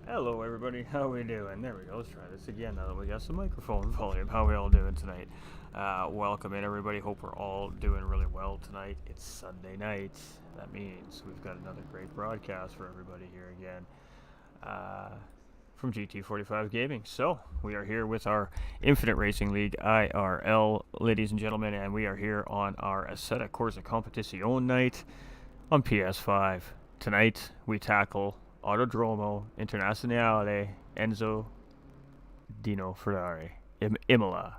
Hello everybody, how we doing? There we go, let's try this again now that we got some microphone volume. How we all doing tonight? Welcome in everybody, hope we're all doing really well tonight. It's Sunday night, that means we've got another great broadcast for everybody here again from GT45 Gaming. So, we are here with our Infinite Racing League IRL, ladies and gentlemen, and we are here on our Assetto Corsa Competizione night on PS5. Tonight, we tackle Autodromo Internazionale Enzo Dino Ferrari. Imola.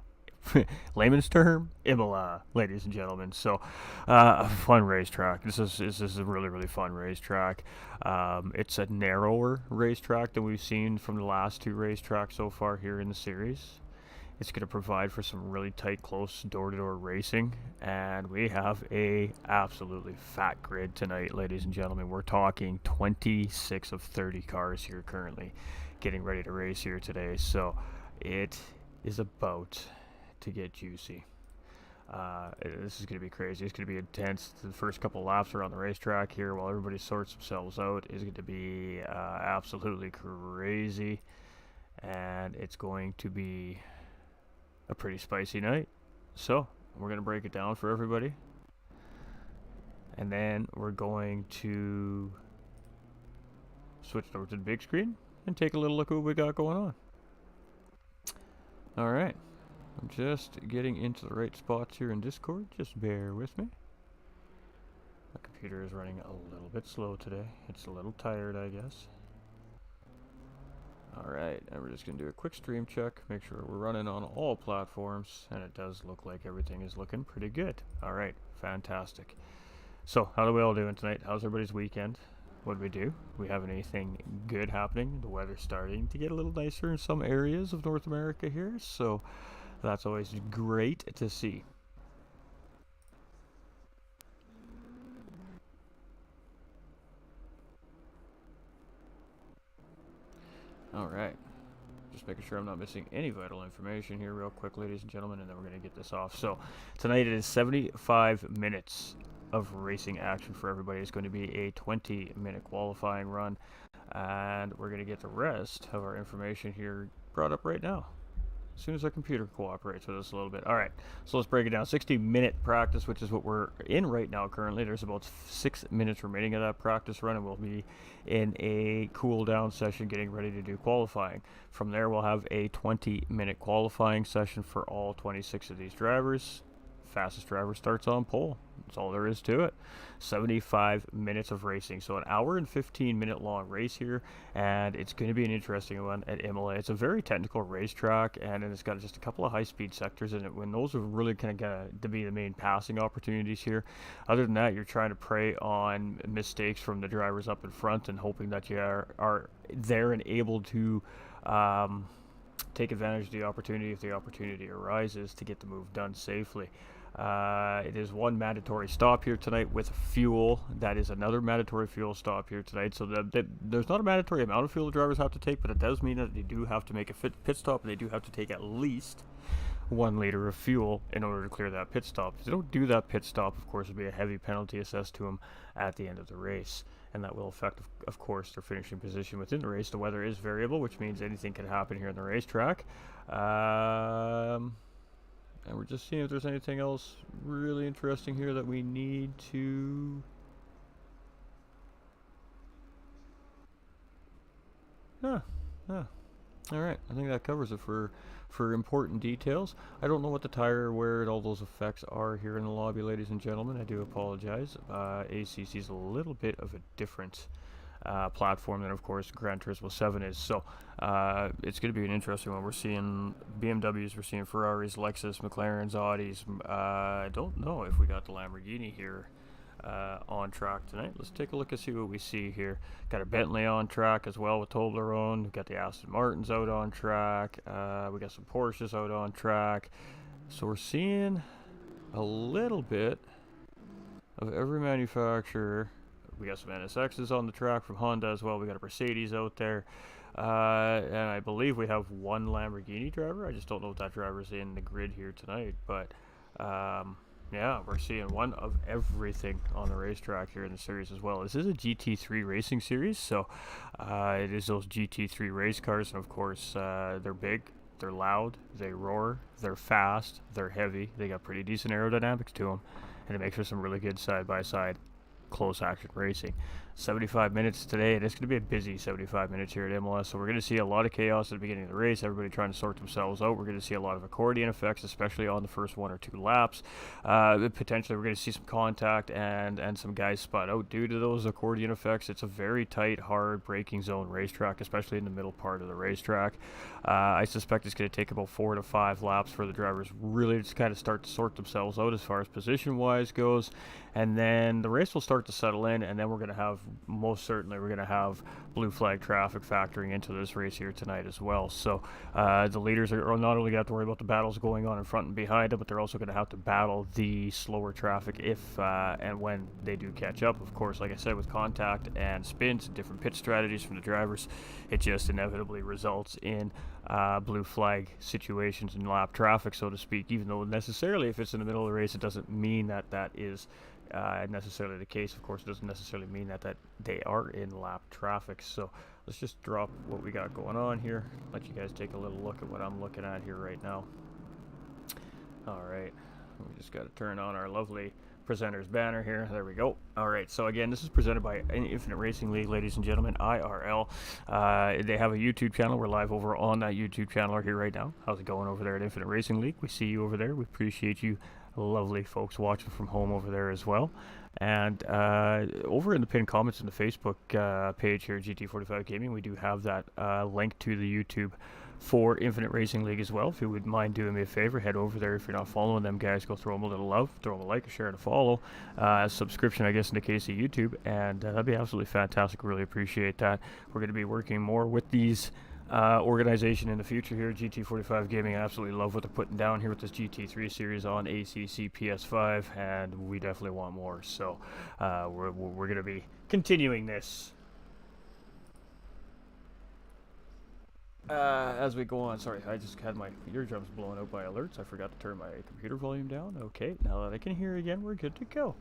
Layman's term, Imola, ladies and gentlemen. So, a fun racetrack. This is a really fun racetrack. It's a narrower racetrack than we've seen from the last two racetracks so far here in the series. It's going to provide for some really tight, close, door-to-door racing, and we have a absolutely fat grid tonight, ladies and gentlemen. We're talking 26 of 30 cars here currently getting ready to race here today, so it is about to get juicy. This is going to be crazy. It's going to be intense. The first couple laps around the racetrack here while everybody sorts themselves out is going to be absolutely crazy, and it's going to be a pretty spicy night. So we're going to break it down for everybody, and then we're going to switch over to the big screen and take a little look at what we got going on. Alright, I'm just getting into the right spots here in Discord. Just bear with me. My computer is running a little bit slow today. It's a little tired, I guess. Alright, and we're just going to do a quick stream check, make sure we're running on all platforms, and it does look like everything is looking pretty good. Alright, fantastic. So, how are we all doing tonight? How's everybody's weekend? What did we do? We have anything good happening? The weather's starting to get a little nicer in some areas of North America here, so that's always great to see. Alright, just making sure I'm not missing any vital information here real quick, ladies and gentlemen, and then we're going to get this off. So, tonight it is 75 minutes of racing action for everybody. It's going to be a 20-minute qualifying run, and we're going to get the rest of our information here brought up right now, as soon as our computer cooperates with us a little bit. Alright, so let's break it down. 60-minute practice, which is what we're in right now currently. There's about 6 minutes remaining of that practice run, and we'll be in a cool down session getting ready to do qualifying. From there, we'll have a 20-minute qualifying session for all 26 of these drivers. Fastest driver starts on pole. That's all there is to it. 75 minutes of racing, so an hour and 15-minute long race here, and it's going to be an interesting one at Imola. It's a very technical racetrack, and it's got just a couple of high-speed sectors in it, when those are really kind of going to be the main passing opportunities here. Other than that, you're trying to prey on mistakes from the drivers up in front and hoping that you are there and able to take advantage of the opportunity if the opportunity arises to get the move done safely. It is one mandatory stop here tonight with fuel. That is another mandatory fuel stop here tonight. So there's not a mandatory amount of fuel the drivers have to take, but it does mean that they do have to make a pit stop, and they do have to take at least 1 liter of fuel in order to clear that pit stop. If they don't do that pit stop, of course, there'll be a heavy penalty assessed to them at the end of the race, and that will affect, of course, their finishing position within the race. The weather is variable, which means anything can happen here in the racetrack. And we're just seeing if there's anything else really interesting here that we need to... Alright, I think that covers it for important details. I don't know what the tire wear and all those effects are here in the lobby, ladies and gentlemen. I do apologize. ACC is a little bit of a different platform than, of course, Gran Turismo 7 is. So it's going to be an interesting one. We're seeing BMWs, we're seeing Ferraris, Lexus, McLarens, Audis. I don't know if we got the Lamborghini here on track tonight. Let's take a look and see what we see here. Got a Bentley on track as well with Toblerone. We've got the Aston Martins out on track. We got some Porsches out on track. So we're seeing a little bit of every manufacturer. We got some NSXs on the track from Honda as well. We got a Mercedes out there. And I believe we have one Lamborghini driver. I just don't know if that driver's in the grid here tonight. But Yeah, we're seeing one of everything on the racetrack here in the series as well. This is a GT3 racing series, so it is those GT3 race cars, and of course they're big, they're loud, they roar, they're fast, they're heavy, they got pretty decent aerodynamics to them, and it makes for some really good side-by-side close action racing. 75 minutes today, and it's going to be a busy 75 minutes here at Imola, so we're going to see a lot of chaos at the beginning of the race, everybody trying to sort themselves out. We're going to see a lot of accordion effects, especially on the first 1 or 2 laps. Potentially we're going to see some contact and some guys spot out due to those accordion effects. It's a very tight, hard braking zone racetrack, especially in the middle part of the racetrack. I suspect it's going to take about 4 to 5 laps for the drivers really to kind of start to sort themselves out as far as position wise goes, and then the race will start to settle in, and then we're going to have, most certainly, we're going to have blue flag traffic factoring into this race here tonight as well. So the leaders are not only going to have to worry about the battles going on in front and behind them, but they're also going to have to battle the slower traffic if and when they do catch up. Of course, like I said, with contact and spins and different pit strategies from the drivers, it just inevitably results in blue flag situations and lap traffic, so to speak, even though necessarily if it's in the middle of the race, it doesn't mean that that is necessarily the case. Of course, it doesn't necessarily mean that they are in lap traffic. So let's just drop what we got going on here, let you guys take a little look at what I'm looking at here right now. All right, we just got to turn on our lovely presenter's banner here. There we go. All right, so again, this is presented by Infinite Racing League, ladies and gentlemen, IRL. They have a YouTube channel. We're live over on that YouTube channel here right now. How's it going over there at Infinite Racing League? We see you over there. We appreciate you lovely folks watching from home over there as well. And over in the pinned comments in the Facebook page here, GT45 Gaming, we do have that link to the YouTube for Infinite Racing League as well. If you would mind doing me a favor, head over there. If you're not following them guys, go throw them a little love, throw them a like, a share, and a follow, subscription, I guess, in the case of YouTube, and that'd be absolutely fantastic. Really appreciate that. We're going to be working more with these organization in the future here. GT45 Gaming, I absolutely love what they're putting down here with this GT3 series on ACC PS5, and we definitely want more. So we're going to be continuing this as we go on. Sorry, I just had my eardrums blown out by alerts. I forgot to turn my computer volume down. Okay, now that I can hear again, we're good to go.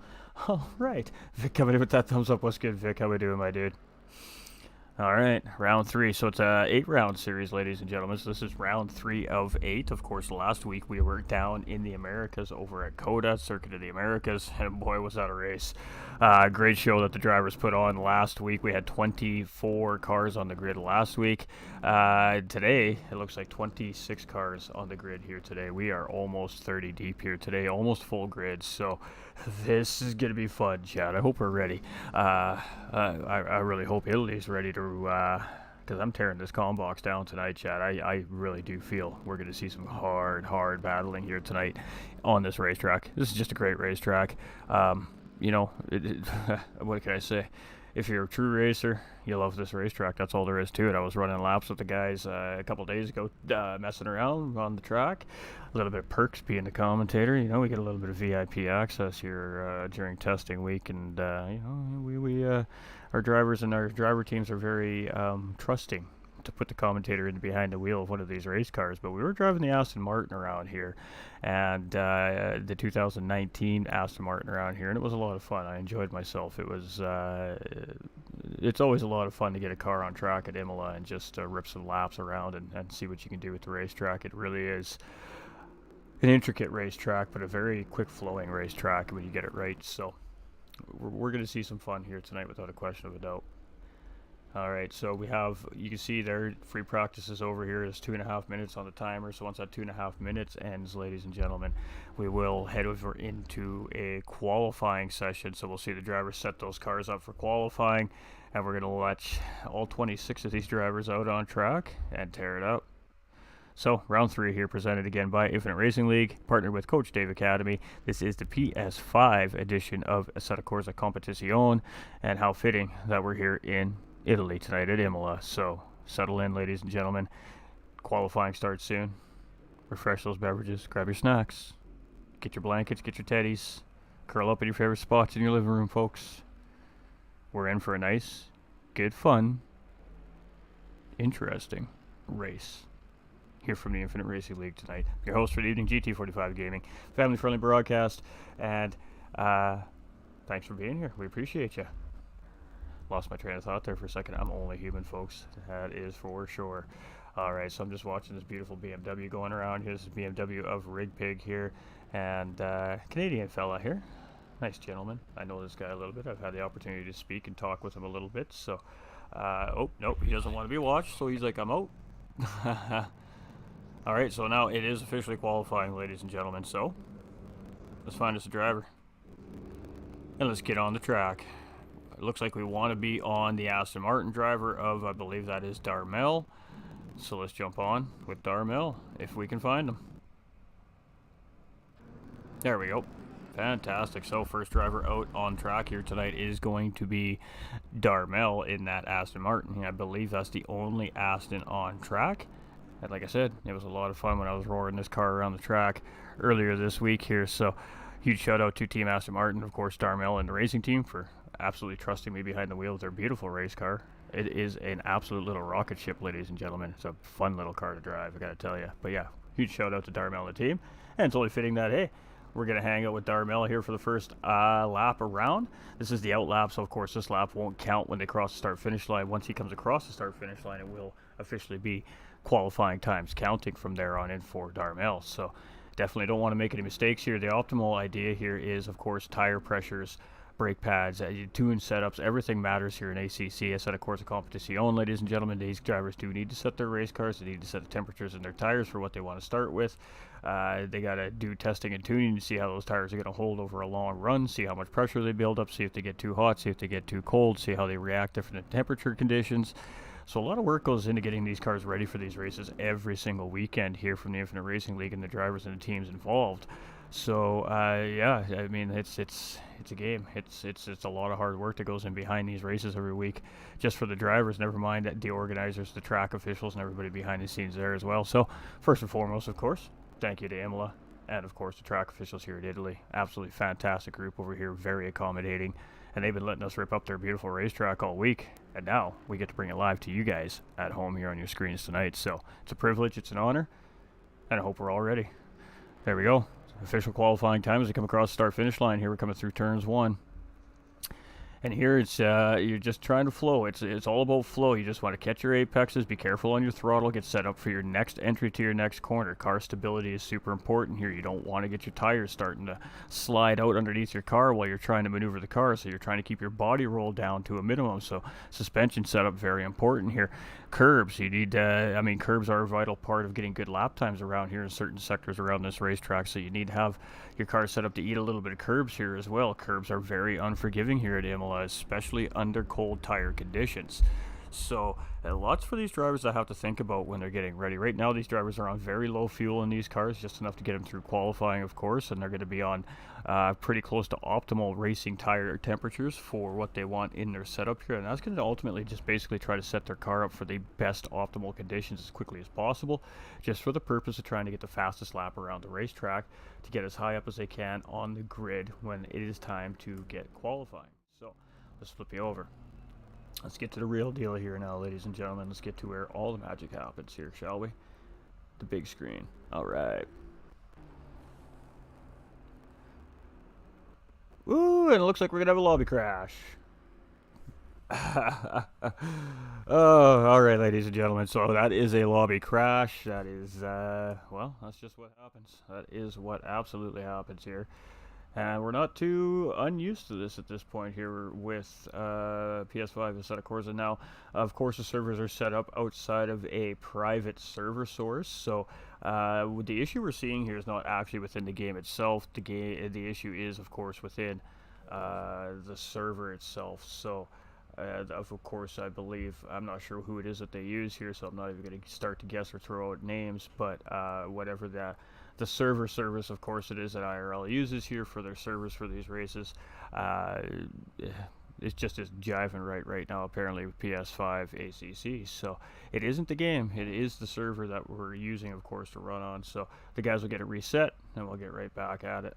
All right, Vic coming in with that thumbs up. What's good, Vic? How we doing, my dude? All right, round 3. So it's a 8-round series, ladies and gentlemen. So this is round 3 of 8. Of course, last week we were down in the Americas over at CODA, Circuit of the Americas, and boy, was that a race. Great show that the drivers put on last week. We had 24 cars on the grid last week. Today, it looks like 26 cars on the grid here today. We are almost 30 deep here today, almost full grid. So this is going to be fun, Chad. I hope we're ready. I really hope Italy's ready to, because I'm tearing this comm box down tonight, Chad. I really do feel we're going to see some hard battling here tonight on this racetrack. This is just a great racetrack. You know, what can I say? If you're a true racer, you love this racetrack. That's all there is to it. I was running laps with the guys a couple days ago, messing around on the track. A little bit of perks being the commentator. You know, we get a little bit of VIP access here during testing week, and you know, we our drivers and our driver teams are very trusting to put the commentator in behind the wheel of one of these race cars. But we were driving the Aston Martin around here, and the 2019 Aston Martin around here, and it was a lot of fun. I enjoyed myself. It was it's always a lot of fun to get a car on track at Imola and just rip some laps around and see what you can do with the racetrack. It really is an intricate racetrack, but a very quick flowing racetrack when you get it right. So we're going to see some fun here tonight without a question of a doubt. All right, so we have, you can see there, free practice is over here. There's 2.5 minutes on the timer. So once that 2.5 minutes ends, ladies and gentlemen, we will head over into a qualifying session. So we'll see the drivers set those cars up for qualifying, and we're going to let all 26 of these drivers out on track and tear it up. So, round 3 here, presented again by Infinite Racing League, partnered with Coach Dave Academy. This is the PS5 edition of Assetto Corsa Competizione, and how fitting that we're here in Italy tonight at Imola. So, settle in, ladies and gentlemen. Qualifying starts soon. Refresh those beverages, grab your snacks, get your blankets, get your teddies, curl up in your favorite spots in your living room, folks. We're in for a nice, good, fun, interesting race here from the Infinite Racing League tonight. Your host for the evening, GT45 Gaming, family-friendly broadcast, and thanks for being here. We appreciate you. Lost my train of thought there for a second. I'm only human, folks. That is for sure. Alright, so I'm just watching this beautiful BMW going around here. This is BMW of Rig Pig here, and Canadian fella here. Nice gentleman. I know this guy a little bit. I've had the opportunity to speak and talk with him a little bit. So, oh, nope, he doesn't want to be watched, so he's like, I'm out. Alright, so now it is officially qualifying, ladies and gentlemen. So, let's find us a driver. And let's get on the track. It looks like we want to be on the Aston Martin driver of, I believe that is Darmel. So let's jump on with Darmel, if we can find him. There we go. Fantastic. So first driver out on track here tonight is going to be Darmel in that Aston Martin. I believe that's the only Aston on track. And like I said, it was a lot of fun when I was roaring this car around the track earlier this week here. So huge shout out to Team Aston Martin, of course, Darmel and the racing team for absolutely trusting me behind the wheel of their beautiful race car. It is an absolute little rocket ship, ladies and gentlemen. It's a fun little car to drive, I gotta tell you. But yeah, huge shout out to Darmel and the team. And it's only fitting that, hey, we're going to hang out with Darmel here for the first lap around. This is the out lap, so of course this lap won't count when they cross the start-finish line. Once he comes across the start-finish line, it will officially be qualifying times counting from there on in for Darmel. So definitely don't want to make any mistakes here. The optimal idea here is, of course, tire pressures, brake pads, tune setups, everything matters here in ACC. I said, of course, a competition, ladies and gentlemen. These drivers do need to set their race cars. They need to set the temperatures in their tires for what they want to start with. They got to do testing and tuning to see how those tires are going to hold over a long run, see how much pressure they build up, see if they get too hot, see if they get too cold, see how they react to different temperature conditions. So a lot of work goes into getting these cars ready for these races every single weekend here from the Infinite Racing League and the drivers and the teams involved. So yeah, I mean it's a game. It's a lot of hard work that goes in behind these races every week, just for the drivers. Never mind the organizers, the track officials, and everybody behind the scenes there as well. So first and foremost, of course, thank you to Imola, and of course the track officials here at Italy. Absolutely fantastic group over here, very accommodating, and they've been letting us rip up their beautiful racetrack all week. And now we get to bring it live to you guys at home here on your screens tonight. So it's a privilege, it's an honor, and I hope we're all ready. There we go. Official qualifying time as we come across the start-finish line. Here we're coming through turns 1. And here it's you're just trying to flow. It's all about flow. You just want to catch your apexes, be careful on your throttle, get set up for your next entry to your next corner. Car stability is super important here. You don't want to get your tires starting to slide out underneath your car while you're trying to maneuver the car. So you're trying to keep your body roll down to a minimum. So suspension setup very important here. Curbs, you need curbs are a vital part of getting good lap times around here in certain sectors around this racetrack. So you need to have your car set up to eat a little bit of curbs here as well. Curbs are very unforgiving here at Imola, especially under cold tire conditions. So lots for these drivers I have to think about when they're getting ready. Right now these drivers are on very low fuel in these cars, just enough to get them through qualifying, of course, and they're going to be on pretty close to optimal racing tire temperatures for what they want in their setup here, and that's going to ultimately just basically try to set their car up for the best optimal conditions as quickly as possible, just for the purpose of trying to get the fastest lap around the racetrack to get as high up as they can on the grid when it is time to get qualifying. So let's flip you over. Let's get to the real deal here now, ladies and gentlemen. Let's get to where all the magic happens here, shall we? The big screen. All right. Ooh, and it looks like we're going to have a lobby crash. Oh, all right, ladies and gentlemen. So that is a lobby crash. That is, well, that's just what happens. That is what absolutely happens here. And we're not too unused to this at this point here with PS5 and Assetto Corsa. Now, of course, the servers are set up outside of a private server source. So the issue we're seeing here is not actually within the game itself. The issue is, of course, within the server itself. So, of course, I believe, I'm not sure who it is that they use here, so I'm not even going to start to guess or throw out names. But whatever the server service, of course, it is that IRL uses here for their servers for these races. It's just is jiving right now, apparently, with PS5 ACC. So it isn't the game. It is the server that we're using, of course, to run on. So the guys will get it reset, and we'll get right back at it.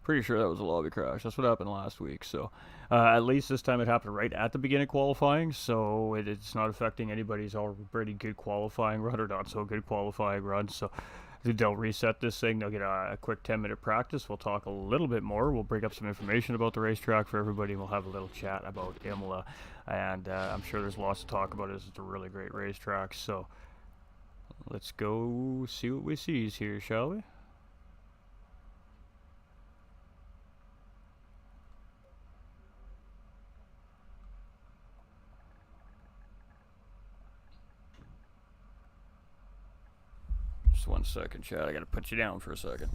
Pretty sure that was a lobby crash. That's what happened last week. So at least this time it happened right at the beginning of qualifying, so it's not affecting anybody's already good qualifying run or not so good qualifying run. So they'll reset this thing. They'll get a quick 10-minute practice. We'll talk a little bit more. We'll bring up some information about the racetrack for everybody, and we'll have a little chat about Imola. And I'm sure there's lots to talk about. It's a really great racetrack. So let's go see what we see here, shall we? Just 1 second, chat. I gotta put you down for a second.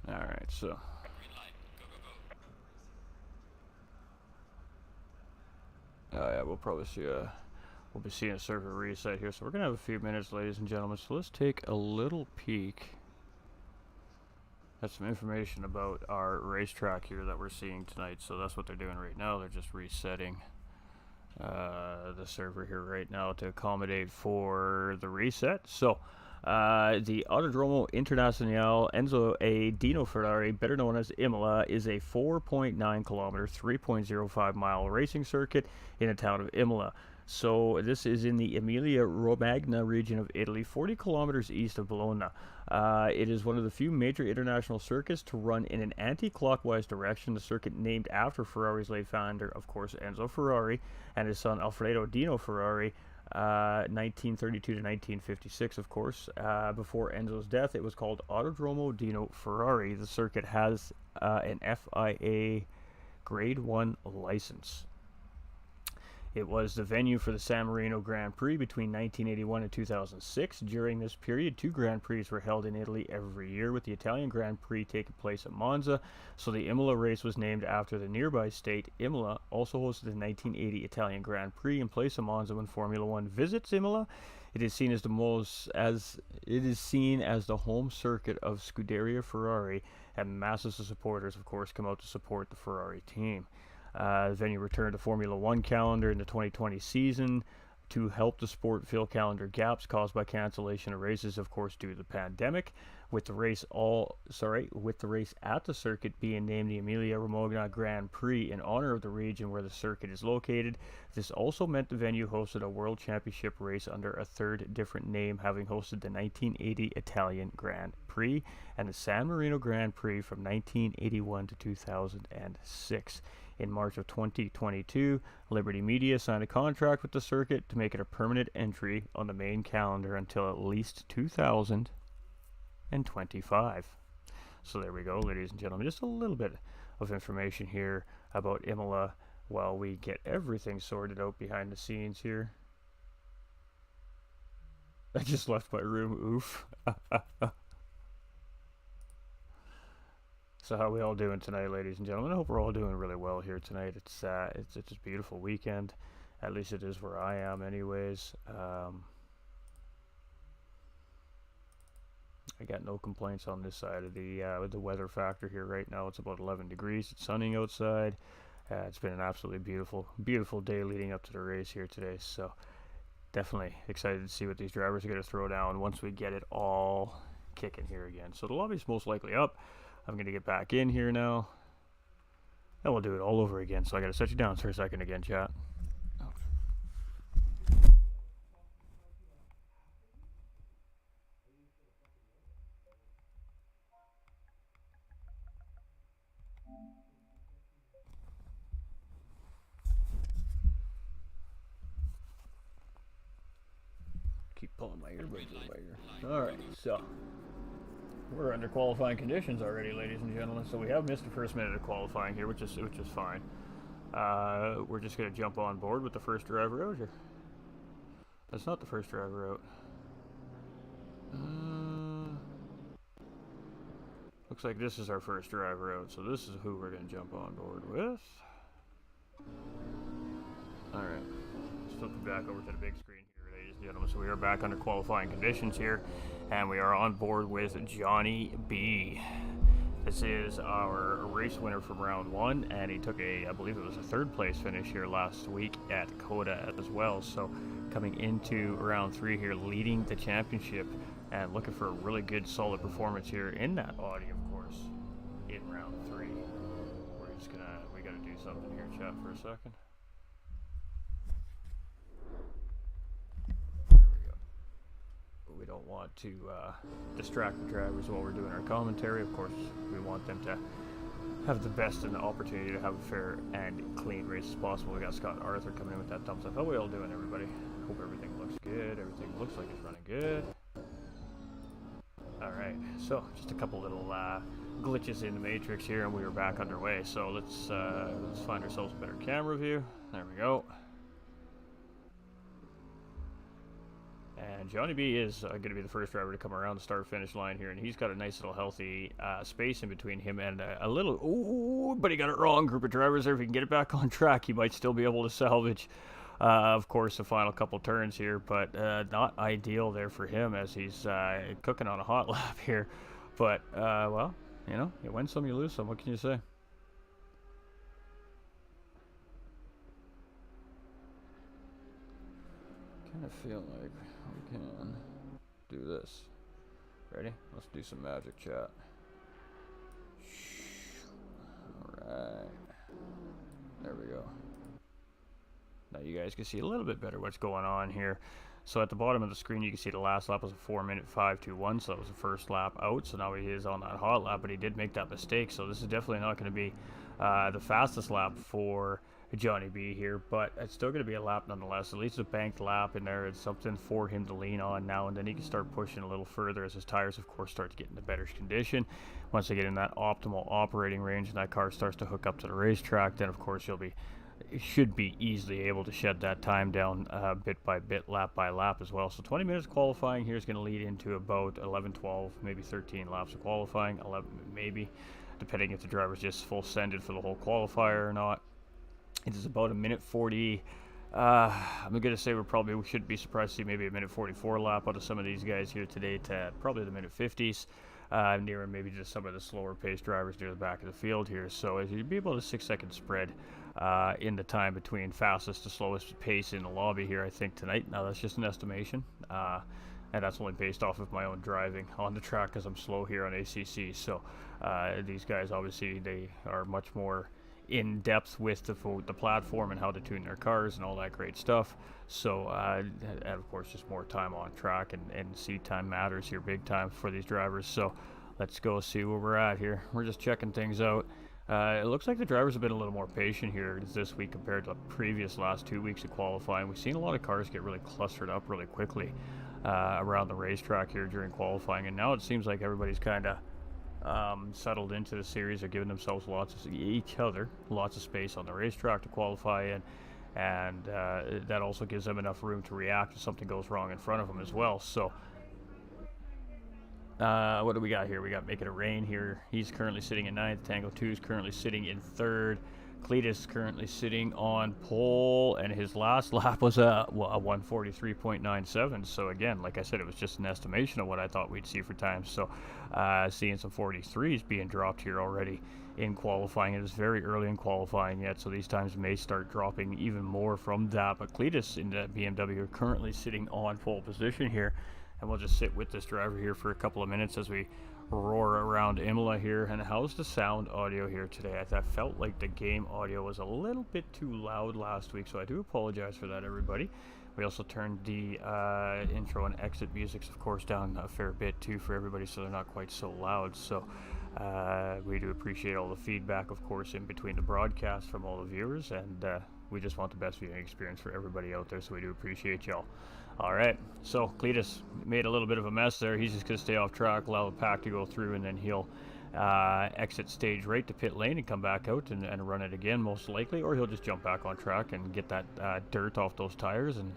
Alright, so yeah, we'll probably see we'll be seeing a server reset here, so we're gonna have a few minutes, ladies and gentlemen. So let's take a little peek at some information about our racetrack here that we're seeing tonight. So that's what they're doing right now. They're just resetting the server here right now to accommodate for the reset. So the Autodromo Internazionale Enzo A. Dino Ferrari, better known as Imola, is a 4.9 kilometer, 3.05 mile racing circuit in the town of Imola. So this is in the Emilia-Romagna region of Italy, 40 kilometers east of Bologna. It is one of the few major international circuits to run in an anti-clockwise direction. The circuit named after Ferrari's late founder, of course, Enzo Ferrari, and his son Alfredo Dino Ferrari, 1932 to 1956, of course. Before Enzo's death, it was called Autodromo Dino Ferrari. The circuit has an FIA Grade 1 license. It was the venue for the San Marino Grand Prix between 1981 and 2006. During this period, 2 Grand Prix were held in Italy every year, with the Italian Grand Prix taking place at Monza. So the Imola race was named after the nearby state. Imola also hosted the 1980 Italian Grand Prix in place of Monza. When Formula One visits Imola, it is seen as the home circuit of Scuderia Ferrari, and masses of supporters, of course, come out to support the Ferrari team. The venue returned to Formula One calendar in the 2020 season to help the sport fill calendar gaps caused by cancellation of races, of course, due to the pandemic. With the race at the circuit being named the Emilia-Romagna Grand Prix in honor of the region where the circuit is located. This also meant the venue hosted a World Championship race under a third different name, having hosted the 1980 Italian Grand Prix and the San Marino Grand Prix from 1981 to 2006. In March of 2022, Liberty Media signed a contract with the circuit to make it a permanent entry on the main calendar until at least 2025. So there we go, ladies and gentlemen. Just a little bit of information here about Imola while we get everything sorted out behind the scenes here. I just left my room, oof. So how we all doing tonight, ladies and gentlemen? I hope we're all doing really well here tonight. It's a beautiful weekend. At least it is where I am anyways. I got no complaints on this side of the weather factor here right now. It's about 11 degrees. It's sunning outside. It's been an absolutely beautiful day leading up to the race here today. So definitely excited to see what these drivers are going to throw down once we get it all kicking here again. So the lobby's most likely up. I'm going to get back in here now, and we'll do it all over again. So I got to set you down for a second again, chat. Keep pulling my earbuds in my ear. All right, so we're under qualifying conditions already, ladies and gentlemen. So we have missed the first minute of qualifying here, which is fine. We're just gonna jump on board with the first driver out here. That's not the first driver out. Looks like this is our first driver out, so this is who we're gonna jump on board with. All right, let's flip it back over to the big screen here, ladies and gentlemen, so we are back under qualifying conditions here, and we are on board with Johnny B. This is our race winner from round 1, and he took I believe it was a 3rd place finish here last week at Coda as well. So coming into round 3 here, leading the championship, and looking for a really good solid performance here in that Audi, of course, in round 3. We gotta do something here, chat, for a second. We don't want to distract the drivers while we're doing our commentary. Of course, we want them to have the best and the opportunity to have a fair and clean race as possible. We got Scott Arthur coming in with that thumbs up. How are we all doing, everybody? Hope everything looks good. Everything looks like it's running good. Alright, so just a couple little glitches in the matrix here, and we are back underway. So let's find ourselves a better camera view. There we go. And Johnny B is going to be the first driver to come around the start-finish line here, and he's got a nice little healthy space in between him and a little, ooh, but he got it wrong, group of drivers there. If he can get it back on track, he might still be able to salvage, of course, the final couple turns here, but not ideal there for him as he's cooking on a hot lap here. But, well, you know, you win some, you lose some. What can you say? Kind of feel like we can do this. Ready? Let's do some magic, chat. Alright. There we go. Now you guys can see a little bit better what's going on here. So at the bottom of the screen you can see the last lap was a 4-minute 5:21, so that was the first lap out. So now he is on that hot lap, but he did make that mistake. So this is definitely not going to be the fastest lap for Johnny B here, but it's still going to be a lap nonetheless. At least a banked lap in there. It's something for him to lean on now, and then he can start pushing a little further as his tires, of course, start to get into better condition. Once they get in that optimal operating range and that car starts to hook up to the racetrack, then of course should be easily able to shed that time down bit by bit, lap by lap as well. So 20 minutes qualifying here is going to lead into about 11, 12, maybe 13 laps of qualifying, 11 maybe, depending if the driver's just full sended for the whole qualifier or not. It is about a minute 40. I'm going to say we should be surprised to see maybe a minute 44 lap out of some of these guys here today to probably the minute 50s, near maybe just some of the slower paced drivers near the back of the field here. So as you'd be able to 6-second spread in the time between fastest to slowest pace in the lobby here, I think, tonight. Now that's just an estimation, and that's only based off of my own driving on the track because I'm slow here on ACC. So these guys, obviously, they are much more in depth with the platform and how to tune their cars and all that great stuff. So and of course just more time on track, and seat time matters here big time for these drivers. So let's go see where we're at here. We're just checking things out. It looks like the drivers have been a little more patient here this week compared to the previous last 2 weeks of qualifying. We've seen a lot of cars get really clustered up really quickly around the racetrack here during qualifying, and now it seems like everybody's kind of settled into the series. They're giving themselves lots of space on the racetrack to qualify in, and that also gives them enough room to react if something goes wrong in front of them as well. So what do we got here? We got Make It a Rain here. He's currently sitting in 9th. Tango 2 is currently sitting in 3rd. Cletus currently sitting on pole, and his last lap was a 1:43.97. So again, like I said, it was just an estimation of what I thought we'd see for times. So seeing some 43s being dropped here already in qualifying. It is very early in qualifying yet, so these times may start dropping even more from that. But Cletus in the BMW are currently sitting on pole position here, and we'll just sit with this driver here for a couple of minutes as we roar around Imola here. And how's the sound audio here today? I felt like the game audio was a little bit too loud last week, so I do apologize for that, everybody. We also turned the intro and exit musics, of course, down a fair bit too for everybody, so they're not quite so loud. So we do appreciate all the feedback, of course, in between the broadcast from all the viewers, and we just want the best viewing experience for everybody out there, so we do appreciate y'all. Alright, so Cletus made a little bit of a mess there. He's just going to stay off track, allow the pack to go through, and then he'll exit stage right to pit lane and come back out and run it again, most likely, or he'll just jump back on track and get that dirt off those tires and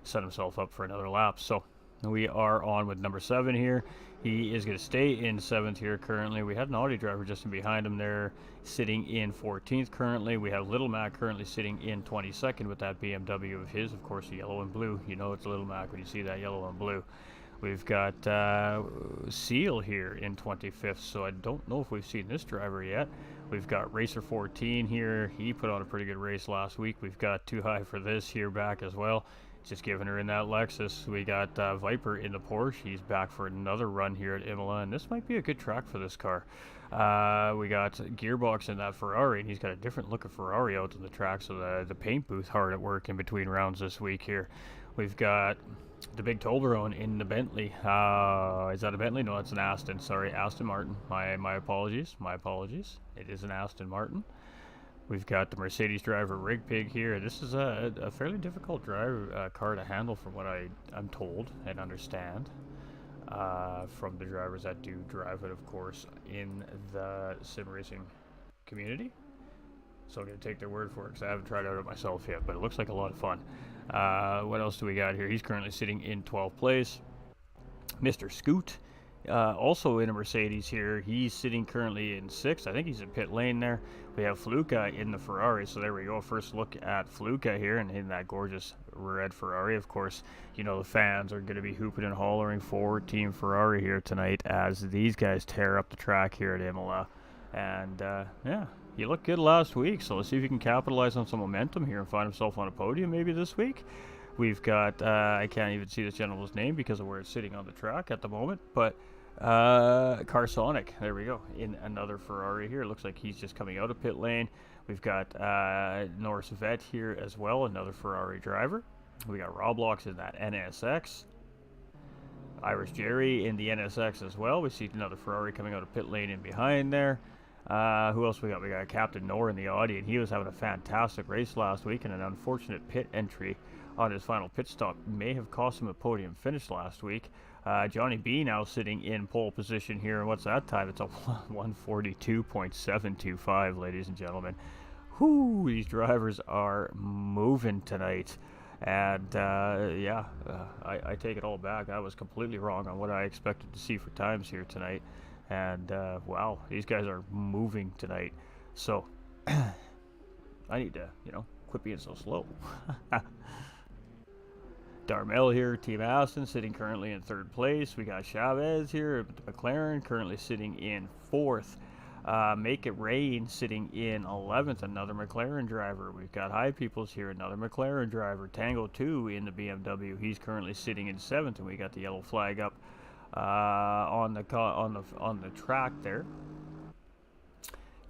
set himself up for another lap. So We are on with number 7 here. He is going to stay in 7th here currently. We had an Audi driver just in behind him there, sitting in 14th currently. We have Little Mac currently sitting in 22nd with that BMW of his, of course, yellow and blue. You know it's Little Mac when you see that yellow and blue. We've got Seal here in 25th, so I don't know if we've seen this driver yet. We've got Racer 14 here. He put on a pretty good race last week. We've got Too High for This here back as well. Just giving her in that Lexus. We got Viper in the Porsche. He's back for another run here at Imola, and this might be a good track for this car. We got Gearbox in that Ferrari, and he's got a different look of Ferrari out on the track, so the paint booth hard at work in between rounds this week here. We've got the big Toblerone in the Bentley. Is that a Bentley? No, it's an Aston. Sorry, Aston Martin. My apologies. My apologies. It is an Aston Martin. We've got the Mercedes driver Rig Pig here. This is a fairly difficult car to handle from what I'm told and understand from the drivers that do drive it, of course, in the sim racing community. So I'm going to take their word for it because I haven't tried it out myself yet, but it looks like a lot of fun. What else do we got here? He's currently sitting in 12th place. Mr. Scoot, also in a Mercedes here. He's sitting currently in 6th. I think he's in pit lane there. We have Fluka in the Ferrari, so there we go. First look at Fluka here and in that gorgeous red Ferrari. Of course, you know the fans are going to be hooping and hollering for Team Ferrari here tonight as these guys tear up the track here at Imola. And yeah, he looked good last week, so let's see if he can capitalize on some momentum here and find himself on a podium maybe this week. We've got, I can't even see this gentleman's name because of where it's sitting on the track at the moment, but Carsonic, there we go, in another Ferrari here. Looks like he's just coming out of pit lane. We've got Norris Vet here as well, another Ferrari driver. We got Roblox in that NSX. Irish Jerry in the NSX as well. We see another Ferrari coming out of pit lane in behind there. Who else we got? We got Captain Noor in the Audi, and he was having a fantastic race last week, and an unfortunate pit entry on his final pit stop may have cost him a podium finish last week. Johnny B now sitting in pole position here, and what's that time? It's a 142.725, ladies and gentlemen. Whoo, these drivers are moving tonight. And yeah, I take it all back. I was completely wrong on what I expected to see for times here tonight. And wow, these guys are moving tonight. So I need to, quit being so slow. Darmel here, Team Aston, sitting currently in 3rd place. We got Chavez here, McLaren, currently sitting in 4th. Make It Rain sitting in 11th, another McLaren driver. We've got High Peoples here, another McLaren driver. Tango 2 in the BMW, he's currently sitting in 7th, and we got the yellow flag up on the track there.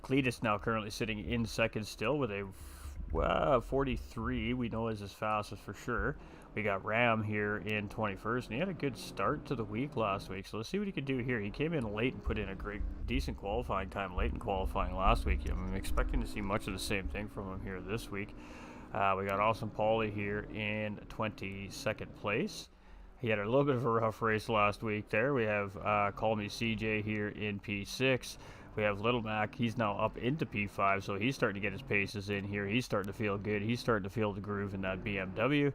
Cletus now currently sitting in 2nd still with a 43. We know is his fastest for sure. We got Ram here in 21st, and he had a good start to the week last week. So let's see what he can do here. He came in late and put in a decent qualifying time late in qualifying last week. I'm expecting to see much of the same thing from him here this week. We got Awesome Paulie here in 22nd place. He had a little bit of a rough race last week there. We have Call Me CJ here in P6. We have Little Mac. He's now up into P5, so he's starting to get his paces in here. He's starting to feel good. He's starting to feel the groove in that BMW.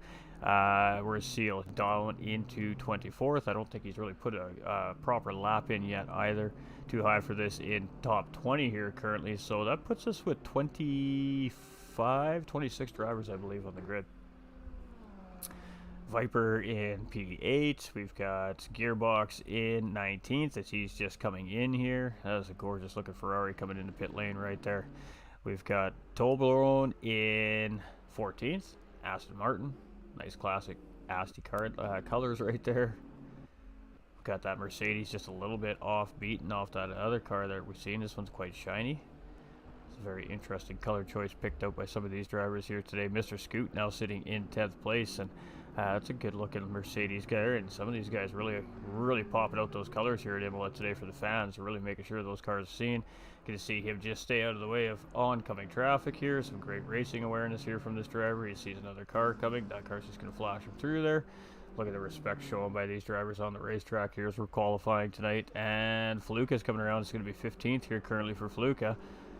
Whereas Seal down into 24th. I don't think he's really put a proper lap in yet either. Too high for this in top 20 here currently. So that puts us with 26 drivers, I believe, on the grid. Viper in P8. We've got Gearbox in 19th as he's just coming in here. That was a gorgeous looking Ferrari coming into pit lane right there. We've got Toblerone in 14th. Aston Martin. Nice classic Asti colors right there. We've got that Mercedes just a little bit off beaten off that other car that we've seen. This one's quite shiny. It's a very interesting color choice picked out by some of these drivers here today. Mr. Scoot now sitting in 10th place, and that's a good looking Mercedes guy, and some of these guys really popping out those colors here at Imola today for the fans, really making sure those cars are seen. Get to see him just stay out of the way of oncoming traffic here. Some great racing awareness here from this driver. He sees another car coming. That car's just going to flash him through there. Look at the respect shown by these drivers on the racetrack here as we're qualifying tonight. And Fluka's coming around. It's going to be 15th here currently for Fluka.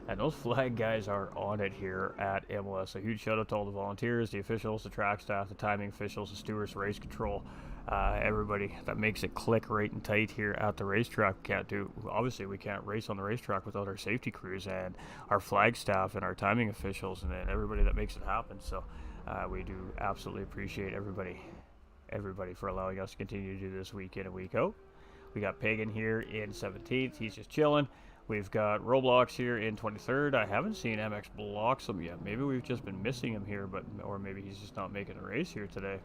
And those flag guys are on it here at Imola. So huge shout out to all the volunteers, the officials, the track staff, the timing officials, the stewards, race control. everybody that makes it click right and tight here at the racetrack. Obviously we can't race on the racetrack without our safety crews and our flag staff and our timing officials and everybody that makes it happen. So we do absolutely appreciate everybody for allowing us to continue to do this week in and week out. We got Pagan here in 17th. He's just chilling. We've got Roblox here in 23rd. I haven't seen MX Bloxham yet. Maybe we've just been missing him here, or maybe he's just not making a race here today.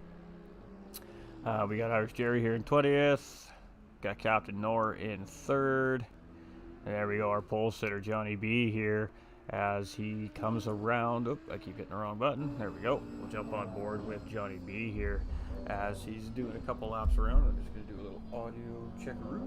We got Irish Jerry here in 20th. Got Captain Nor in 3rd. And there we go, our pole sitter Johnny B here as he comes around. Oh, I keep hitting the wrong button. There we go. We'll jump on board with Johnny B here as he's doing a couple laps around. I'm just going to do a little audio checkaroo.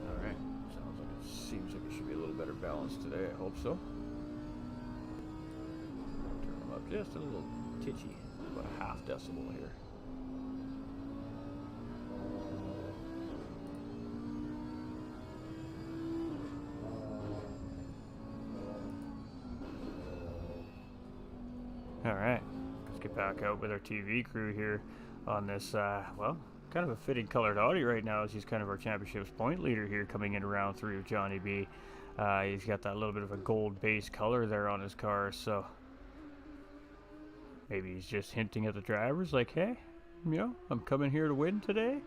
Alright, sounds like seems like it should be a little better balanced today. I hope so. Turn them up just a little titchy, about a half decibel here. Alright, let's get back out with our TV crew here on this, well, kind of a fitting colored Audi right now as he's kind of our championship's point leader here coming in round 3 with Johnny B. He's got that little bit of a gold base color there on his car, so maybe he's just hinting at the drivers like, hey, you know, I'm coming here to win today.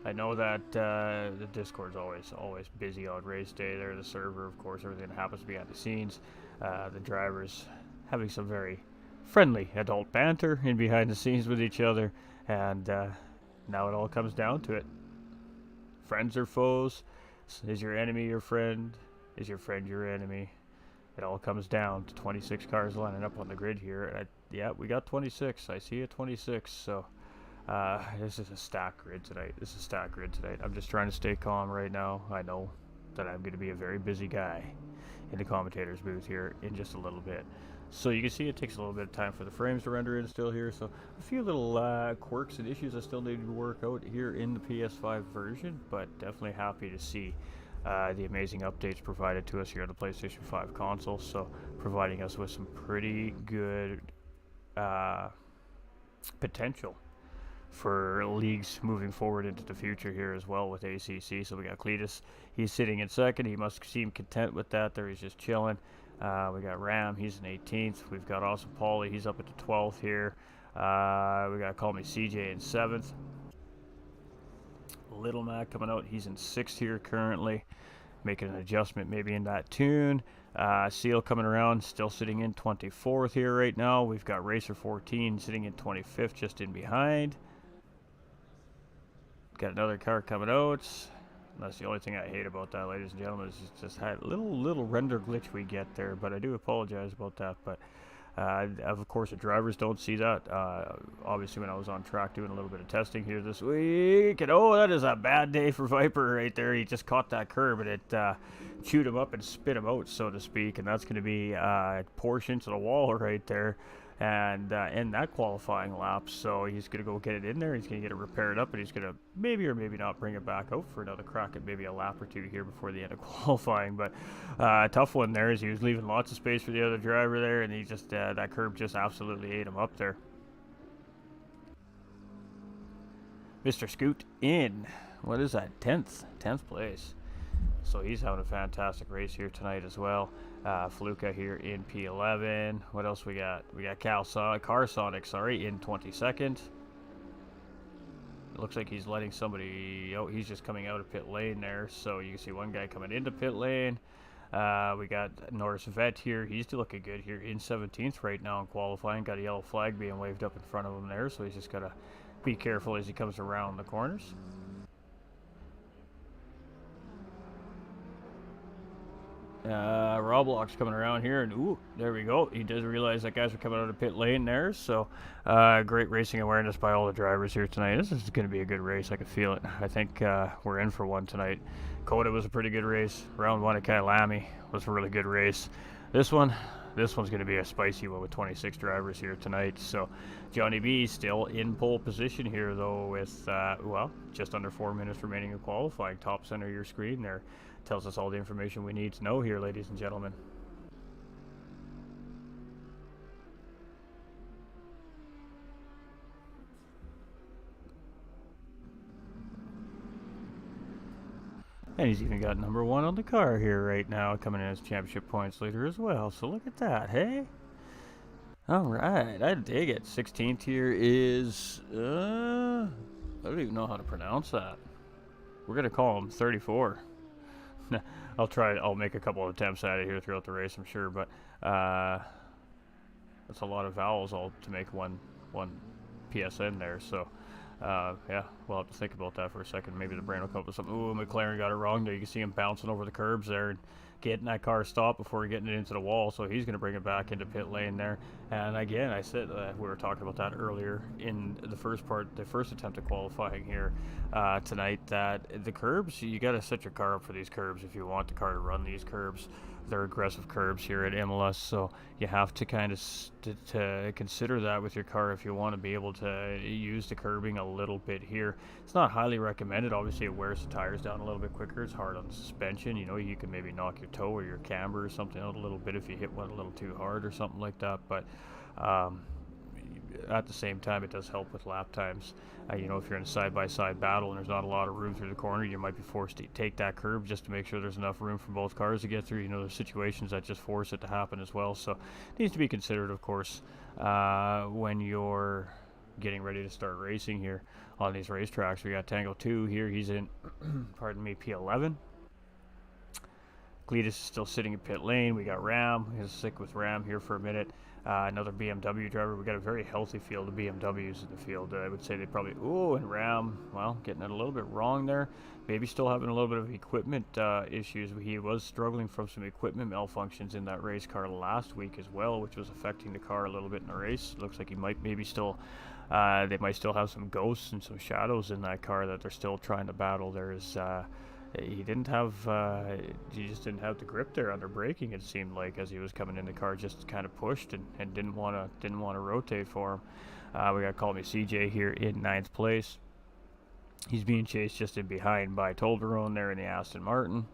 I know that the Discord's always busy on race day there. The server, of course, everything that happens behind the scenes. The drivers having some very friendly adult banter in behind the scenes with each other, and now it all comes down to it. Friends or foes? Is your enemy your friend? Is your friend your enemy? It all comes down to 26 cars lining up on the grid here. Yeah, we got 26. I see a 26, so this is a stacked grid tonight. I'm just trying to stay calm right now. I know that I'm going to be a very busy guy in the commentator's booth here in just a little bit. So you can see it takes a little bit of time for the frames to render in still here. So a few little quirks and issues I still need to work out here in the PS5 version, but definitely happy to see the amazing updates provided to us here on the PlayStation 5 console. So providing us with some pretty good potential for leagues moving forward into the future here as well with ACC. So we got Cletus, he's sitting in 2nd. He must seem content with that there. He's just chilling. We got Ram, he's in 18th. We've got Awesome Paulie, he's up at the 12th here. We got Call Me CJ in 7th. Little Mac coming out, he's in 6th here currently. Making an adjustment maybe in that tune. Seal coming around, still sitting in 24th here right now. We've got Racer 14 sitting in 25th, just in behind. Got another car coming out. That's the only thing I hate about that, ladies and gentlemen, is just had a little render glitch we get there, but I do apologize about that. But of course, the drivers don't see that. Obviously, when I was on track doing a little bit of testing here this week, and oh, that is a bad day for Viper right there. He just caught that curb, and it chewed him up and spit him out, so to speak, and that's going to be a portion to the wall right there. And in that qualifying lap, so he's going to go get it in there, he's going to get it repaired up, and he's going to maybe or maybe not bring it back out for another crack at maybe a lap or two here before the end of qualifying. But tough one there, as he was leaving lots of space for the other driver there, and he just that curb just absolutely ate him up there. Mr. Scoot in, what is that, 10th place. So he's having a fantastic race here tonight as well. Fluka here in P11. What else we got? We got Carsonic, sorry, in 22nd. It looks like he's letting somebody... Oh, he's just coming out of pit lane there. So you can see one guy coming into pit lane. We got Norris Vet here. He's still looking good here in 17th right now in qualifying. Got a yellow flag being waved up in front of him there. So he's just got to be careful as he comes around the corners. Roblox coming around here, and ooh, there we go. He does realize that guys are coming out of pit lane there, so great racing awareness by all the drivers here tonight. This is going to be a good race. I can feel it. I think we're in for one tonight. Coda was a pretty good race. Round 1 at Kailami was a really good race. This one's going to be a spicy one with 26 drivers here tonight. So Johnny B still in pole position here, though, with well, just under 4 minutes remaining in qualifying. Top center of your screen there. tells us all the information we need to know here, ladies and gentlemen. And he's even got number 1 on the car here right now, coming in as championship points leader as well. So look at that, hey? Alright, I dig it. 16th here is, I don't even know how to pronounce that. We're going to call him 34. I'll make a couple of attempts at it here throughout the race, I'm sure, but that's a lot of vowels all to make one PSN there, so yeah, we'll have to think about that for a second. Maybe the brain will come up with something. Ooh, McLaren got it wrong there. You can see him bouncing over the curbs there and getting that car stopped before getting it into the wall, so he's going to bring it back into pit lane there. And again, I said we were talking about that earlier in the first attempt at qualifying here tonight, that the curbs, you got to set your car up for these curbs if you want the car to run these curbs. They're aggressive curbs here at Imola, so you have to kind of to consider that with your car if you want to be able to use the curbing a little bit here. It's not highly recommended. Obviously, it wears the tires down a little bit quicker. It's hard on the suspension. You know, you can maybe knock your toe or your camber or something out a little bit if you hit one a little too hard or something like that, but at the same time, it does help with lap times. You know, if you're in a side-by-side battle and there's not a lot of room through the corner, you might be forced to take that curb just to make sure there's enough room for both cars to get through. You know, there's situations that just force it to happen as well, so it needs to be considered, of course, when you're getting ready to start racing here on these racetracks. We got Tango 2 here. He's in, pardon me, P11. Cletus is still sitting in pit lane. We got Ram. We're going to stick with Ram here for a minute. Another BMW driver. We got a very healthy field of BMWs in the field. I would say they probably... Ooh, and Ram, well, getting it a little bit wrong there. Maybe still having a little bit of equipment issues. He was struggling from some equipment malfunctions in that race car last week as well, which was affecting the car a little bit in the race. Looks like he might maybe still... they might still have some ghosts and some shadows in that car that they're still trying to battle. There's... he just didn't have the grip there under braking, it seemed like, as he was coming in the car, just kind of pushed and didn't want to rotate for him. We got Call Me CJ here in 9th place. He's being chased just in behind by Tolverone there in the Aston Martin.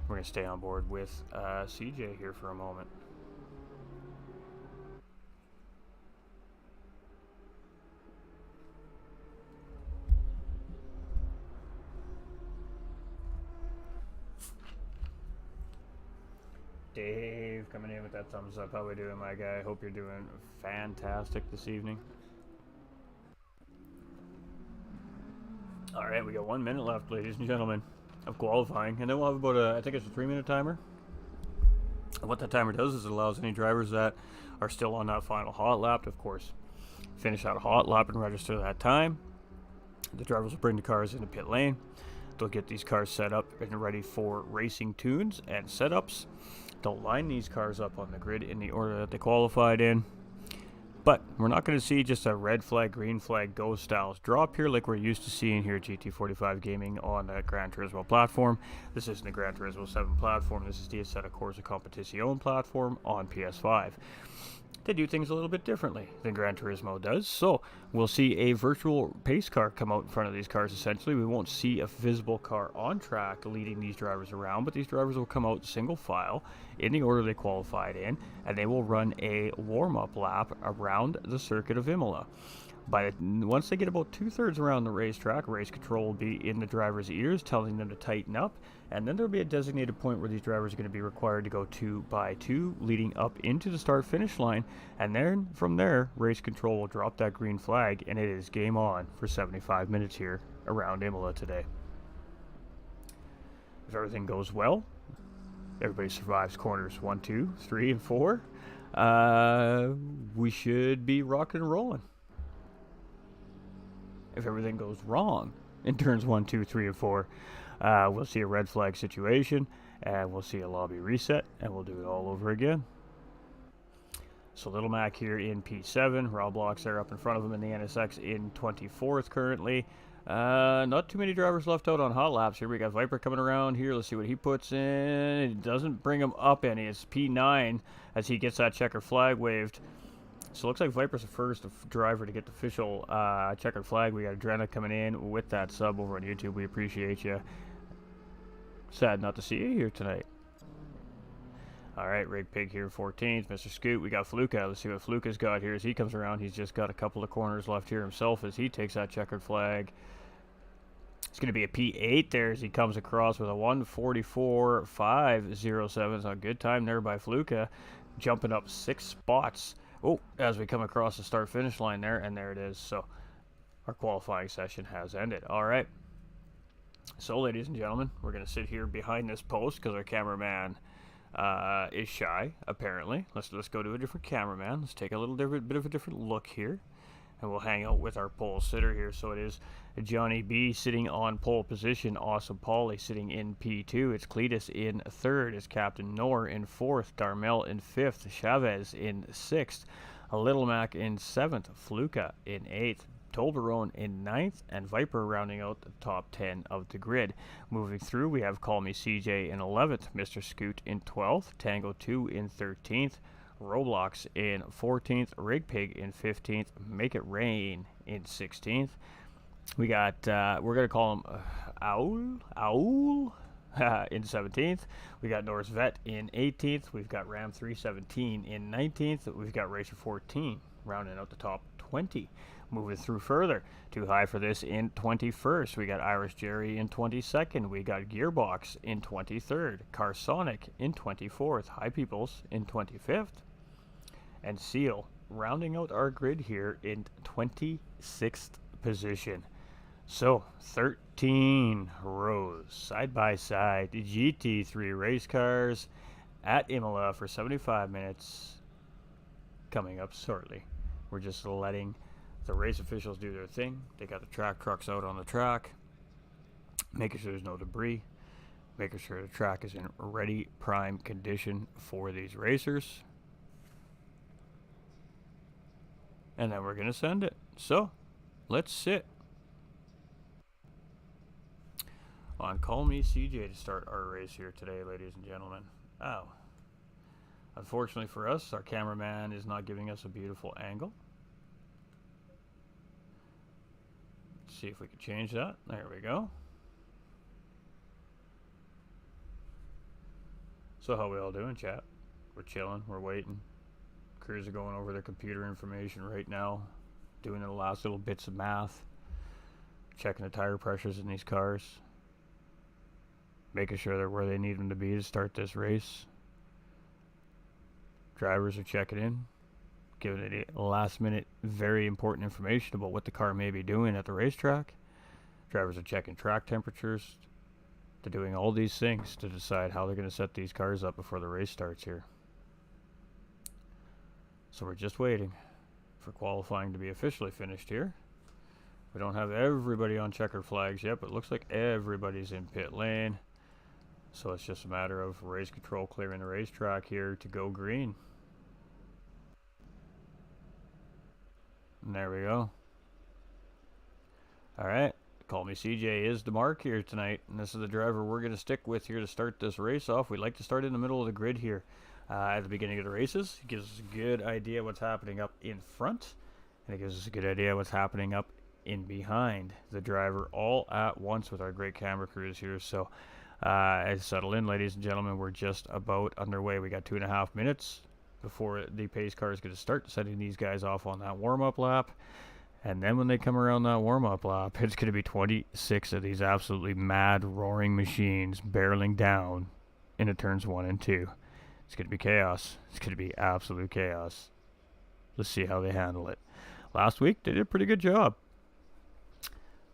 We're going to stay on board with CJ here for a moment. Dave coming in with that thumbs up. How we doing, my guy? Hope you're doing fantastic this evening. All right, we got 1 minute left, ladies and gentlemen, of qualifying, and then we'll have about I think it's a 3-minute timer. And what that timer does is it allows any drivers that are still on that final hot lap to, of course, finish out a hot lap and register that time. The drivers will bring the cars into pit lane. They'll get these cars set up and ready for racing tunes and setups. They'll line these cars up on the grid in the order that they qualified in. But we're not going to see just a red flag, green flag, go styles drop here like we're used to seeing here at GT45 Gaming on that Gran Turismo platform. This isn't the Gran Turismo 7 platform. This is the Assetto Corsa Competizione platform on PS5. They do things a little bit differently than Gran Turismo does. So we'll see a virtual pace car come out in front of these cars, essentially. We won't see a visible car on track leading these drivers around, but these drivers will come out single file in the order they qualified in, and they will run a warm-up lap around the circuit of Imola. Once they get about 2/3 around the racetrack, race control will be in the driver's ears, telling them to tighten up, and then there'll be a designated point where these drivers are going to be required to go 2 by 2, leading up into the start-finish line, and then from there, race control will drop that green flag, and it is game on for 75 minutes here around Imola today. If everything goes well, everybody survives corners 1, 2, 3, and 4, we should be rocking and rolling. If everything goes wrong in turns 1, 2, 3, and 4, we'll see a red flag situation, and we'll see a lobby reset, and we'll do it all over again. So Little Mac here in P7, Roblox there up in front of him in the NSX in 24th currently. Not too many drivers left out on hot laps here. We got Viper coming around here. Let's see what he puts in. It doesn't bring him up any. It's P9 as he gets that checker flag waved. So it looks like Viper's the first driver to get the official checkered flag. We got Adrena coming in with that sub over on YouTube. We appreciate you. Sad not to see you here tonight. Alright, Rig Pig here, 14th. Mr. Scoot, we got Fluka. Let's see what Fluka's got here as he comes around. He's just got a couple of corners left here himself as he takes that checkered flag. It's going to be a P8 there as he comes across with a 1:44.507. So a good time there by Fluka, jumping up 6 spots. Oh, as we come across the start-finish line there, and there it is. So our qualifying session has ended. All right. So, ladies and gentlemen, we're going to sit here behind this post because our cameraman is shy, apparently. Let's go to a different cameraman. Let's take a little bit of a different look here. And we'll hang out with our pole sitter here. So it is Johnny B sitting on pole position. Awesome Paulie sitting in P2. It's Cletus in 3rd. It's Captain Nor in 4th. Darmel in 5th. Chavez in 6th. A Little Mac in 7th. Fluka in 8th. Tolderone in 9th. And Viper rounding out the top 10 of the grid. Moving through, we have Call Me CJ in 11th. Mr. Scoot in 12th. Tango 2 in 13th. Roblox in 14th, Rig Pig in 15th, Make It Rain in 16th. We got, we're going to call him Owl in 17th. We got Norse Vet in 18th. We've got Ram 317 in 19th. We've got Racer 14 rounding out the top 20. Moving through further, Too High for This in 21st. We got Irish Jerry in 22nd. We got Gearbox in 23rd. Carsonic in 24th. High Peoples in 25th. And Seal rounding out our grid here in 26th position. So 13 rows side by side. GT3 race cars at Imola for 75 minutes coming up shortly. We're just letting the race officials do their thing. They got the track trucks out on the track, making sure there's no debris, making sure the track is in ready prime condition for these racers. And then we're going to send it. So, let's sit. On Call Me CJ to start our race here today, ladies and gentlemen. Oh. Unfortunately for us, our cameraman is not giving us a beautiful angle. Let's see if we can change that. There we go. So how we all doing, chat? We're chilling. We're waiting. Crews are going over their computer information right now, doing the last little bits of math, checking the tire pressures in these cars, making sure they're where they need them to be to start this race. Drivers are checking in, giving it last minute very important information about what the car may be doing at the racetrack. Drivers are checking track temperatures. They're doing all these things to decide how they're going to set these cars up before the race starts here. So we're just waiting for qualifying to be officially finished here. We don't have everybody on checkered flags yet, but it looks like everybody's in pit lane. So it's just a matter of race control clearing the racetrack here to go green. And there we go. Alright, Call Me CJ is the mark here tonight, and this is the driver we're going to stick with here to start this race off. We like to start in the middle of the grid here. At the beginning of the races, it gives us a good idea what's happening up in front, and it gives us a good idea what's happening up in behind the driver all at once with our great camera crews here. So as settle in, ladies and gentlemen, we're just about underway. We got 2.5 minutes before the pace car is going to start setting these guys off on that warm-up lap. And then when they come around that warm-up lap, it's going to be 26 of these absolutely mad roaring machines barreling down into turns 1 and 2. It's going to be chaos. It's going to be absolute chaos. Let's see how they handle it. Last week, they did a pretty good job.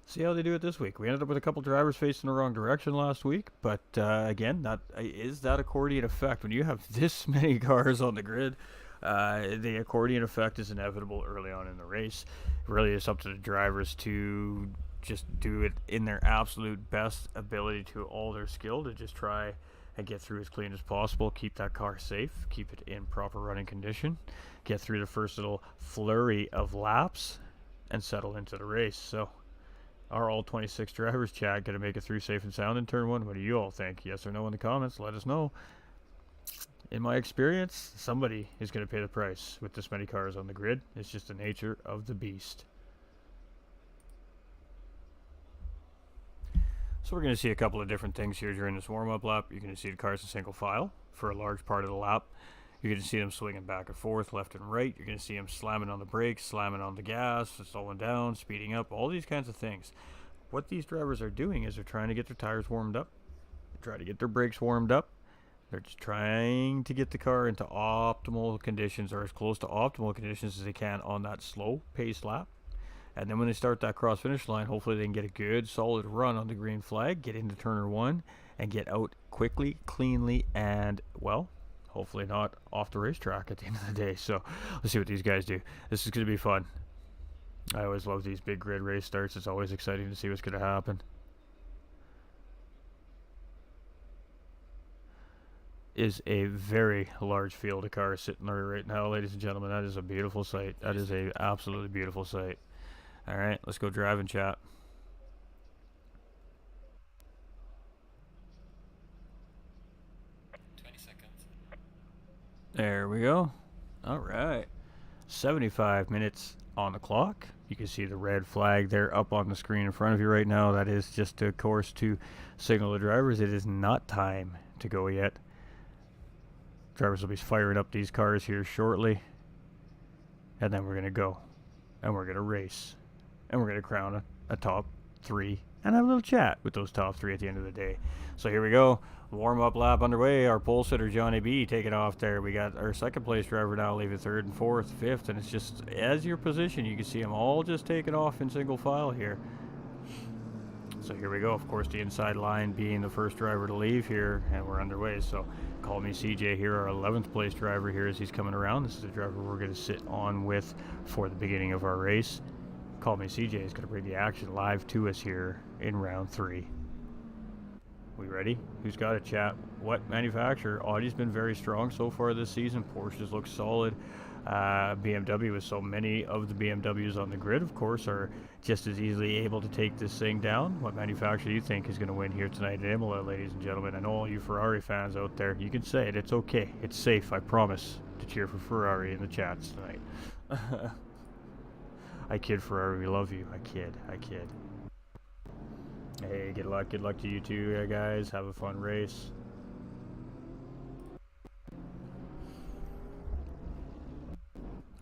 See how they do it this week. We ended up with a couple drivers facing the wrong direction last week. But, again, that is that accordion effect. When you have this many cars on the grid, the accordion effect is inevitable early on in the race. It really is up to the drivers to just do it in their absolute best ability to all their skill to just try and get through as clean as possible, keep that car safe, keep it in proper running condition, get through the first little flurry of laps, and settle into the race. So, are all 26 drivers, chat, going to make it through safe and sound in turn 1? What do you all think? Yes or no in the comments? Let us know. In my experience, somebody is going to pay the price with this many cars on the grid. It's just the nature of the beast. So we're going to see a couple of different things here during this warm-up lap. You're going to see the cars in single file for a large part of the lap. You're going to see them swinging back and forth, left and right. You're going to see them slamming on the brakes, slamming on the gas, slowing down, speeding up, all these kinds of things. What these drivers are doing is they're trying to get their tires warmed up, try to get their brakes warmed up. They're just trying to get the car into optimal conditions, or as close to optimal conditions as they can on that slow paced lap. And then when they start that cross finish line, hopefully they can get a good solid run on the green flag, get into turner one, and get out quickly, cleanly, and, well, hopefully not off the racetrack at the end of the day. So let's see what these guys do. This is going to be fun. I always love these big grid race starts. It's always exciting to see what's going to happen. Is a very large field of cars sitting there right now, ladies and gentlemen. That is a beautiful sight. That is a absolutely beautiful sight. All right, let's go drive and chat. There we go. All right, 75 minutes on the clock. You can see the red flag there up on the screen in front of you right now. That is just, of course, to signal the drivers it is not time to go yet. Drivers will be firing up these cars here shortly, and then we're going to go, and we're going to race, and we're going to crown a top three, and have a little chat with those top three at the end of the day. So here we go. Warm-up lap underway. Our pole sitter, Johnny B, taking off there. We got our second place driver now leaving third and fourth, fifth, and it's just as your position. You can see them all just taking off in single file here. So here we go. Of course, the inside line being the first driver to leave here, and we're underway. So call me CJ here, our 11th place driver here as he's coming around. This is the driver we're going to sit on with for the beginning of our race. Call me CJ is going to bring the action live to us here in round 3. We ready? Who's got a chat? What manufacturer? Audi's been very strong so far this season. Porsches look solid. BMW, with so many of the BMWs on the grid, of course, are just as easily able to take this thing down. What manufacturer do you think is going to win here tonight at Imola, ladies and gentlemen? I know all you Ferrari fans out there, you can say it. It's okay. It's safe, I promise, to cheer for Ferrari in the chats tonight. I kid, Ferrari. We love you. I kid. Hey, good luck to you too, guys. Have a fun race.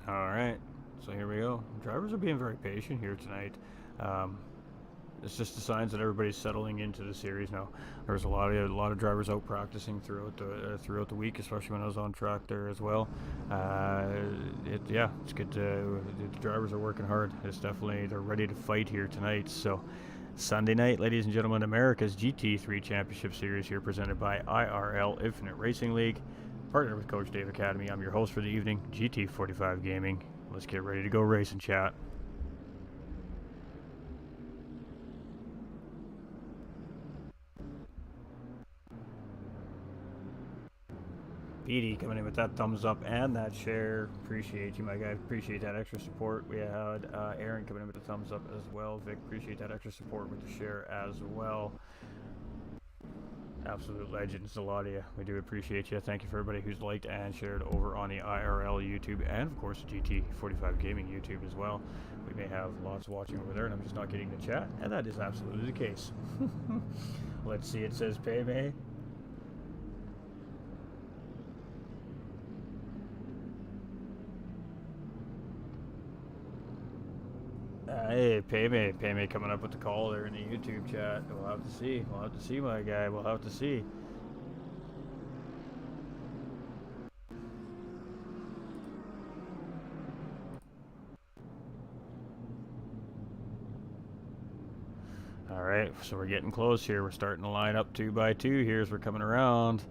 Alright, so here we go. Drivers are being very patient here tonight. It's just the signs that everybody's settling into the series now. There was a lot of drivers out practicing throughout the week, especially when I was on track there as well. It's good. The drivers are working hard. It's definitely, they're ready to fight here tonight. So Sunday night, ladies and gentlemen, America's GT3 Championship Series here, presented by IRL Infinite Racing League, partnered with Coach Dave Academy. I'm your host for the evening, GT45 Gaming. Let's get ready to go race and chat. Petey coming in with that thumbs up and that share. Appreciate you, my guy. Appreciate that extra support. We had Aaron coming in with the thumbs up as well. Vic, appreciate that extra support with the share as well. Absolute legends, a lot of you. We do appreciate you. Thank you for everybody who's liked and shared over on the IRL YouTube and, of course, the GT45 Gaming YouTube as well. We may have lots watching over there, and I'm just not getting the chat, and that is absolutely the case. Let's see. It says Pay May. Hey, Paymay coming up with the call there in the YouTube chat. We'll have to see, my guy. We'll have to see. Alright, so we're getting close here. We're starting to line up 2 by 2 here as we're coming around.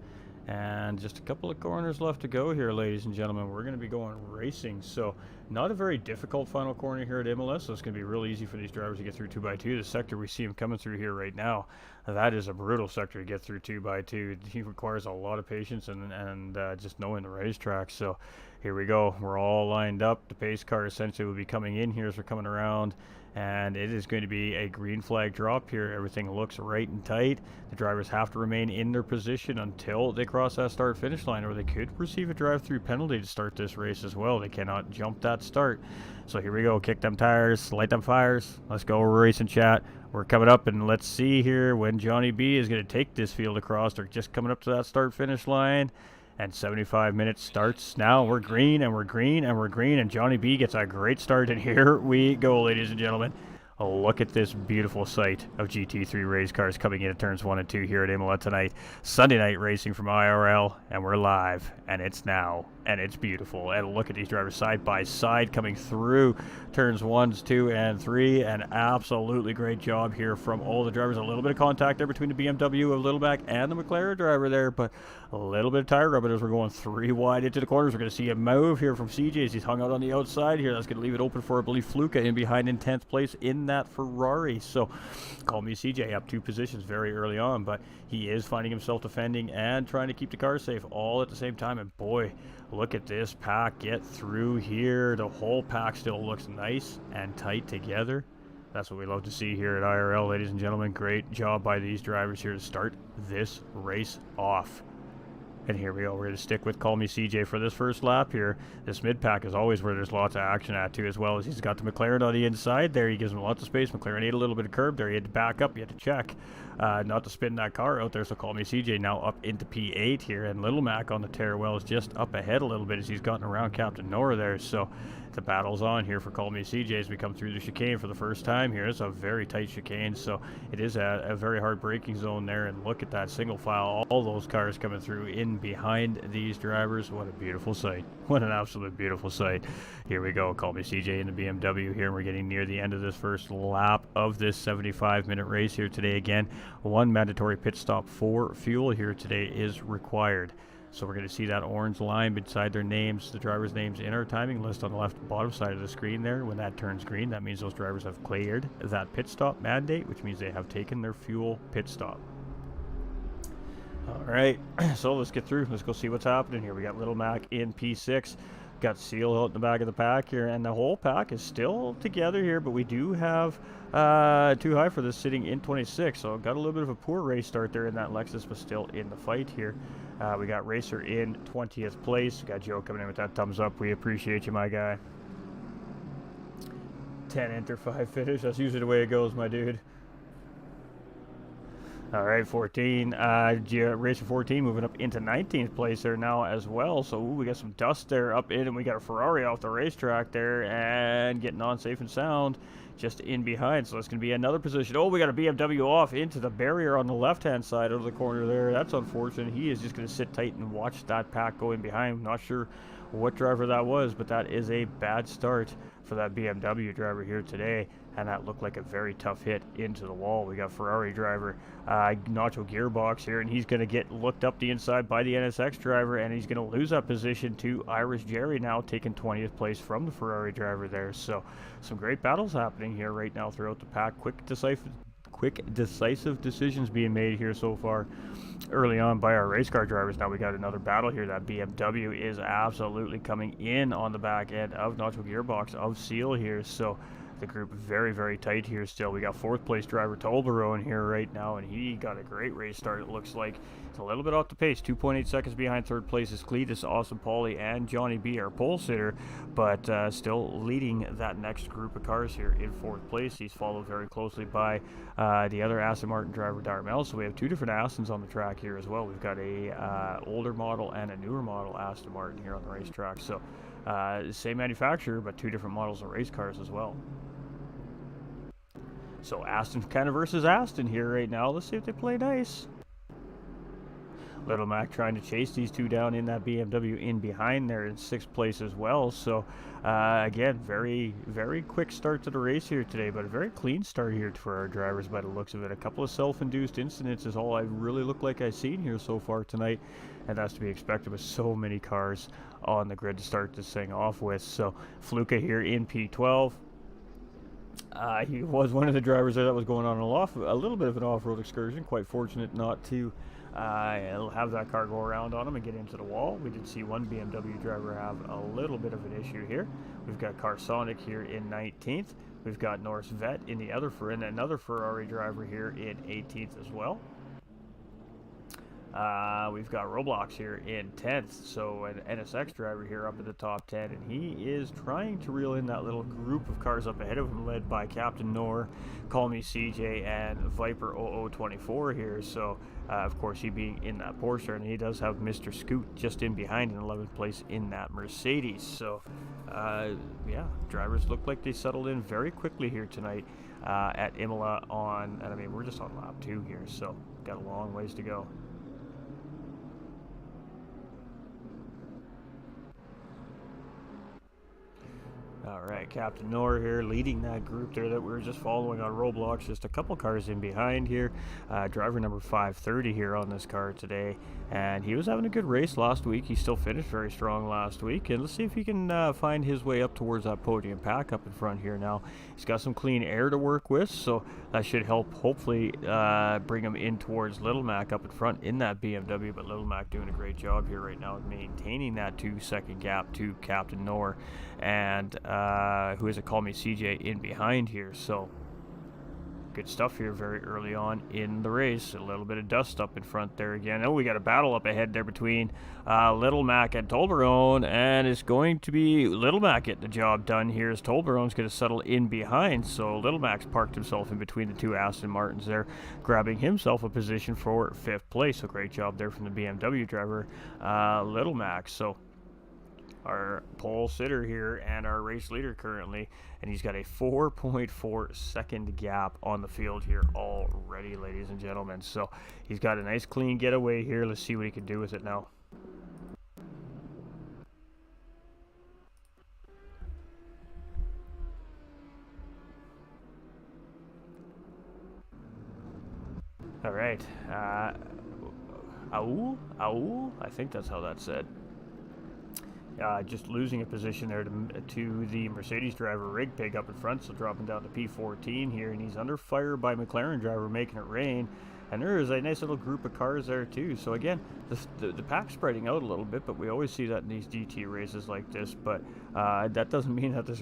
And just a couple of corners left to go here, ladies and gentlemen. We're going to be going racing. So not a very difficult final corner here at Imola, so it's going to be real easy for these drivers to get through 2 by 2. The sector we see them coming through here right now, That is a brutal sector to get through 2x2. He requires a lot of patience and just knowing the racetrack. So here we go. We're all lined up. The pace car essentially will be coming in here as we're coming around. And it is going to be a green flag drop here. Everything looks right and tight. The drivers have to remain in their position until they cross that start finish line, or they could receive a drive-through penalty to start this race as well. They cannot jump that start. So here we go. Kick them tires, light them fires. Let's go. We're racing, chat. We're coming up, and let's see here when Johnny B is going to take this field across. They're just coming up to that start finish line. And 75 minutes starts now. We're green, and we're green, and we're green, and Johnny B gets a great start, and here we go, ladies and gentlemen. Oh, look at this beautiful sight of GT3 race cars coming into turns 1 and 2 here at Imola tonight. Sunday night racing from IRL, and we're live, and it's now, and it's beautiful. And look at these drivers side by side coming through turns 1, 2, and 3. An absolutely great job here from all the drivers. A little bit of contact there between the BMW of Littleback and the McLaren driver there, but a little bit of tire rubbing as we're going 3 wide into the corners. We're going to see a move here from CJ as he's hung out on the outside here. That's going to leave it open for, I believe, Fluka in behind in 10th place in that Ferrari. So call me CJ, up 2 positions very early on, but he is finding himself defending and trying to keep the car safe all at the same time. And boy, look at this pack get through here. The whole pack still looks nice and tight together. That's what we love to see here at IRL, ladies and gentlemen. Great job by these drivers here to start this race off. And here we go. We're going to stick with Call Me CJ for this first lap here. This mid-pack is always where there's lots of action at, too, as well as he's got the McLaren on the inside there. He gives him lots of space. McLaren ate a little bit of curb there. He had to back up. He had to check not to spin that car out there. So Call Me CJ now up into P8 here. And Little Mac on the tear well is just up ahead a little bit as he's gotten around Captain Nora there. So the battle's on here for Call Me CJ as we come through the chicane for the first time here. It's a very tight chicane, so it is a very hard braking zone there. And look at that single file, all those cars coming through in behind these drivers. What a beautiful sight. What an absolute beautiful sight. Here we go. Call Me CJ in the BMW here, and we're getting near the end of this first lap of this 75-minute race here today. Again, 1 mandatory pit stop for fuel here today is required. So we're going to see that orange line beside their names, the drivers' names in our timing list on the left bottom side of the screen there. When that turns green, that means those drivers have cleared that pit stop mandate, which means they have taken their fuel pit stop. All right, so let's get through. Let's go see what's happening here. We got Little Mac in P6. Got Seal out in the back of the pack here, and the whole pack is still together here, but we do have Too High for this sitting in 26, so got a little bit of a poor race start there in that Lexus, but still in the fight here. We got Racer in 20th place. We got Joe coming in with that thumbs up. We appreciate you, my guy. 10 enter, 5 finish. That's usually the way it goes, my dude. All right, 14. Racer 14 moving up into 19th place there now as well. So we got some dust there up in, and we got a Ferrari off the racetrack there and getting on safe and sound just in behind. So that's going to be another position. Oh, we got a BMW off into the barrier on the left-hand side of the corner there. That's unfortunate. He is just going to sit tight and watch that pack go in behind. Not sure what driver that was, but that is a bad start for that BMW driver here today, and that looked like a very tough hit into the wall. We got Ferrari driver Nacho Gearbox here, and he's going to get looked up the inside by the NSX driver, and he's going to lose that position to Irish Jerry, now taking 20th place from the Ferrari driver there. So some great battles happening here right now throughout the pack. Quick decisive decisions being made here so far early on by our race car drivers. Now we got another battle here. That BMW is absolutely coming in on the back end of Nacho Gearbox of Seal here. So the group very, very tight here still. We got 4th place driver Tolbarone here right now, and he got a great race start. It looks like it's a little bit off the pace. 2.8 seconds behind 3rd place is Cletus, Awesome Paulie, and Johnny B, our pole sitter, but still leading that next group of cars here in 4th place. He's followed very closely by the other Aston Martin driver Darmel. So we have 2 different Astons on the track here as well. We've got a older model and a newer model Aston Martin here on the racetrack. So same manufacturer, but 2 different models of race cars as well. So Aston kind of versus Aston here right now. Let's see if they play nice. Little Mac trying to chase these 2 down in that BMW in behind there in 6th place as well. So again, very, very quick start to the race here today, but a very clean start here for our drivers by the looks of it. A couple of self-induced incidents is all I really look like I've seen here so far tonight, and that's to be expected with so many cars on the grid to start this thing off with. So Fluka here in P12. He was one of the drivers there that was going on a little bit of an off-road excursion. Quite fortunate not to have that car go around on him and get into the wall. We did see one BMW driver have a little bit of an issue here. We've got Carsonic here in 19th. We've got Norris Vet in the other and another Ferrari driver here in 18th as well. We've got Roblox here in 10th, so an NSX driver here up at the top 10, and he is trying to reel in that little group of cars up ahead of him, led by Captain Nor, Call Me CJ, and Viper 0024 here. So, of course, he being in that Porsche, and he does have Mr. Scoot just in behind in 11th place in that Mercedes. So, yeah, drivers look like they settled in very quickly here tonight at Imola and I mean, we're just on lap 2 here, so got a long ways to go. Alright, Captain Nor here leading that group there that we were just following on Roblox, just a couple cars in behind here. Driver number 530 here on this car today, and he was having a good race last week. He still finished very strong last week, and let's see if he can find his way up towards that podium pack up in front here now. He's got some clean air to work with, so that should help hopefully bring him in towards Little Mac up in front in that BMW, but Little Mac doing a great job here right now of maintaining that 2-second gap to Captain Nor, and who is it, Call Me CJ in behind here. So good stuff here very early on in the race. A little bit of dust up in front there again. Oh, we got a battle up ahead there between Little Mac and Toblerone, and it's going to be Little Mac getting the job done here as Toblerone's going to settle in behind. So Little Mac's parked himself in between the two Aston Martins there, grabbing himself a position for 5th place. So great job there from the BMW driver, Little Mac. So our pole sitter here and our race leader currently, and he's got a 4.4 second gap on the field here already, ladies and gentlemen. So he's got a nice clean getaway here. Let's see what he can do with it now. All right, Aul, I think that's how that's said. Just losing a position there to the Mercedes driver Rig Pig up in front, so dropping down to P14 here, and he's under fire by McLaren driver Making It Rain, and there is a nice little group of cars there too. So again, the pack's spreading out a little bit, but we always see that in these GT races like this, but that doesn't mean that this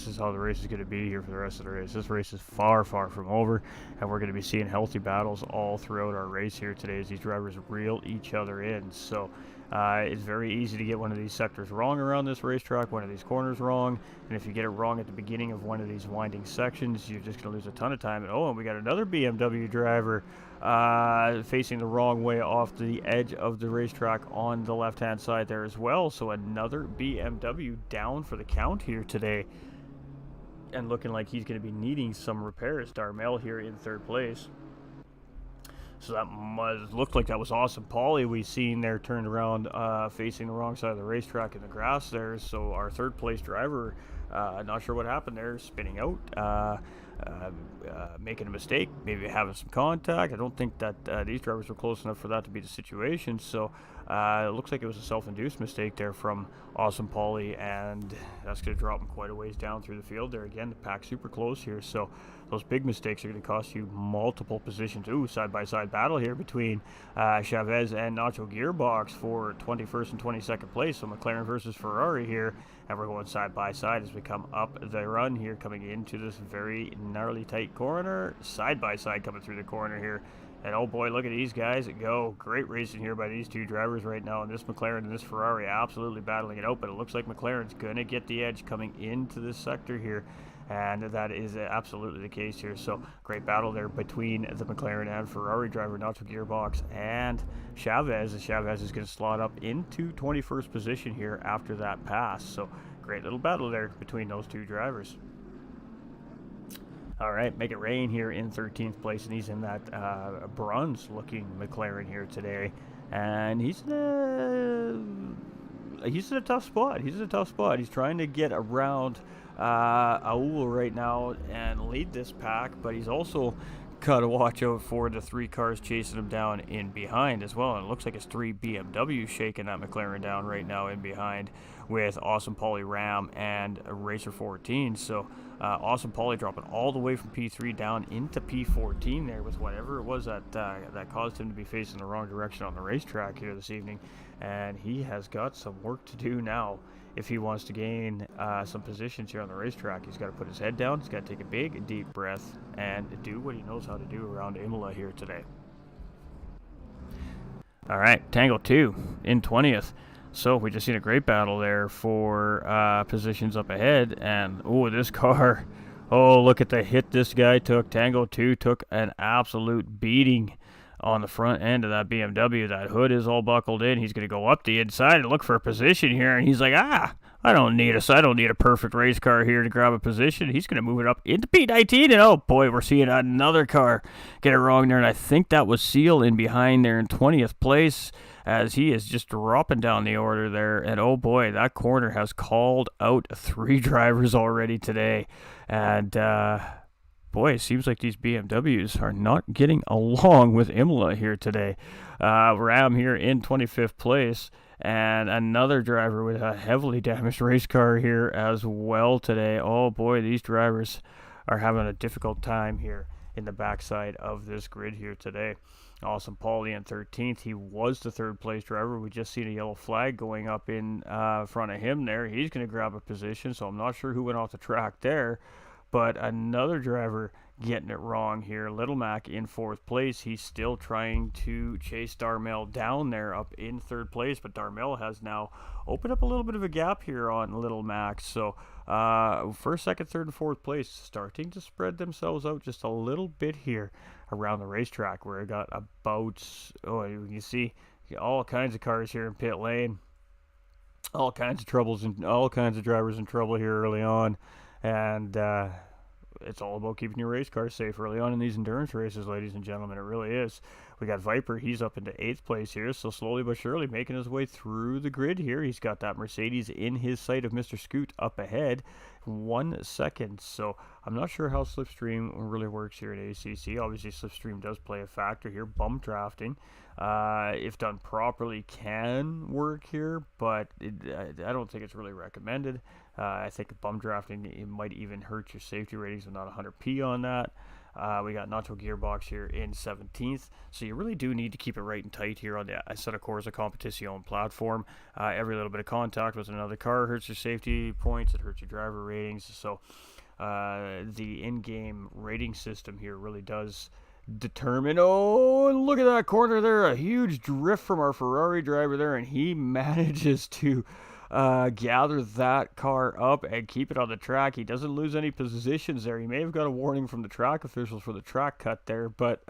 is how the race is going to be here for the rest of the race. This race is far from over, and we're going to be seeing healthy battles all throughout our race here today as these drivers reel each other in. So it's very easy to get one of these sectors wrong around this racetrack, one of these corners wrong, and if you get it wrong at the beginning of one of these winding sections, you're just going to lose a ton of time. And we got another BMW driver facing the wrong way off the edge of the racetrack on the left-hand side there as well. So another BMW down for the count here today, and looking like he's going to be needing some repairs. Darmel here in 3rd place. So that looked like that was Awesome Paulie we seen there turned around facing the wrong side of the racetrack in the grass there. So our 3rd place driver, not sure what happened there, spinning out, making a mistake, maybe having some contact. I don't think that these drivers were close enough for that to be the situation. So it looks like it was a self-induced mistake there from Awesome Paulie, and that's going to drop him quite a ways down through the field there. Again, the pack's super close here, so those big mistakes are going to cost you multiple positions. Ooh, side-by-side battle here between Chavez and Nacho Gearbox for 21st and 22nd place. So McLaren versus Ferrari here, and we're going side-by-side as we come up the run here, coming into this very gnarly tight corner. Side-by-side coming through the corner here. And oh boy, look at these guys go. Great racing here by these two drivers right now. And this McLaren and this Ferrari absolutely battling it out. But it looks like McLaren's going to get the edge coming into this sector here. And that is absolutely the case here. So great battle there between the McLaren and Ferrari driver, Nacho Gearbox, and Chavez. Chavez is going to slot up into 21st position here after that pass. So great little battle there between those two drivers. All right, Make It Rain here in 13th place, and he's in that bronze-looking McLaren here today, and he's in a tough spot. He's trying to get around Aul right now and lead this pack, but he's also got to watch out for the 3 cars chasing him down in behind as well. And it looks like it's 3 BMWs shaking that McLaren down right now in behind, with Awesome Paulie Ram and Racer 14. So Awesome Paulie dropping all the way from P3 down into P14 there with whatever it was that caused him to be facing the wrong direction on the racetrack here this evening. And he has got some work to do now if he wants to gain some positions here on the racetrack. He's got to put his head down, he's got to take a big deep breath and do what he knows how to do around Imola here today. Alright, Tango 2 in 20th. So we just seen a great battle there for positions up ahead, and oh, this car, oh, look at the hit this guy took. Tango 2 took an absolute beating on the front end of that BMW. That hood is all buckled in. He's going to go up the inside and look for a position here, and he's like, I don't need a perfect race car here to grab a position. He's going to move it up into P19, and oh boy, we're seeing another car get it wrong there, and I think that was Seal in behind there in 20th place, as he is just dropping down the order there. And oh boy, that corner has called out 3 drivers already today. And boy, it seems like these BMWs are not getting along with Imola here today. Ram here in 25th place, and another driver with a heavily damaged race car here as well today. Oh boy, these drivers are having a difficult time here in the backside of this grid here today. Awesome Paulie in 13th. He was the 3rd place driver. We just seen a yellow flag going up in front of him there. He's going to grab a position, so I'm not sure who went off the track there. But another driver getting it wrong here. Little Mac in 4th place. He's still trying to chase Darmel down there up in 3rd place, but Darmel has now opened up a little bit of a gap here on Little Mac. So 1st, 2nd, 3rd, and 4th place starting to spread themselves out just a little bit here around the racetrack, where I got about, you see all kinds of cars here in pit lane. All kinds of troubles and all kinds of drivers in trouble here early on. And it's all about keeping your race car safe early on in these endurance races, ladies and gentlemen. It really is. We got Viper. He's up into 8th place here, so slowly but surely making his way through the grid here. He's got that Mercedes in his sight of Mr. Scoot up ahead, 1 second. So I'm not sure how Slipstream really works here at ACC. Obviously, Slipstream does play a factor here. Bump drafting, if done properly, can work here, but I don't think it's really recommended. I think bum drafting, it might even hurt your safety ratings of not 100p on that. We got Nacho Gearbox here in 17th. So you really do need to keep it right and tight here on the Assetto Corsa Competizione platform. Every little bit of contact with another car hurts your safety points. It hurts your driver ratings. So the in-game rating system here really does determine. Oh, look at that corner there. A huge drift from our Ferrari driver there, and he manages to gather that car up and keep it on the track. He doesn't lose any positions there. He may have got a warning from the track officials for the track cut there, but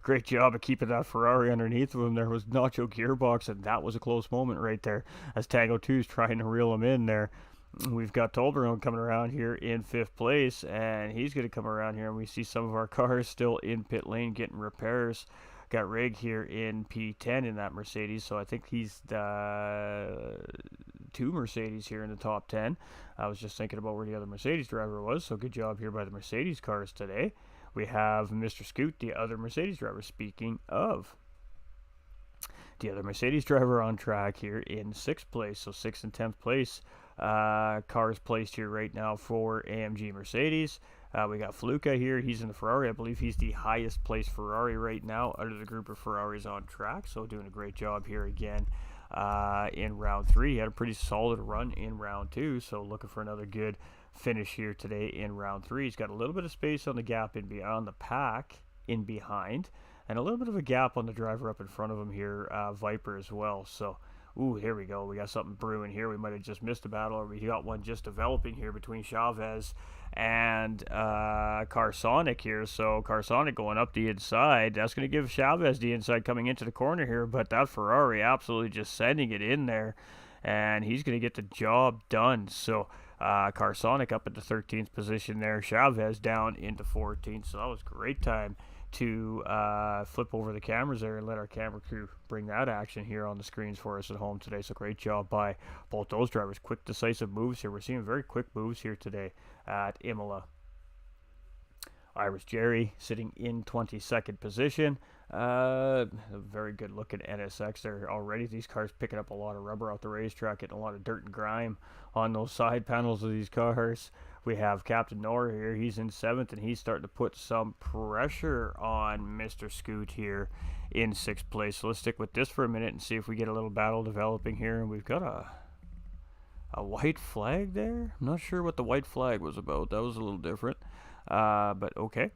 great job of keeping that Ferrari underneath of him. There was Nacho Gearbox, and that was a close moment right there as Tango 2 is trying to reel him in there. We've got Tolberone coming around here in 5th place, and he's going to come around here, and we see some of our cars still in pit lane getting repairs. Got Rig here in P10 in that Mercedes, so I think he's the 2 Mercedes here in the top 10. I was just thinking about where the other Mercedes driver was, so good job here by the Mercedes cars today. We have Mr. Scoot, the other Mercedes driver. Speaking of the other Mercedes driver on track here in 6th place, so 6th and 10th place cars placed here right now for AMG Mercedes. We got Fluka here. He's in the Ferrari. I believe he's the highest placed Ferrari right now out of the group of Ferraris on track. So doing a great job here again in round 3. He had a pretty solid run in round 2. So looking for another good finish here today in round 3. He's got a little bit of space on the gap in beyond the pack in behind, and a little bit of a gap on the driver up in front of him here, Viper as well. So ooh, here we go. We got something brewing here. We might have just missed a battle, or we got one just developing here between Chavez and Carsonic here. So Carsonic going up the inside. That's going to give Chavez the inside coming into the corner here, but that Ferrari absolutely just sending it in there, and he's going to get the job done. So Carsonic up at the 13th position there. Chavez down into 14th. So that was a great time to flip over the cameras there and let our camera crew bring that action here on the screens for us at home today. So great job by both those drivers. Quick, decisive moves here. We're seeing very quick moves here today at Imola. Irish Jerry sitting in 22nd position. A very good looking NSX there already. These cars picking up a lot of rubber off the racetrack, getting a lot of dirt and grime on those side panels of these cars. We have Captain Nor here. He's in 7th, and he's starting to put some pressure on Mr. Scoot here in 6th place. So let's stick with this for a minute and see if we get a little battle developing here. And we've got a white flag there. I'm not sure what the white flag was about. That was a little different, but okay.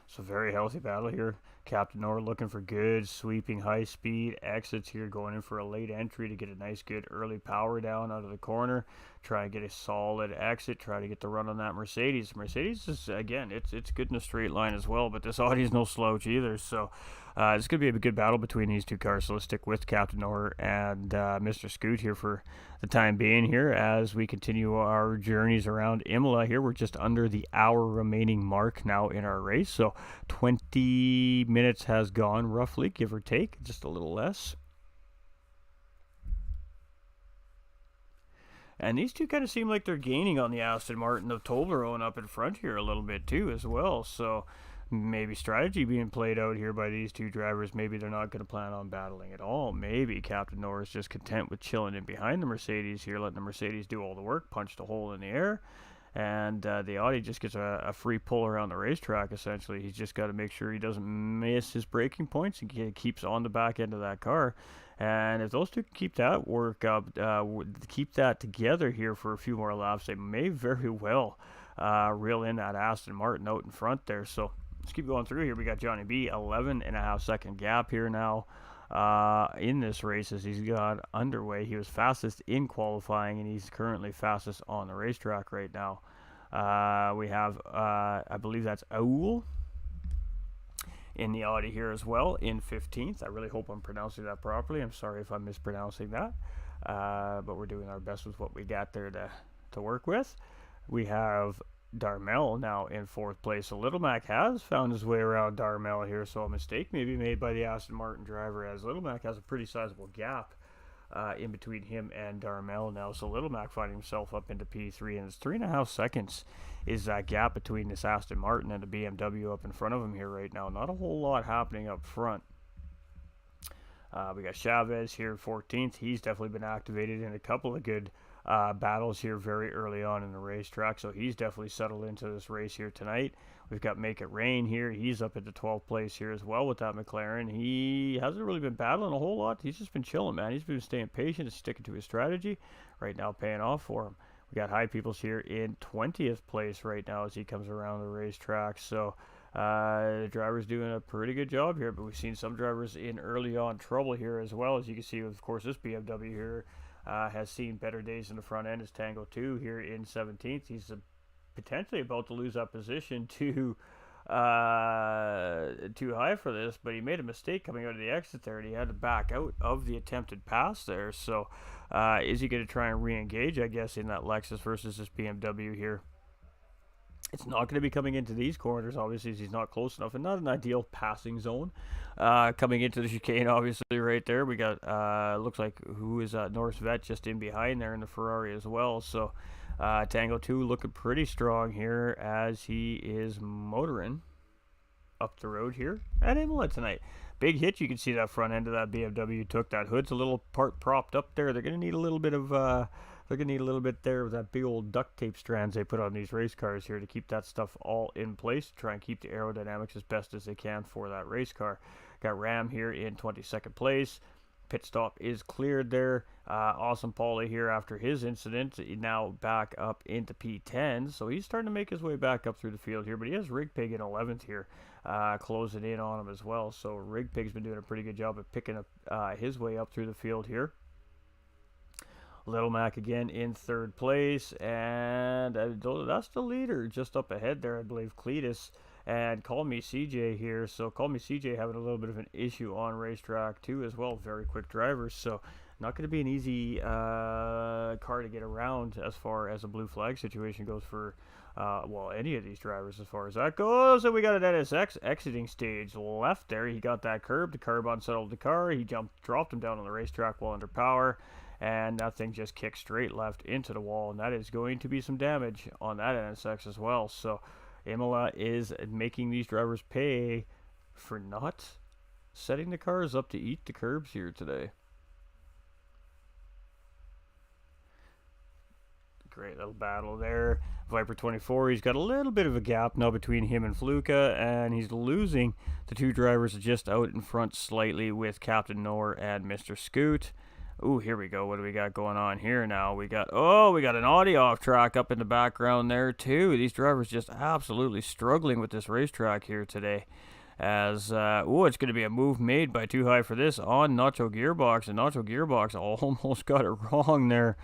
So very healthy battle here. Captain Nor looking for good sweeping high speed exits here, going in for a late entry to get a nice good early power down out of the corner. Try and get a solid exit. Try to get the run on that Mercedes. Mercedes is, again, it's good in a straight line as well, but this Audi is no slouch either. So it's going to be a good battle between these two cars. So let's stick with Captain Nor and Mr. Scoot here for the time being here as we continue our journeys around Imola here. We're just under the hour remaining mark now in our race. So 20 minutes has gone roughly, give or take, just a little less. And these two kind of seem like they're gaining on the Aston Martin of Toblerone up in front here a little bit too as well. So maybe strategy being played out here by these two drivers. Maybe they're not going to plan on battling at all. Maybe Captain Nor is just content with chilling in behind the Mercedes here, letting the Mercedes do all the work, punched a hole in the air. And the Audi just gets a free pull around the racetrack, essentially. He's just got to make sure he doesn't miss his braking points and keeps on the back end of that car. And if those two can keep that work up, keep that together here for a few more laps, they may very well reel in that Aston Martin out in front there. So let's keep going through here. We got Johnny B, 11.5 second gap here now. In this race as he's got underway. He was fastest in qualifying, and he's currently fastest on the racetrack right now. We have, I believe that's Aul in the Audi here as well in 15th. I really hope I'm pronouncing that properly. I'm sorry if I'm mispronouncing that, but we're doing our best with what we got there to work with. We have Darmel now in 4th place. So Little Mac has found his way around Darmel here, so a mistake may be made by the Aston Martin driver, as Little Mac has a pretty sizable gap in between him and Darmel now. So Little Mac finding himself up into P3, and it's 3.5 seconds is that gap between this Aston Martin and the BMW up in front of him here right now. Not a whole lot happening up front. We got Chavez here 14th. He's definitely been activated in a couple of good battles here very early on in the racetrack, so he's definitely settled into this race here tonight. We've got Make It Rain here. He's up at the 12th place here as well with that McLaren. He hasn't really been battling a whole lot. He's just been chilling, man. He's been staying patient and sticking to his strategy. Right now paying off for him. We got High Peoples here in 20th place right now as he comes around the racetrack. So the driver's doing a pretty good job here, but we've seen some drivers in early on trouble here as well. As you can see, of course, this BMW here has seen better days in the front end as Tango 2 here in 17th. He's potentially about to lose that position to too high for this, but he made a mistake coming out of the exit there, and he had to back out of the attempted pass there. So is he going to try and re-engage, I guess, in that Lexus versus this BMW here? It's not going to be coming into these corners, obviously, as he's not close enough, and not an ideal passing zone. Coming into the chicane, obviously, right there. We got, looks like, who is Norris Vet just in behind there in the Ferrari as well. So Tango 2 looking pretty strong here as he is motoring up the road here at Imola tonight. Big hit. You can see that front end of that BMW took. That hood's a little part propped up there. They're going to need a little bit of... they're going to need a little bit there with that big old duct tape strands they put on these race cars here to keep that stuff all in place, to try and keep the aerodynamics as best as they can for that race car. Got Ram here in 22nd place. Pit stop is cleared there. Awesome Paulie here after his incident, now back up into P10. So he's starting to make his way back up through the field here, but he has Rig Pig in 11th here, closing in on him as well. So Rig Pig's been doing a pretty good job of picking up his way up through the field here. Little Mac again in 3rd place, and that's the leader just up ahead there, I believe, Cletus and Call Me CJ here. So Call Me CJ having a little bit of an issue on racetrack too as well. Very quick drivers, so not going to be an easy car to get around as far as a blue flag situation goes for, well, any of these drivers as far as that goes. And we got an NSX exiting stage left there. He got that curb. The curb unsettled the car. He dropped him down on the racetrack while under power. And that thing just kicked straight left into the wall. And that is going to be some damage on that NSX as well. So Imola is making these drivers pay for not setting the cars up to eat the curbs here today. Great little battle there. Viper 24, he's got a little bit of a gap now between him and Fluka, and he's losing the two drivers just out in front slightly with Captain Nor and Mr. Scoot. Ooh, here we go. What do we got going on here now? We got an audio off track up in the background there too. These drivers just absolutely struggling with this racetrack here today. As, it's going to be a move made by Too High for this on Nacho Gearbox, and Nacho Gearbox almost got it wrong there,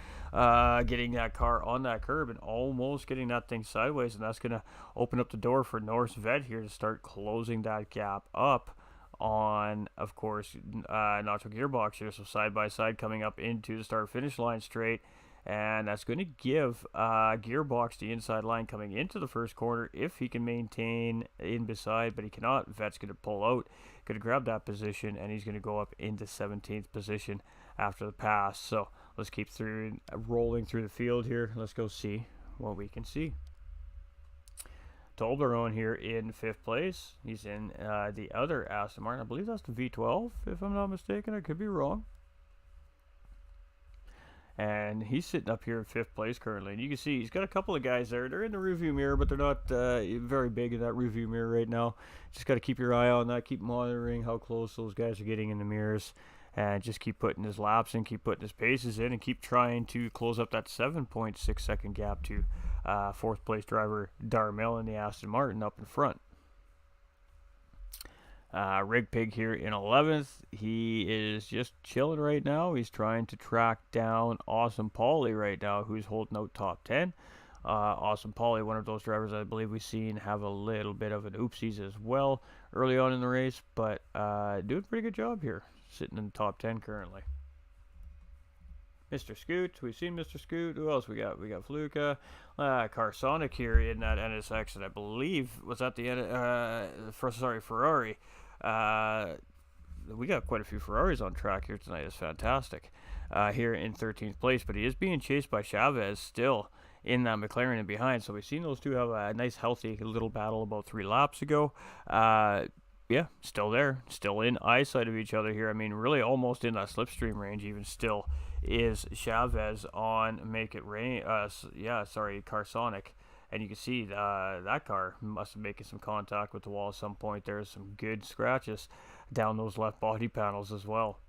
getting that car on that curb and almost getting that thing sideways, and that's going to open up the door for Norse Vet here to start closing that gap up on, of course, Nacho Gearbox here. So side by side coming up into the start-finish line straight. And that's going to give Gearbox the inside line coming into the first corner if he can maintain in beside, but he cannot. Vet's going to pull out, going to grab that position, and he's going to go up into 17th position after the pass. So let's keep rolling through the field here. Let's go see what we can see. Toblerone here in 5th place. He's in the other Aston Martin. I believe that's the V12, if I'm not mistaken. I could be wrong. And he's sitting up here in 5th place currently. And you can see he's got a couple of guys there. They're in the rearview mirror, but they're not very big in that rearview mirror right now. Just got to keep your eye on that. Keep monitoring how close those guys are getting in the mirrors. And just keep putting his laps in, keep putting his paces in, and keep trying to close up that 7.6 second gap to 4th place driver Darmel in the Aston Martin up in front. Rig Pig here in 11th. He is just chilling right now. He's trying to track down Awesome Polly right now, who's holding out top 10. Awesome Polly, one of those drivers I believe we've seen have a little bit of an oopsies as well early on in the race, but doing a pretty good job here, sitting in the top 10 currently. Mr. Scoot, we've seen Mr. Scoot. Who else we got? We got Fluka, Carsonic here in that NSX, and I believe was that the Ferrari. We got quite a few Ferraris on track here tonight. It's fantastic. Here in 13th place, but he is being chased by Chavez still in that McLaren and behind. So we've seen those two have a nice, healthy little battle about 3 laps ago. Yeah, still there, still in eyesight of each other here. I mean, really almost in that slipstream range even still is Chavez on Make It Rain. Carsonic. And you can see that car must have making some contact with the wall at some point. There's some good scratches down those left body panels as well.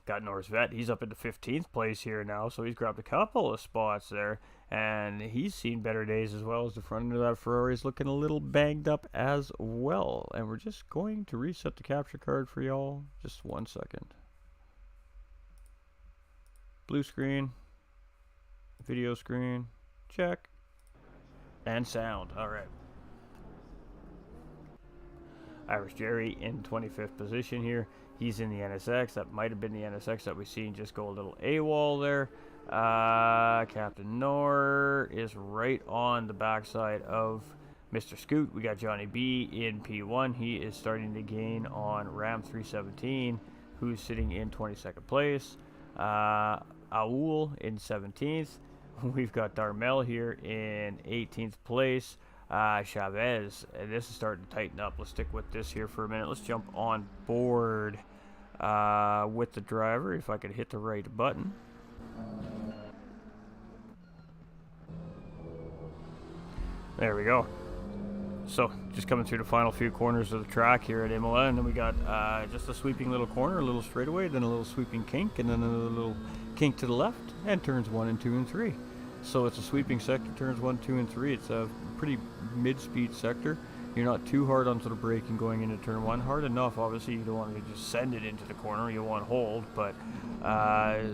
Got Norris Vet. He's up into 15th place here now, so he's grabbed a couple of spots there. And he's seen better days as well, as the front end of that Ferrari is looking a little banged up as well. And we're just going to reset the capture card for y'all. Just 1 second. Blue screen. Video screen. Check. And sound. Alright. Irish Jerry in 25th position here. He's in the NSX. That might have been the NSX that we've seen just go a little AWOL there. Captain Nor is right on the backside of Mr. Scoot. We got Johnny B in P1. He is starting to gain on Ram 317, who's sitting in 22nd place. Aul in 17th. We've got Darmel here in 18th place. Chavez, and this is starting to tighten up. Let's stick with this here for a minute. Let's jump on board with the driver, if I could hit the right button. There we go. So, just coming through the final few corners of the track here at Imola, and then we got just a sweeping little corner, a little straightaway, then a little sweeping kink, and then a little kink to the left, and turns 1 and 2 and 3. So it's a sweeping sector, turns 1, 2, and 3. It's a pretty mid-speed sector. You're not too hard onto the braking going into turn 1. Hard enough, obviously. You don't want to just send it into the corner. You want hold, but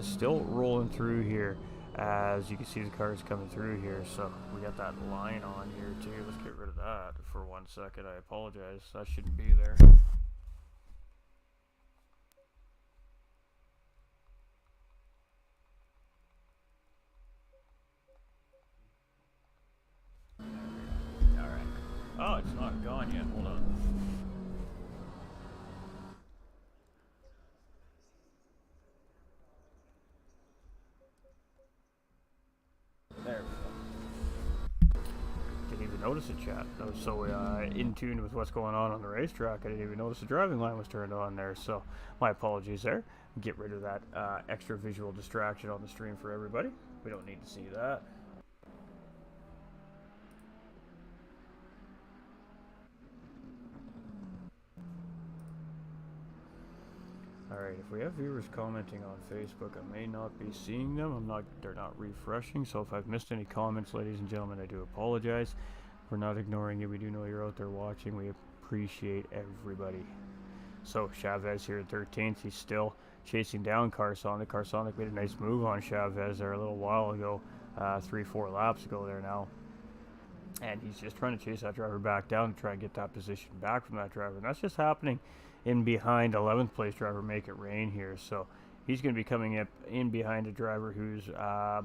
still rolling through here. As you can see, the cars coming through here. So we got that line on here too. Let's get rid of that for 1 second. I apologize. That shouldn't be there. it's not gone yet. Hold on. There we go. Didn't even notice it, chat. I was so in tune with what's going on the racetrack, I didn't even notice the driving line was turned on there. So my apologies there. Get rid of that extra visual distraction on the stream for everybody. We don't need to see that. Alright, if we have viewers commenting on Facebook, I may not be seeing them. They're not refreshing, so if I've missed any comments, ladies and gentlemen, I do apologize. We're not ignoring you. We do know you're out there watching. We appreciate everybody. So Chavez here at 13th. He's still chasing down Carsonic. Carsonic made a nice move on Chavez there a little while ago, 3-4 laps ago there now. And he's just trying to chase that driver back down to try and get that position back from that driver. And that's just happening in behind 11th place driver Make It Rain here. So he's going to be coming up in behind a driver whose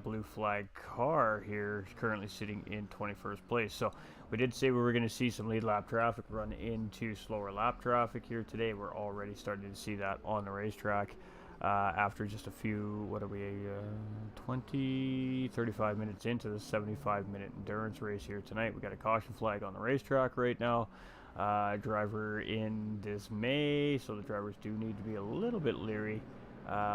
blue flag car here is currently sitting in 21st place. So we did say we were going to see some lead lap traffic run into slower lap traffic here today. We're already starting to see that on the racetrack after just a few, 35 minutes into the 75-minute endurance race here tonight. We got a caution flag on the racetrack right now. Driver in dismay, so the drivers do need to be a little bit leery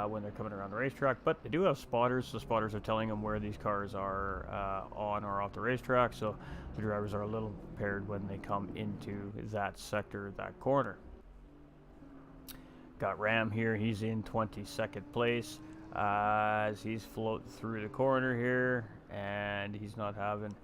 when they're coming around the racetrack, but they do have spotters. The spotters are telling them where these cars are on or off the racetrack, so the drivers are a little prepared when they come into that sector, that corner. Got Ram here, he's in 22nd place as he's floating through the corner here, and he's not having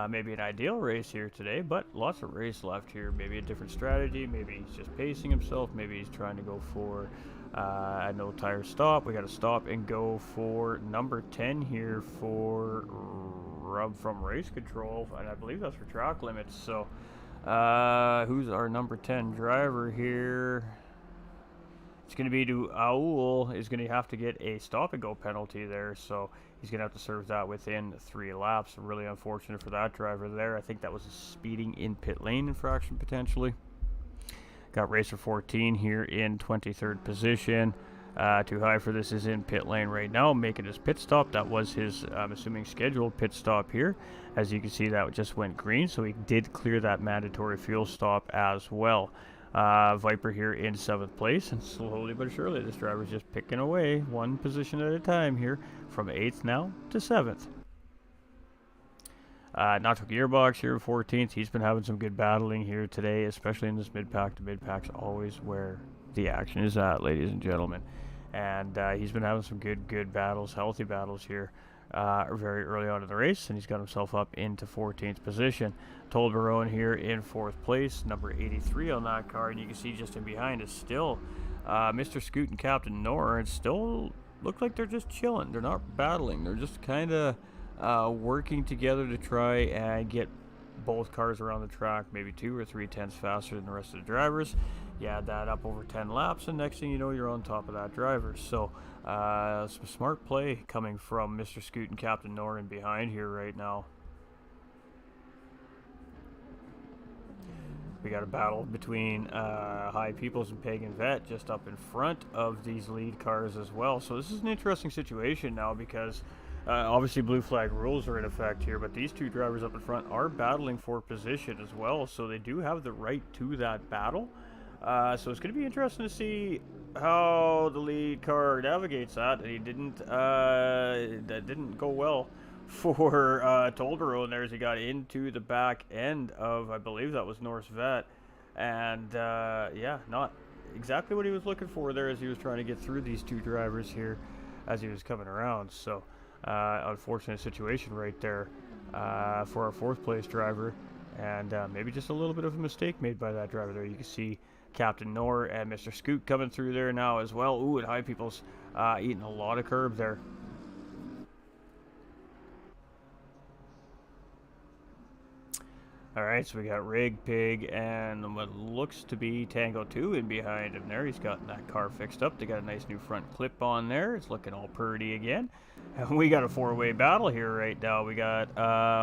maybe an ideal race here today, but lots of race left here. Maybe a different strategy, maybe he's just pacing himself, maybe he's trying to go for a no tire stop. We got to stop and go for number 10 here for Rub from Race Control, and I believe that's for track limits. So who's our number 10 driver here? It's going to be to Aul. Is going to have to get a stop and go penalty there, so he's going to have to serve that within 3 laps. Really unfortunate for that driver there. I think that was a speeding in pit lane infraction potentially. Got racer 14 here in 23rd position. Too high for this is in pit lane right now, making his pit stop. That was his, I'm assuming, scheduled pit stop here. As you can see, that just went green, so he did clear that mandatory fuel stop as well. Viper here in 7th place, and slowly but surely this driver's just picking away one position at a time here from 8th now to 7th. Nacho Gearbox here 14th. He's been having some good battling here today, especially in this mid-pack. The mid-pack's always where the action is at, ladies and gentlemen. And he's been having some good battles, healthy battles here very early on in the race, and he's got himself up into 14th position. Tolbarone here in 4th place, number 83 on that car, and you can see just in behind is still Mr. Scoot and Captain Nor, and still look like they're just chilling. They're not battling. They're just kind of working together to try and get both cars around the track maybe 2 or 3 tenths faster than the rest of the drivers. You add that up over 10 laps, and next thing you know, you're on top of that driver. So some smart play coming from Mr. Scoot and Captain Norin behind here right now. We got a battle between High Peoples and Pagan Vet just up in front of these lead cars as well. So this is an interesting situation now because obviously blue flag rules are in effect here, but these two drivers up in front are battling for position as well, so they do have the right to that battle. So it's going to be interesting to see how the lead car navigates that. He didn't that didn't go well for Tolbarone there as he got into the back end of, I believe that was Norse Vet, and yeah, not exactly what he was looking for there as he was trying to get through these two drivers here as he was coming around. So unfortunate situation right there for our 4th place driver, and maybe just a little bit of a mistake made by that driver there. You can see Captain Nor and Mr. Scoot coming through there now as well. Ooh, and High People's eating a lot of curb there. Alright, so we got Rig, Pig, and what looks to be Tango 2 in behind him there. He's got that car fixed up. They got a nice new front clip on there. It's looking all purty again. And we got a four-way battle here right now. We got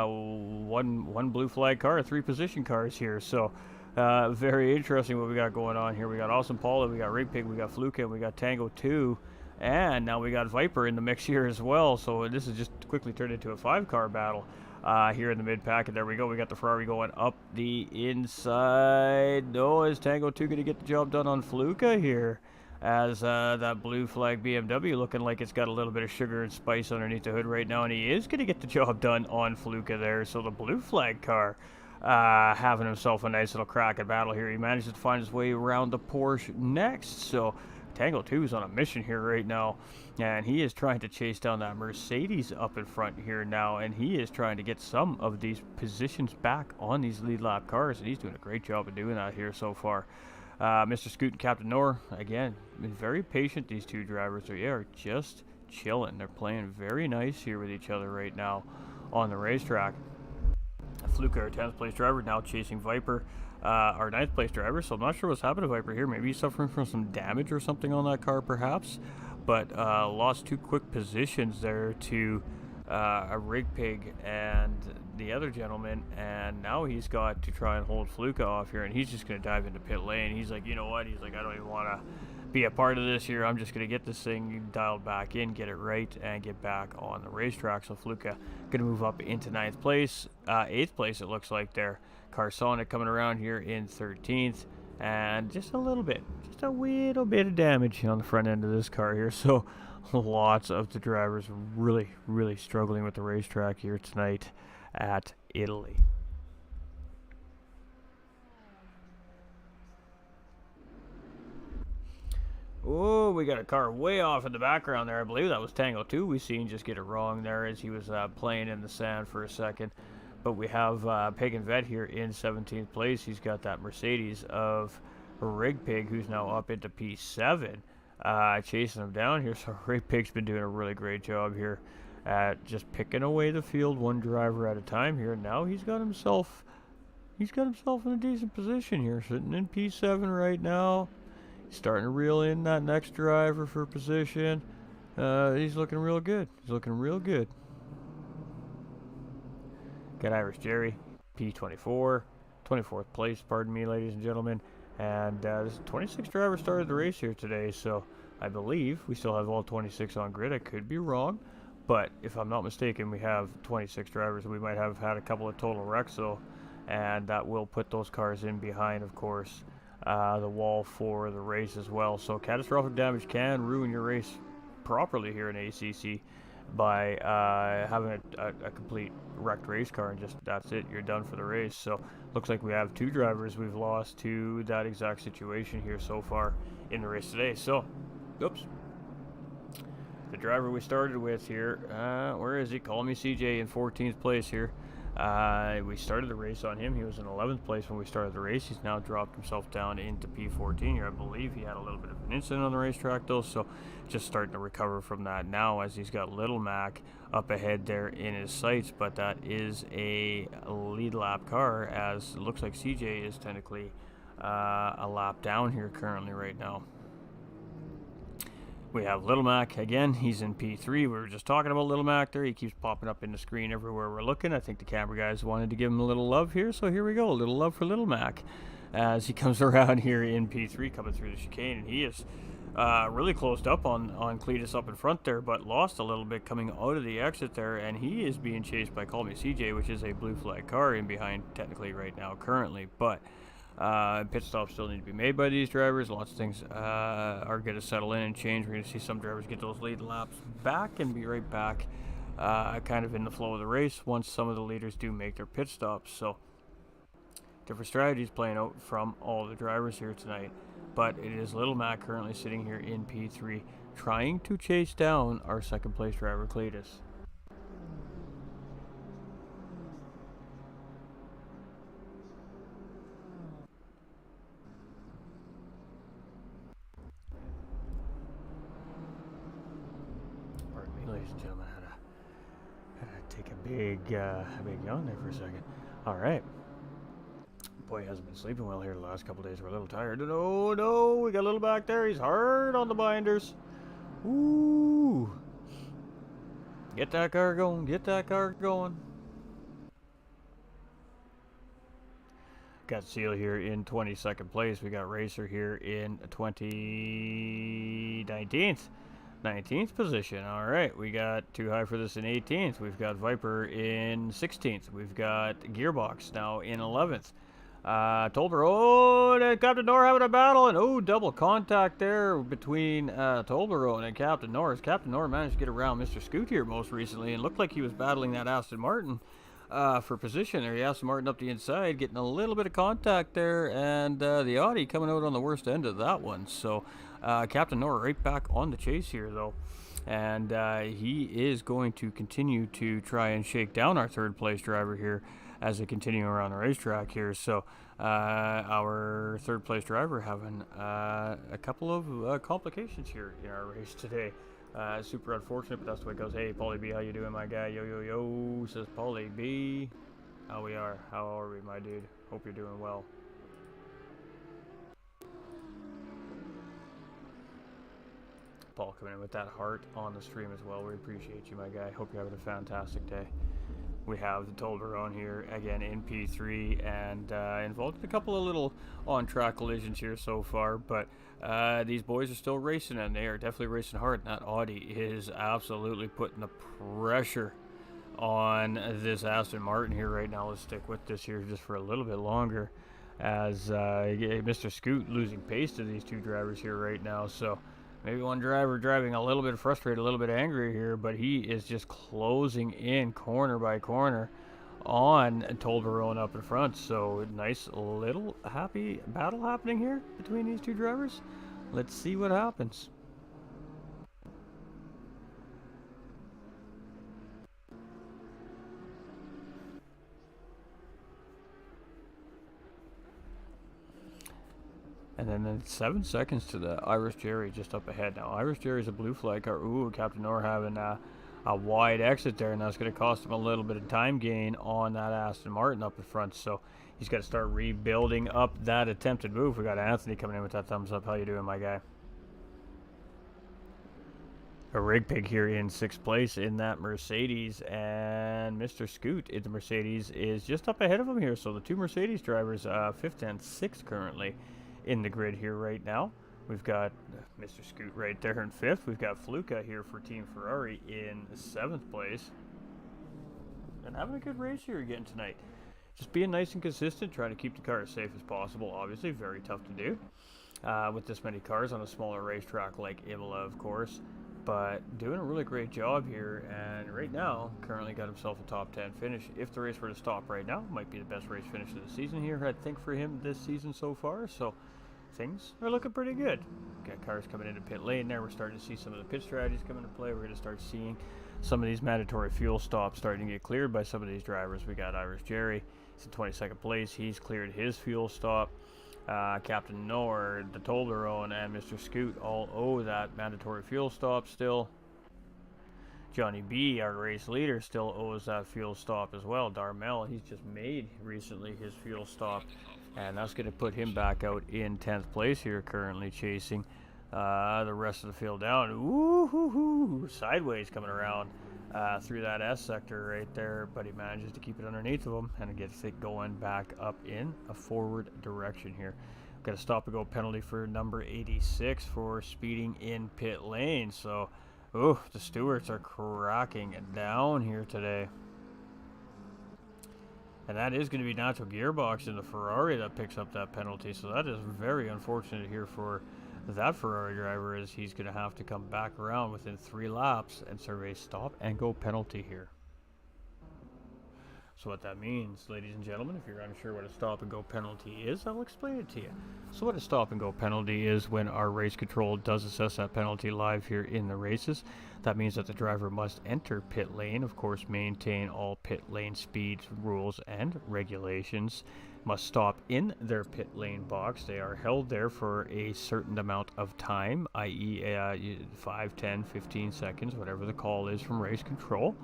one blue flag car, three position cars here. So very interesting what we got going on here. We got Awesome Paula, we got Rig Pig, we got Fluka, we got Tango 2. And now we got Viper in the mix here as well. So this has just quickly turned into a five-car battle. Here in the mid-pack, and there we go. We got the Ferrari going up the inside. No, is Tango 2 going to get the job done on Fluka here? As that blue flag BMW looking like it's got a little bit of sugar and spice underneath the hood right now, and he is going to get the job done on Fluka there. So the blue flag car having himself a nice little crack at battle here. He manages to find his way around the Porsche next. So Tango 2 is on a mission here right now, and he is trying to chase down that Mercedes up in front here now, and he is trying to get some of these positions back on these lead lap cars, and he's doing a great job of doing that here so far. Mr. Scoot and Captain Noor, again, been very patient, these two drivers. They are just chilling. They're playing very nice here with each other right now on the racetrack. Fluka, our 10th place driver, now chasing Viper, our 9th place driver. So I'm not sure what's happened to Viper here. Maybe he's suffering from some damage or something on that car, perhaps. But lost two quick positions there to a Rig Pig and the other gentleman. And now he's got to try and hold Fluka off here. And he's just going to dive into pit lane. He's like, you know what? He's like, I don't even want to be a part of this here. I'm just going to get this thing dialed back in, get it right, and get back on the racetrack. So Fluka going to move up into 9th place. 8th place, it looks like there. Carsonic coming around here in 13th. And just a little bit of damage on the front end of this car here. So lots of the drivers really struggling with the racetrack here tonight at Italy. Oh, we got a car way off in the background there. I believe that was Tango 2. We seen just get it wrong there as he was playing in the sand for a second. But we have Pagan Vet here in 17th place. He's got that Mercedes of Rig Pig, who's now up into P7, chasing him down here. So Rig Pig's been doing a really great job here at just picking away the field one driver at a time here. Now he's got himself in a decent position here, sitting in P7 right now. Starting to reel in that next driver for position. He's looking real good. Got Irish Jerry, P24, 24th place, pardon me, ladies and gentlemen. And this 26 driver started the race here today, so I believe we still have all 26 on grid. I could be wrong, but if I'm not mistaken, we have 26 drivers. We might have had a couple of total wrecks, though, and that will put those cars in behind, of course, the wall for the race as well. So catastrophic damage can ruin your race properly here in ACC by having a complete wrecked race car, and just that's it, you're done for the race. So looks like we have two drivers we've lost to that exact situation here so far in the race today. So oops, the driver we started with here, where is he? Call me CJ in 14th place here. We started the race on him. He was in 11th place when we started the race. He's now dropped himself down into P14 here. I believe he had a little bit of an incident on the racetrack though, so just starting to recover from that now as he's got Little Mac up ahead there in his sights. But that is a lead lap car, as it looks like CJ is technically a lap down here currently right now. We have Little Mac again. He's in P3. We were just talking about Little Mac there. He keeps popping up in the screen everywhere we're looking. I think the camera guys wanted to give him a little love here, so here we go. A little love for Little Mac as he comes around here in P3, coming through the chicane, and he is really closed up on Cletus up in front there, but lost a little bit coming out of the exit there, and he is being chased by Call Me CJ, which is a blue flag car in behind technically right now currently, but pit stops still need to be made by these drivers. Lots of things are going to settle in and change. We're going to see some drivers get those lead laps back and be right back kind of in the flow of the race once some of the leaders do make their pit stops. So different strategies playing out from all the drivers here tonight. But it is Little Mac currently sitting here in P3 trying to chase down our second place driver Cletus. Ladies and gentlemen, I had to take a big yawn there for a second. All right. Boy, he hasn't been sleeping well here the last couple days. We're a little tired. No, no, we got a little back there. He's hard on the binders. Ooh. Get that car going. Get that car going. Got Seal here in 22nd place. We got Racer here in 19th position. All right, we got Too High for This in 18th. We've got Viper in 16th. We've got Gearbox now in 11th. Tolber, and Captain Nor having a battle, and double contact there between Tolbero and Captain Norris. Captain Nor managed to get around Mr. Scoot here most recently, and looked like he was battling that Aston Martin for position there. Aston Martin up the inside, getting a little bit of contact there, and the Audi coming out on the worst end of that one. So Captain Nor right back on the chase here, though. And he is going to continue to try and shake down our third place driver here as they continue around the racetrack here. So our third place driver having a couple of complications here in our race today. Super unfortunate, but that's the way it goes. Hey, Paulie B, how you doing, my guy? Yo, yo, yo, says Paulie B. How are we, my dude? Hope you're doing well. Paul coming in with that heart on the stream as well. We appreciate you, my guy. Hope you're having a fantastic day. We have the Tolbero here again in P3 and involved in a couple of little on-track collisions here so far, but these boys are still racing, and they are definitely racing hard. And that Audi is absolutely putting the pressure on this Aston Martin here right now. Let's stick with this here just for a little bit longer, as Mr. Scoot losing pace to these two drivers here right now. So maybe one driver driving a little bit frustrated, a little bit angry here, but he is just closing in corner by corner on Tolbero up in front. So nice little happy battle happening here between these two drivers. Let's see what happens. And then it's 7 seconds to the Irish Jerry just up ahead. Now, Irish Jerry's a blue flag car. Ooh, Captain Nor having a wide exit there, and that's going to cost him a little bit of time gain on that Aston Martin up in front. So he's got to start rebuilding up that attempted move. We got Anthony coming in with that thumbs up. How you doing, my guy? A Rig Pig here in 6th place in that Mercedes, and Mr. Scoot in the Mercedes is just up ahead of him here. So the two Mercedes drivers, 5th and 6th currently in the grid here right now. We've got Mr. Scoot right there in 5th. We've got Fluka here for Team Ferrari in 7th place. And having a good race here again tonight. Just being nice and consistent, trying to keep the car as safe as possible. Obviously, very tough to do with this many cars on a smaller racetrack like Imola, of course. But doing a really great job here, and right now, currently got himself a top 10 finish. If the race were to stop right now, might be the best race finish of the season here, I think, for him this season so far. So things are looking pretty good. Got cars coming into pit lane there. We're starting to see some of the pit strategies come into play. We're going to start seeing some of these mandatory fuel stops starting to get cleared by some of these drivers. We got Irish Jerry. He's in 22nd place. He's cleared his fuel stop. Captain Nord, the Tolbero, and Mr. Scoot all owe that mandatory fuel stop still. Johnny B, our race leader, still owes that fuel stop as well. Darmel, he's just made recently his fuel stop, and that's going to put him back out in 10th place here, currently chasing the rest of the field down. Ooh, sideways coming around through that S sector right there, but he manages to keep it underneath of him, and it gets it going back up in a forward direction here. Got a stop and go penalty for number 86 for speeding in pit lane. So, the Stewarts are cracking it down here today. And that is going to be Nacho Gearbox in the Ferrari that picks up that penalty. So that is very unfortunate here for that Ferrari driver, as he's going to have to come back around within 3 laps and serve a stop and go penalty here. So what that means, ladies and gentlemen, if you're unsure what a stop and go penalty is, I'll explain it to you. So what a stop and go penalty is when our race control does assess that penalty live here in the races. That means that the driver must enter pit lane, of course maintain all pit lane speeds, rules, and regulations, must stop in their pit lane box. They are held there for a certain amount of time, i.e. 5, 10, 15 seconds, whatever the call is from race control.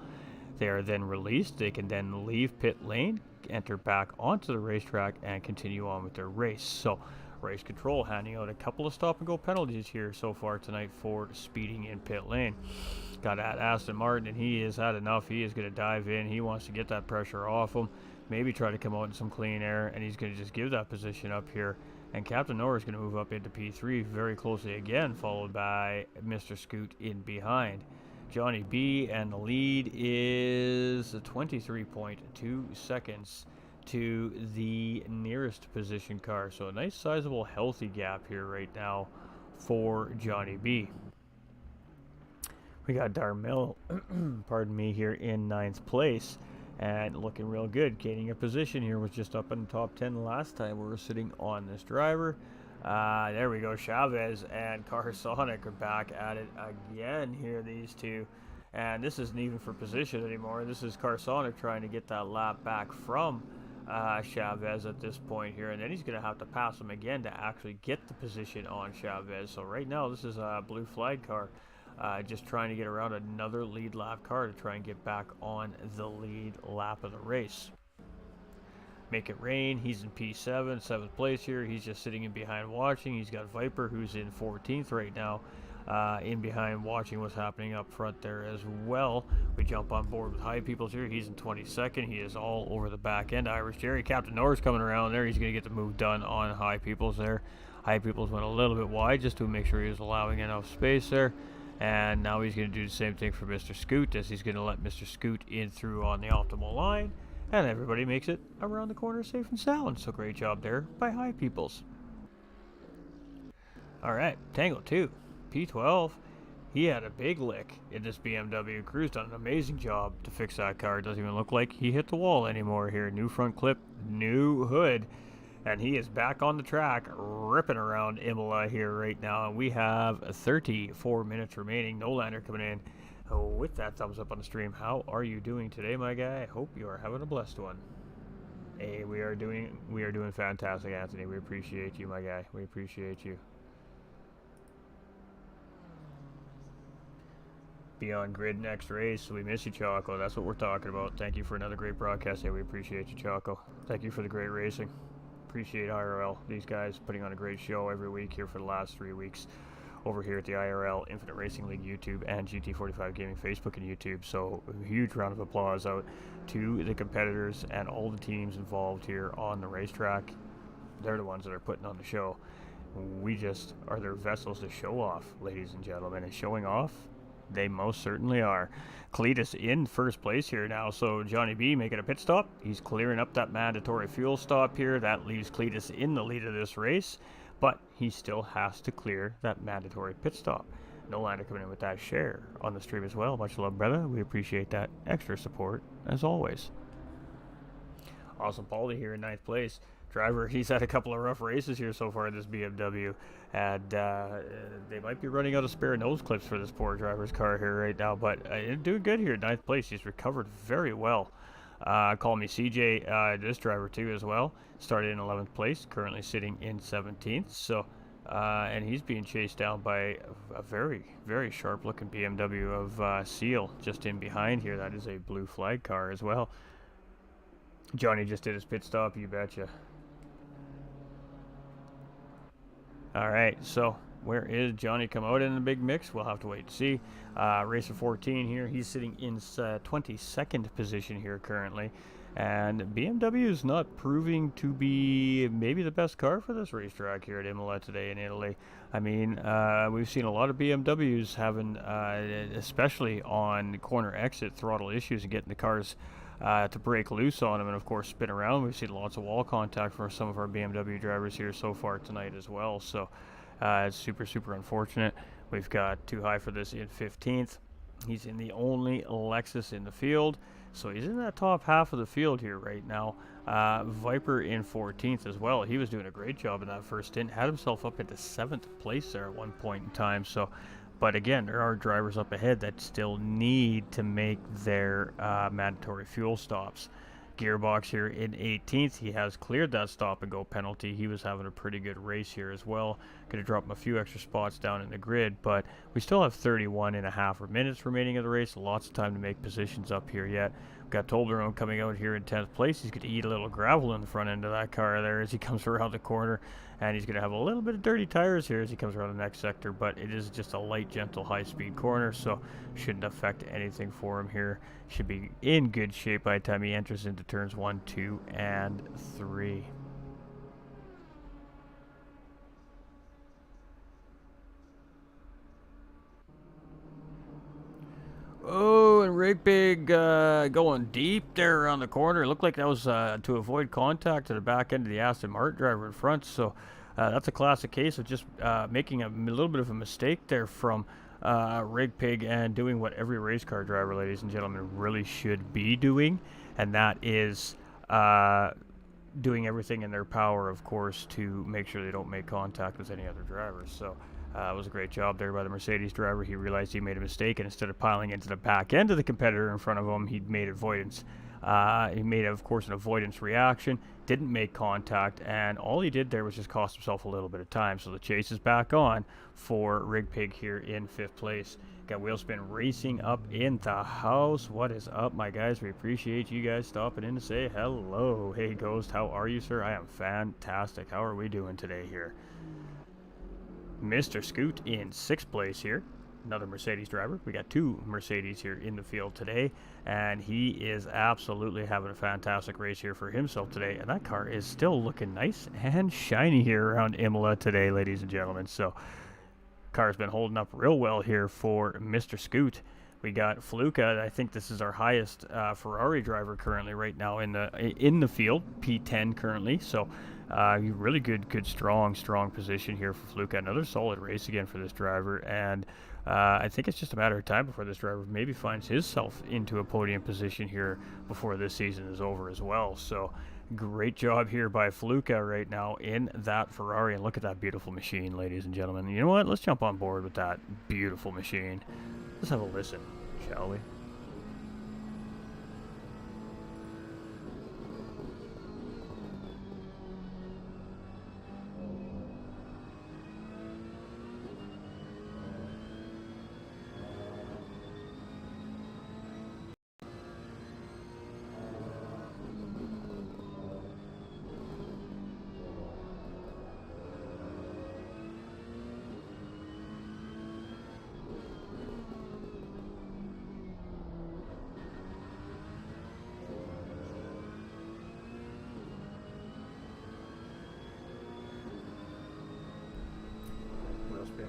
They are then released. They can then leave pit lane, enter back onto the racetrack, and continue on with their race. So race control handing out a couple of stop and go penalties here so far tonight for speeding in pit lane. Got at Aston Martin, and he has had enough. He is going to dive in. He wants to get that pressure off him, maybe try to come out in some clean air, and he's going to just give that position up here. And Captain Norris is going to move up into P3 very closely again, followed by Mr. Scoot in behind. Johnny B, and the lead is 23.2 seconds to the nearest position car. So a nice sizable healthy gap here right now for Johnny B. We got Darmel, pardon me, here in 9th place and looking real good. Gaining a position here, was just up in the top 10 last time we were sitting on this driver. There we go. Chavez and Carsonic are back at it again here, these two. And this isn't even for position anymore. This is Carsonic trying to get that lap back from Chavez at this point here. And then he's going to have to pass him again to actually get the position on Chavez. So right now this is a blue flag car. Just trying to get around another lead lap car to try and get back on the lead lap of the race. Make It Rain, he's in P7, 7th place here. He's just sitting in behind watching. He's got Viper, who's in 14th right now, in behind watching what's happening up front there as well. We jump on board with High Peoples here. He's in 22nd. He is all over the back end. Irish Jerry, Captain Norris coming around there. He's going to get the move done on High Peoples there. High Peoples went a little bit wide just to make sure he was allowing enough space there. And now he's going to do the same thing for Mr. Scoot, as he's going to let Mr. Scoot in through on the optimal line. And everybody makes it around the corner safe and sound. So great job there by High Peoples. Alright, Tango 2, P12. He had a big lick in this BMW. Crew's done an amazing job to fix that car. It doesn't even look like he hit the wall anymore here. New front clip, new hood. And he is back on the track, ripping around Imola here right now. And we have 34 minutes remaining. Nolander coming in with that thumbs up on the stream. How are you doing today, my guy? I hope you are having a blessed one. Hey, we are doing fantastic, Anthony. We appreciate you, my guy. We appreciate you. Beyond Grid next race. We miss you, Choco. That's what we're talking about. Thank you for another great broadcast. Hey, we appreciate you, Choco. Thank you for the great racing. Appreciate IRL. These guys putting on a great show every week here for the last 3 weeks over here at the IRL Infinite Racing League YouTube and GT45 Gaming Facebook and YouTube. So a huge round of applause out to the competitors and all the teams involved here on the racetrack. They're the ones that are putting on the show. We just are their vessels to show off, ladies and gentlemen. And showing off, they most certainly are. Cletus in first place here now, so Johnny B making a pit stop. He's clearing up that mandatory fuel stop here. That leaves Cletus in the lead of this race, but he still has to clear that mandatory pit stop. Nolander coming in with that share on the stream as well. Much love, brother. We appreciate that extra support as always. Awesome Paulie here in 9th place. Driver, he's had a couple of rough races here so far in this BMW, and they might be running out of spare nose clips for this poor driver's car here right now, but doing good here in 9th place. He's recovered very well. Call me CJ, this driver too as well. Started in 11th place, currently sitting in 17th, so and he's being chased down by a very, very sharp looking BMW of Seal just in behind here. That is a blue flag car as well. Johnny just did his pit stop, you betcha. Alright, so where is Johnny come out in the big mix? We'll have to wait and see. Racer 14 here, he's sitting in 22nd position here currently. And BMW is not proving to be maybe the best car for this racetrack here at Imola today in Italy. I mean, we've seen a lot of BMWs having, especially on corner exit, throttle issues and getting the cars to break loose on them and of course spin around. We've seen lots of wall contact for some of our BMW drivers here so far tonight as well, so it's super unfortunate. We've got Too High for this in 15th. He's in the only Lexus in the field, so he's in that top half of the field here right now. Viper in 14th as well. He was doing a great job in that first stint, had himself up into 7th place there at one point in time. So but again, there are drivers up ahead that still need to make their mandatory fuel stops. Gearbox here in 18th. He has cleared that stop and go penalty. He was having a pretty good race here as well. Going to drop him a few extra spots down in the grid, but we still have 31 and a half minutes remaining of the race. Lots of time to make positions up here yet. We've got Toblerone coming out here in 10th place. He's going to eat a little gravel in the front end of that car there as he comes around the corner, and he's going to have a little bit of dirty tires here as he comes around the next sector, but it is just a light, gentle, high-speed corner, so shouldn't affect anything for him here. Should be in good shape by the time he enters into turns 1, 2, and 3. Oh, and Rig Big going deep there around the corner. It looked like that was to avoid contact to the back end of the Aston Martin driver in front. So that's a classic case of just making a little bit of a mistake there from Rig Pig and doing what every race car driver, ladies and gentlemen, really should be doing. And that is doing everything in their power, of course, to make sure they don't make contact with any other drivers. So it was a great job there by the Mercedes driver. He realized he made a mistake, and instead of piling into the back end of the competitor in front of him, he made avoidance. He made, of course, an avoidance reaction, didn't make contact, and all he did there was just cost himself a little bit of time. So the chase is back on for Rig Pig here in 5th place. Got Wheelspin Racing up in the house. What is up, my guys? We appreciate you guys stopping in to say hello. Hey, Ghost, how are you, sir? I am fantastic. How are we doing today here? Mr. Scoot in 6th place here. Another Mercedes driver. We got 2 Mercedes here in the field today, and he is absolutely having a fantastic race here for himself today, and that car is still looking nice and shiny here around Imola today, ladies and gentlemen. So car's been holding up real well here for Mr. Scoot. We got Fluka. I think this is our highest Ferrari driver currently right now in the field, P10 currently. So really good, strong position here for Fluka. Another solid race again for this driver, and I think it's just a matter of time before this driver maybe finds himself into a podium position here before this season is over as well. So great job here by Fluka right now in that Ferrari, and look at that beautiful machine, ladies and gentlemen. You know what? Let's jump on board with that beautiful machine. Let's have a listen, shall we?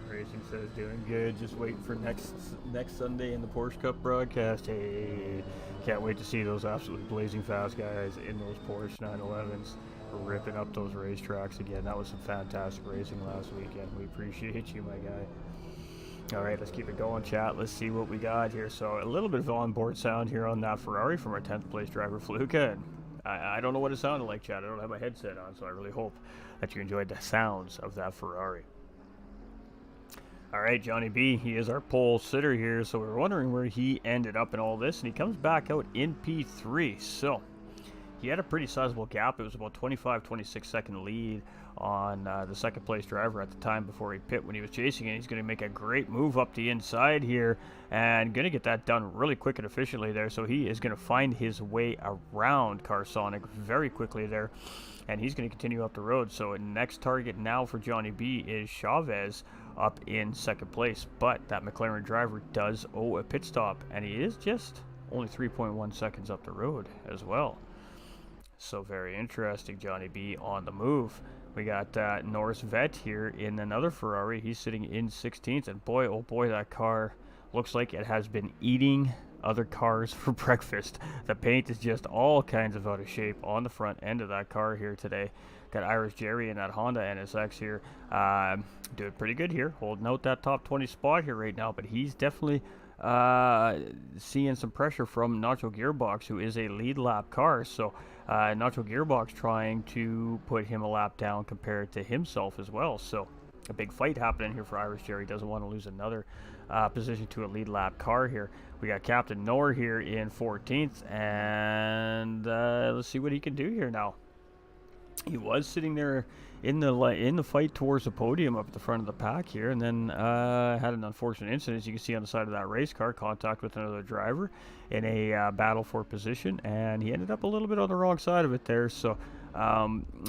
Racing says doing good, just waiting for next Sunday in the Porsche Cup broadcast. Hey, can't wait to see those absolutely blazing fast guys in those Porsche 911s ripping up those racetracks again. That was some fantastic racing last weekend. We appreciate you, my guy. All right, let's keep it going, chat. Let's see what we got here. So a little bit of onboard sound here on that Ferrari from our 10th place driver Fluka. And I don't know what it sounded like, chat. I don't have my headset on, so I really hope that you enjoyed the sounds of that Ferrari. All right, Johnny B, he is our pole sitter here, so we were wondering where he ended up in all this, and he comes back out in P3. So he had a pretty sizable gap. It was about 26 second lead on the second place driver at the time before he pit when he was chasing it. He's going to make a great move up the inside here and going to get that done really quick and efficiently there. So he is going to find his way around Carsonic very quickly there, and he's going to continue up the road. So next target now for Johnny B is Chavez up in second place, but that McLaren driver does owe a pit stop, and he is just only 3.1 seconds up the road as well. So very interesting. Johnny B on the move. We got Norris Vet here in another Ferrari. He's sitting in 16th, and boy, oh boy, that car looks like it has been eating other cars for breakfast. The paint is just all kinds of out of shape on the front end of that car here today. Got Irish Jerry in that Honda NSX here, doing pretty good here, holding out that top 20 spot here right now, but he's definitely seeing some pressure from Nacho Gearbox, who is a lead lap car. So Nacho Gearbox trying to put him a lap down compared to himself as well. So a big fight happening here for Irish Jerry. Doesn't want to lose another position to a lead lap car here. We got Captain Noor here in 14th, and let's see what he can do here now. He was sitting there in the fight towards the podium up at the front of the pack here, and then had an unfortunate incident, as you can see on the side of that race car, contact with another driver in a battle for position, and he ended up a little bit on the wrong side of it there, so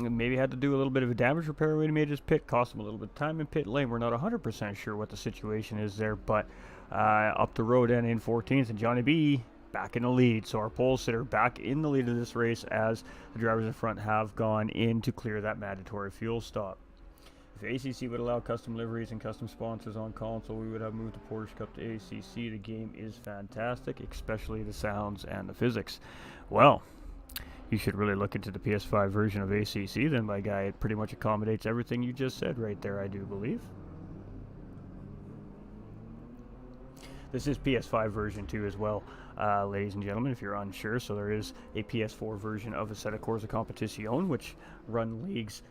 maybe had to do a little bit of a damage repair when he made his pit, cost him a little bit of time in pit lane. We're not 100% sure what the situation is there, but up the road and in 14th, and Johnny B back in the lead. So our pole sitter back in the lead of this race as the drivers in front have gone in to clear that mandatory fuel stop. If ACC would allow custom liveries and custom sponsors on console, we would have moved the Porsche Cup to ACC. The game is fantastic, especially the sounds and the physics. Well, you should really look into the PS5 version of ACC then, my guy. It pretty much accommodates everything you just said right there, I do believe. This is PS5 version 2 as well, ladies and gentlemen, if you're unsure. So there is a PS4 version of Assetto Corsa Competizione, which run leagues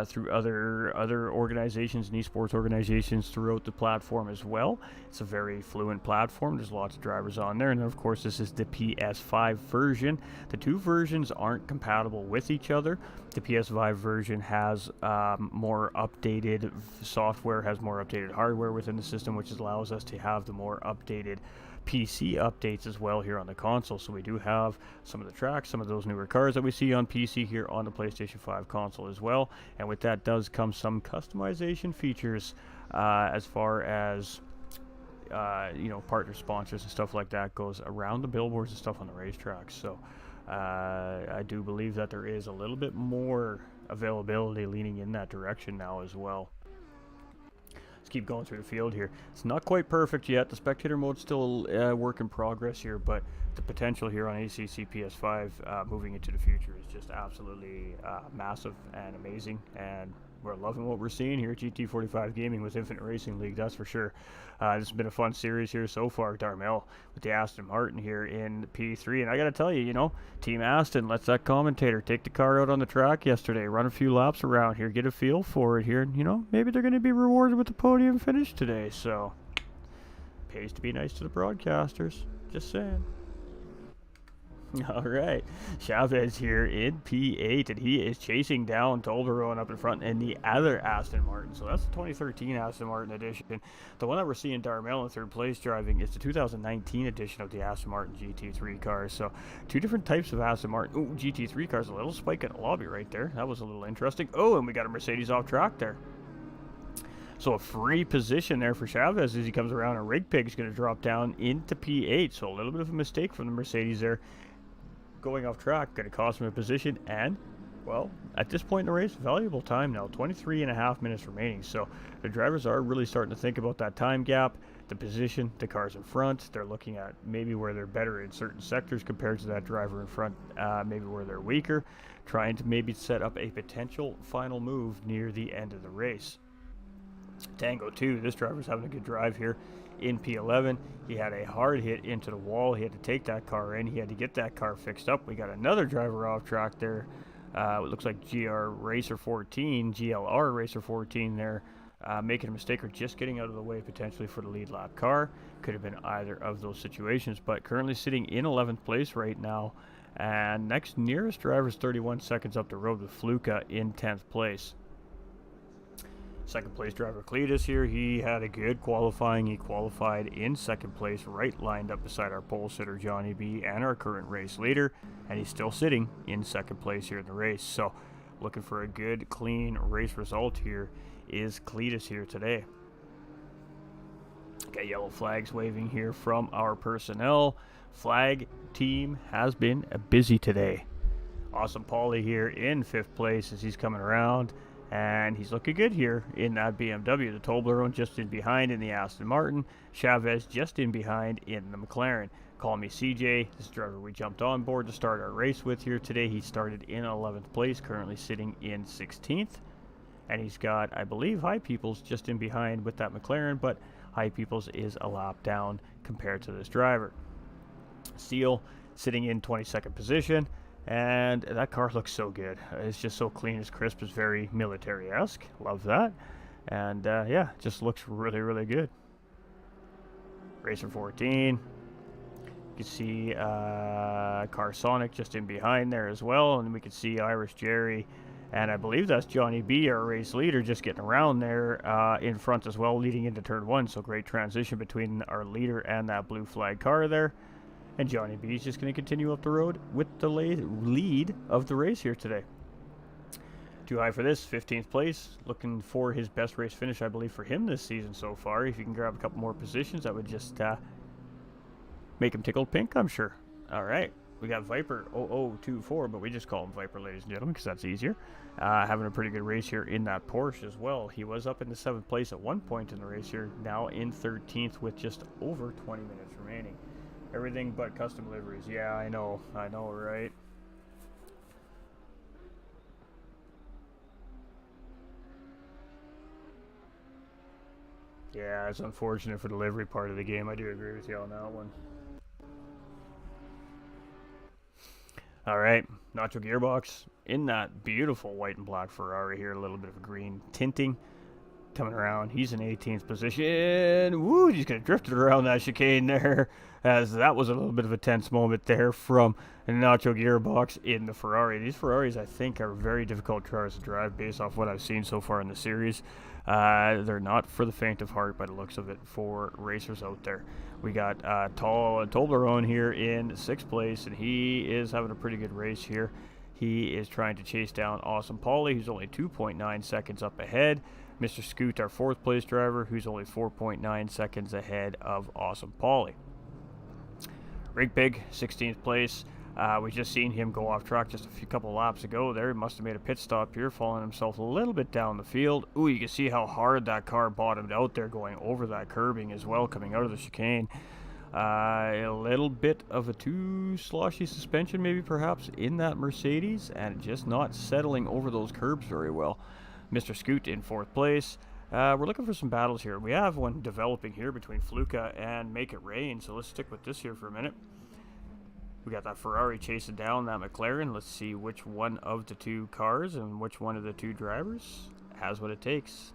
through other organizations and esports organizations throughout the platform as well. It's a very fluent platform. There's lots of drivers on there. And then, of course, this is the PS5 version. The two versions aren't compatible with each other. The PS5 version has more updated software, has more updated hardware within the system, which allows us to have the more updated PC updates as well here on the console. So we do have some of the tracks, some of those newer cars that we see on PC here on the PlayStation 5 console as well. And with that does come some customization features as far as partner sponsors and stuff like that goes around the billboards and stuff on the racetracks. So I do believe that there is a little bit more availability leaning in that direction now as well. Let's keep going through the field here. It's not quite perfect yet. The spectator mode's still a work in progress here, but the potential here on ACC PS5 moving into the future is just absolutely massive and amazing, and we're loving what we're seeing here at GT45 Gaming with Infinite Racing League, that's for sure. This has been a fun series here so far. Darmel with the Aston Martin here in P3, and I gotta tell you, Team Aston lets that commentator take the car out on the track yesterday, run a few laps around here, get a feel for it here, and maybe they're going to be rewarded with the podium finish today, so pays to be nice to the broadcasters, just saying. All right, Chavez here in P8, and he is chasing down Tolberone up in front in the other Aston Martin. So that's the 2013 Aston Martin edition. The one that we're seeing Darmel in third place driving is the 2019 edition of the Aston Martin GT3 cars. So two different types of Aston Martin. Ooh, GT3 cars, a little spike in the lobby right there. That was a little interesting. Oh, and we got a Mercedes off track there. So a free position there for Chavez as he comes around, and Rig Pig's going to drop down into P8. So a little bit of a mistake from the Mercedes there. Going off track, going to cost him a position, and, well, at this point in the race, valuable time now, 23.5 minutes remaining. So the drivers are really starting to think about that time gap, the position, the cars in front. They're looking at maybe where they're better in certain sectors compared to that driver in front, maybe where they're weaker, trying to maybe set up a potential final move near the end of the race. Tango 2, this driver's having a good drive here in P11. He had a hard hit into the wall. He had to take that car in. He had to get that car fixed up. We got another driver off track there. It looks like GLR Racer 14 there, making a mistake or just getting out of the way potentially for the lead lap car. Could have been either of those situations, but currently sitting in 11th place right now. And next nearest driver is 31 seconds up the road with Fluka in 10th place. Second place driver Cletus here, he had a good qualifying. He qualified in second place, right lined up beside our pole sitter Johnny B and our current race leader, and he's still sitting in second place here in the race. So looking for a good clean race result here is Cletus here today. Got yellow flags waving here from our personnel. Flag team has been busy today. Awesome Paulie here in 5th place as he's coming around. And he's looking good here in that BMW. The Toblerone just in behind in the Aston Martin. Chavez just in behind in the McLaren. Call me CJ. This driver we jumped on board to start our race with here today. He started in 11th place, currently sitting in 16th. And he's got, I believe, High Peoples just in behind with that McLaren, but High Peoples is a lap down compared to this driver. Steele sitting in 22nd position. And that car looks so good. It's just so clean, it's crisp, it's very military-esque. Love that. And yeah, just looks really, really good. Racer 14. You can see Car Sonic just in behind there as well, and we can see Irish Jerry, and I believe that's Johnny B, our race leader, just getting around there in front as well, leading into turn 1. So great transition between our leader and that blue flag car there. And Johnny B is just going to continue up the road with the lead of the race here today. Too high for this, 15th place. Looking for his best race finish, I believe, for him this season so far. If you can grab a couple more positions, that would just make him tickled pink, I'm sure. All right, we got Viper 0024, but we just call him Viper, ladies and gentlemen, because that's easier. Having a pretty good race here in that Porsche as well. He was up in the 7th place at one point in the race here, now in 13th with just over 20 minutes remaining. Everything but custom liveries. Yeah, I know, right? Yeah, it's unfortunate for the livery part of the game. I do agree with you on that one. Alright, Nacho Gearbox in that beautiful white and black Ferrari here. A little bit of a green tinting coming around. He's in 18th position. Woo, he's going to drift it around that chicane there, as that was a little bit of a tense moment there from Nacho Gearbox in the Ferrari. These Ferraris, I think, are very difficult cars to drive based off what I've seen so far in the series. They're not for the faint of heart by the looks of it for racers out there. We got Toblerone here in 6th place, and he is having a pretty good race here. He is trying to chase down Awesome Paulie, who's only 2.9 seconds up ahead. Mr. Scoot, our 4th place driver, who's only 4.9 seconds ahead of Awesome Paulie. Rig Pig, 16th place. We just seen him go off track just a couple laps ago there. He must have made a pit stop here, falling himself a little bit down the field. Ooh, you can see how hard that car bottomed out there going over that curbing as well, coming out of the chicane. A little bit of a too sloshy suspension maybe perhaps in that Mercedes, and just not settling over those curbs very well. Mr. Scoot in 4th place. We're looking for some battles here. We have one developing here between Fluka and Make It Rain, so let's stick with this here for a minute. We got that Ferrari chasing down that McLaren. Let's see which one of the two cars and which one of the two drivers has what it takes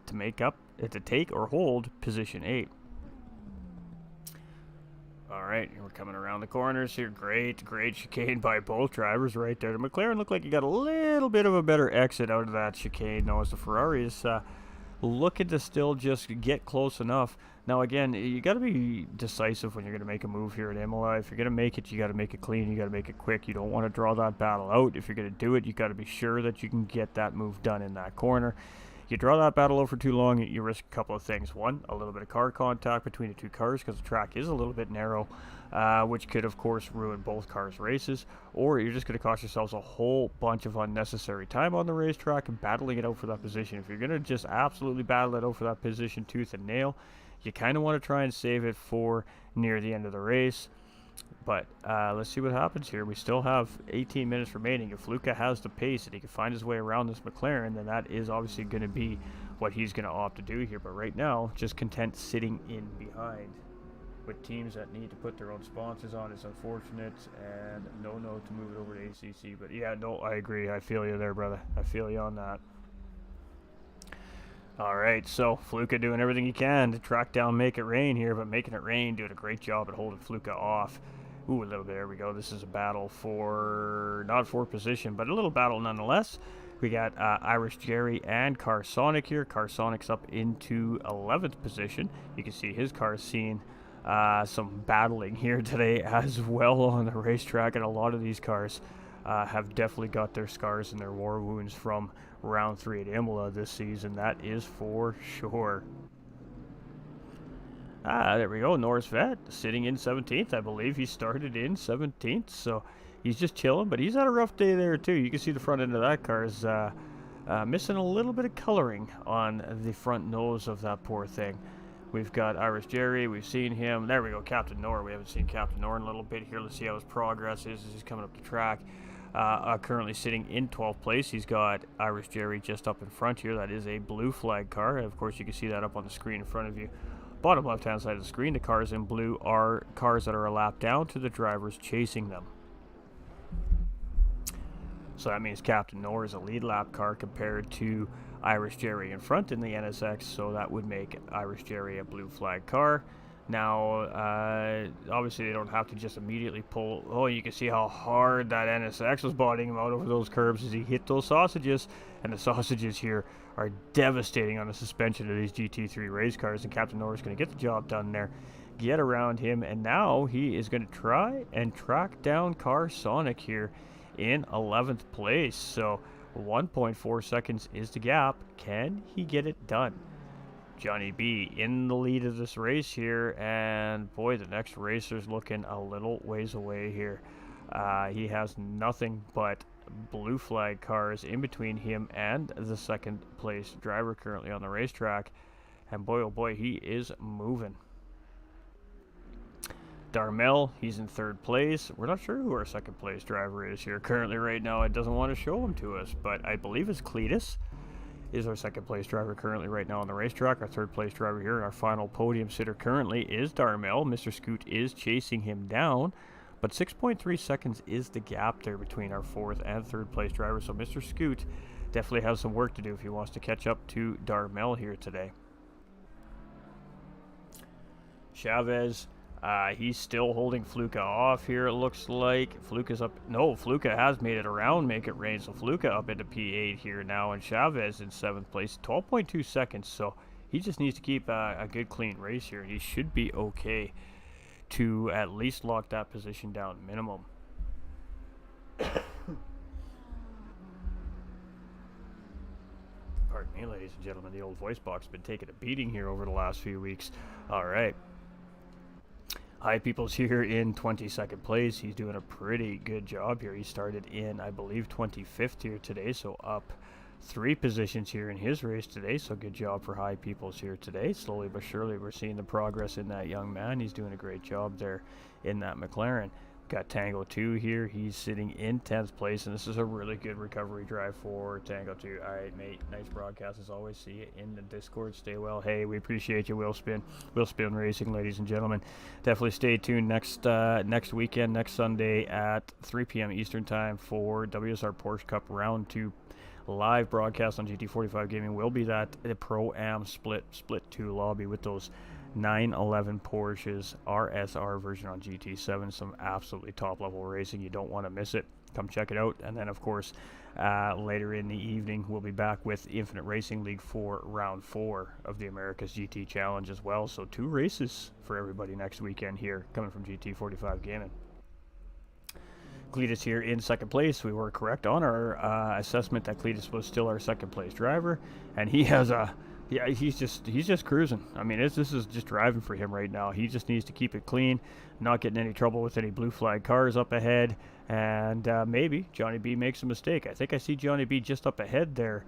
to take or hold position 8. Alright, we're coming around the corners here. Great chicane by both drivers right there. The McLaren looked like he got a little bit of a better exit out of that chicane, though, as the Ferrari is looking to still just get close enough. Now, again, you got to be decisive when you're going to make a move here at Imola. If you're going to make it, you got to make it clean. You got to make it quick. You don't want to draw that battle out. If you're going to do it, you got to be sure that you can get that move done in that corner. You draw that battle out for too long, you risk a couple of things. One, a little bit of car contact between the two cars because the track is a little bit narrow, which could, of course, ruin both cars' races. Or you're just going to cost yourselves a whole bunch of unnecessary time on the racetrack and battling it out for that position. If you're going to just absolutely battle it out for that position tooth and nail, you kind of want to try and save it for near the end of the race. But let's see what happens here. We still have 18 minutes remaining. If Luca has the pace and he can find his way around this McLaren, then that is obviously going to be what he's going to opt to do here. But right now, just content sitting in behind. With teams that need to put their own sponsors on, it's unfortunate. And no to move it over to ACC. But yeah, no, I agree. I feel you there, brother. I feel you on that. Alright, so Fluka doing everything he can to track down Make It Rain here, but Making It Rain doing a great job at holding Fluka off. Ooh, a little bit, there we go. This is a battle for, not for position, but a little battle nonetheless. We got Irish Jerry and Car Sonic here. Car Sonic's up into 11th position. You can see his car's seen some battling here today as well on the racetrack, and a lot of these cars have definitely got their scars and their war wounds from round 3 at Imola this season. That is for sure. There we go. Norris Vet sitting in 17th, I believe. He started in 17th, so he's just chilling, but he's had a rough day there too. You can see the front end of that car is missing a little bit of coloring on the front nose of that poor thing. We've got Irish Jerry. We've seen him. There we go, Captain Nor. We haven't seen Captain Nor in a little bit here. Let's see how his progress is as he's coming up the track. Currently sitting in 12th place. He's got Irish Jerry just up in front here. That is a blue flag car. And of course, you can see that up on the screen in front of you. Bottom left-hand side of the screen, the cars in blue are cars that are a lap down to the drivers chasing them. So that means Captain Nor is a lead lap car compared to Irish Jerry in front in the NSX. So that would make Irish Jerry a blue flag car. Now, obviously they don't have to just immediately pull. Oh, you can see how hard that NSX was bodying him out over those curbs as he hit those sausages. And the sausages here are devastating on the suspension of these GT3 race cars. And Captain Norris going to get the job done there, get around him. And now he is going to try and track down Car Sonic here in 11th place. So 1.4 seconds is the gap. Can he get it done? Johnny B in the lead of this race here, and boy, the next racer's looking a little ways away here. He has nothing but blue flag cars in between him and the second place driver currently on the racetrack, and boy oh boy, he is moving. Darmel, he's in third place. We're not sure who our second place driver is here currently right now. It doesn't want to show him to us, but I believe it's Cletus is our second place driver currently right now on the racetrack. Our third place driver here and our final podium sitter currently is Darmel. Mr. Scoot is chasing him down, but 6.3 seconds is the gap there between our fourth and third place driver. So Mr. Scoot definitely has some work to do if he wants to catch up to Darmel here today. Chavez, he's still holding Fluka off here, it looks like. Fluka's up. No, Fluka has made it around Make It Rain, so Fluka up into P8 here now, and Chavez in 7th place, 12.2 seconds, so he just needs to keep a good clean race here. He should be okay to at least lock that position down minimum. Pardon me, ladies and gentlemen, the old voice box has been taking a beating here over the last few weeks. All right. High People's here in 22nd place. He's doing a pretty good job here. He started in, I believe, 25th here today, so up 3 positions here in his race today, so good job for High People's here today. Slowly but surely we're seeing the progress in that young man. He's doing a great job there in that McLaren. Got Tango 2 here. He's sitting in 10th place, and this is a really good recovery drive for Tango 2. All right, mate. Nice broadcast as always. See you in the Discord. Stay well. Hey, we appreciate you, Will Spin. Will Spin Racing, ladies and gentlemen. Definitely stay tuned next weekend, next Sunday at 3 p.m. Eastern Time for WSR Porsche Cup Round 2 live broadcast on GT45 Gaming. Will be that the Pro-Am Split 2 lobby with those 911 Porsches RSR version on GT7. Some absolutely top level racing. You don't want to miss it. Come check it out. And then of course later in the evening we'll be back with Infinite Racing League for round 4 of the America's GT Challenge as well. So 2 races for everybody next weekend here coming from GT45 Gaming. Cletus here in 2nd place. We were correct on our assessment that Cletus was still our 2nd place driver, and he has a he's just cruising. I mean, this is just driving for him right now. He just needs to keep it clean, not getting any trouble with any blue flag cars up ahead, and maybe Johnny B makes a mistake. I think I see Johnny B just up ahead there,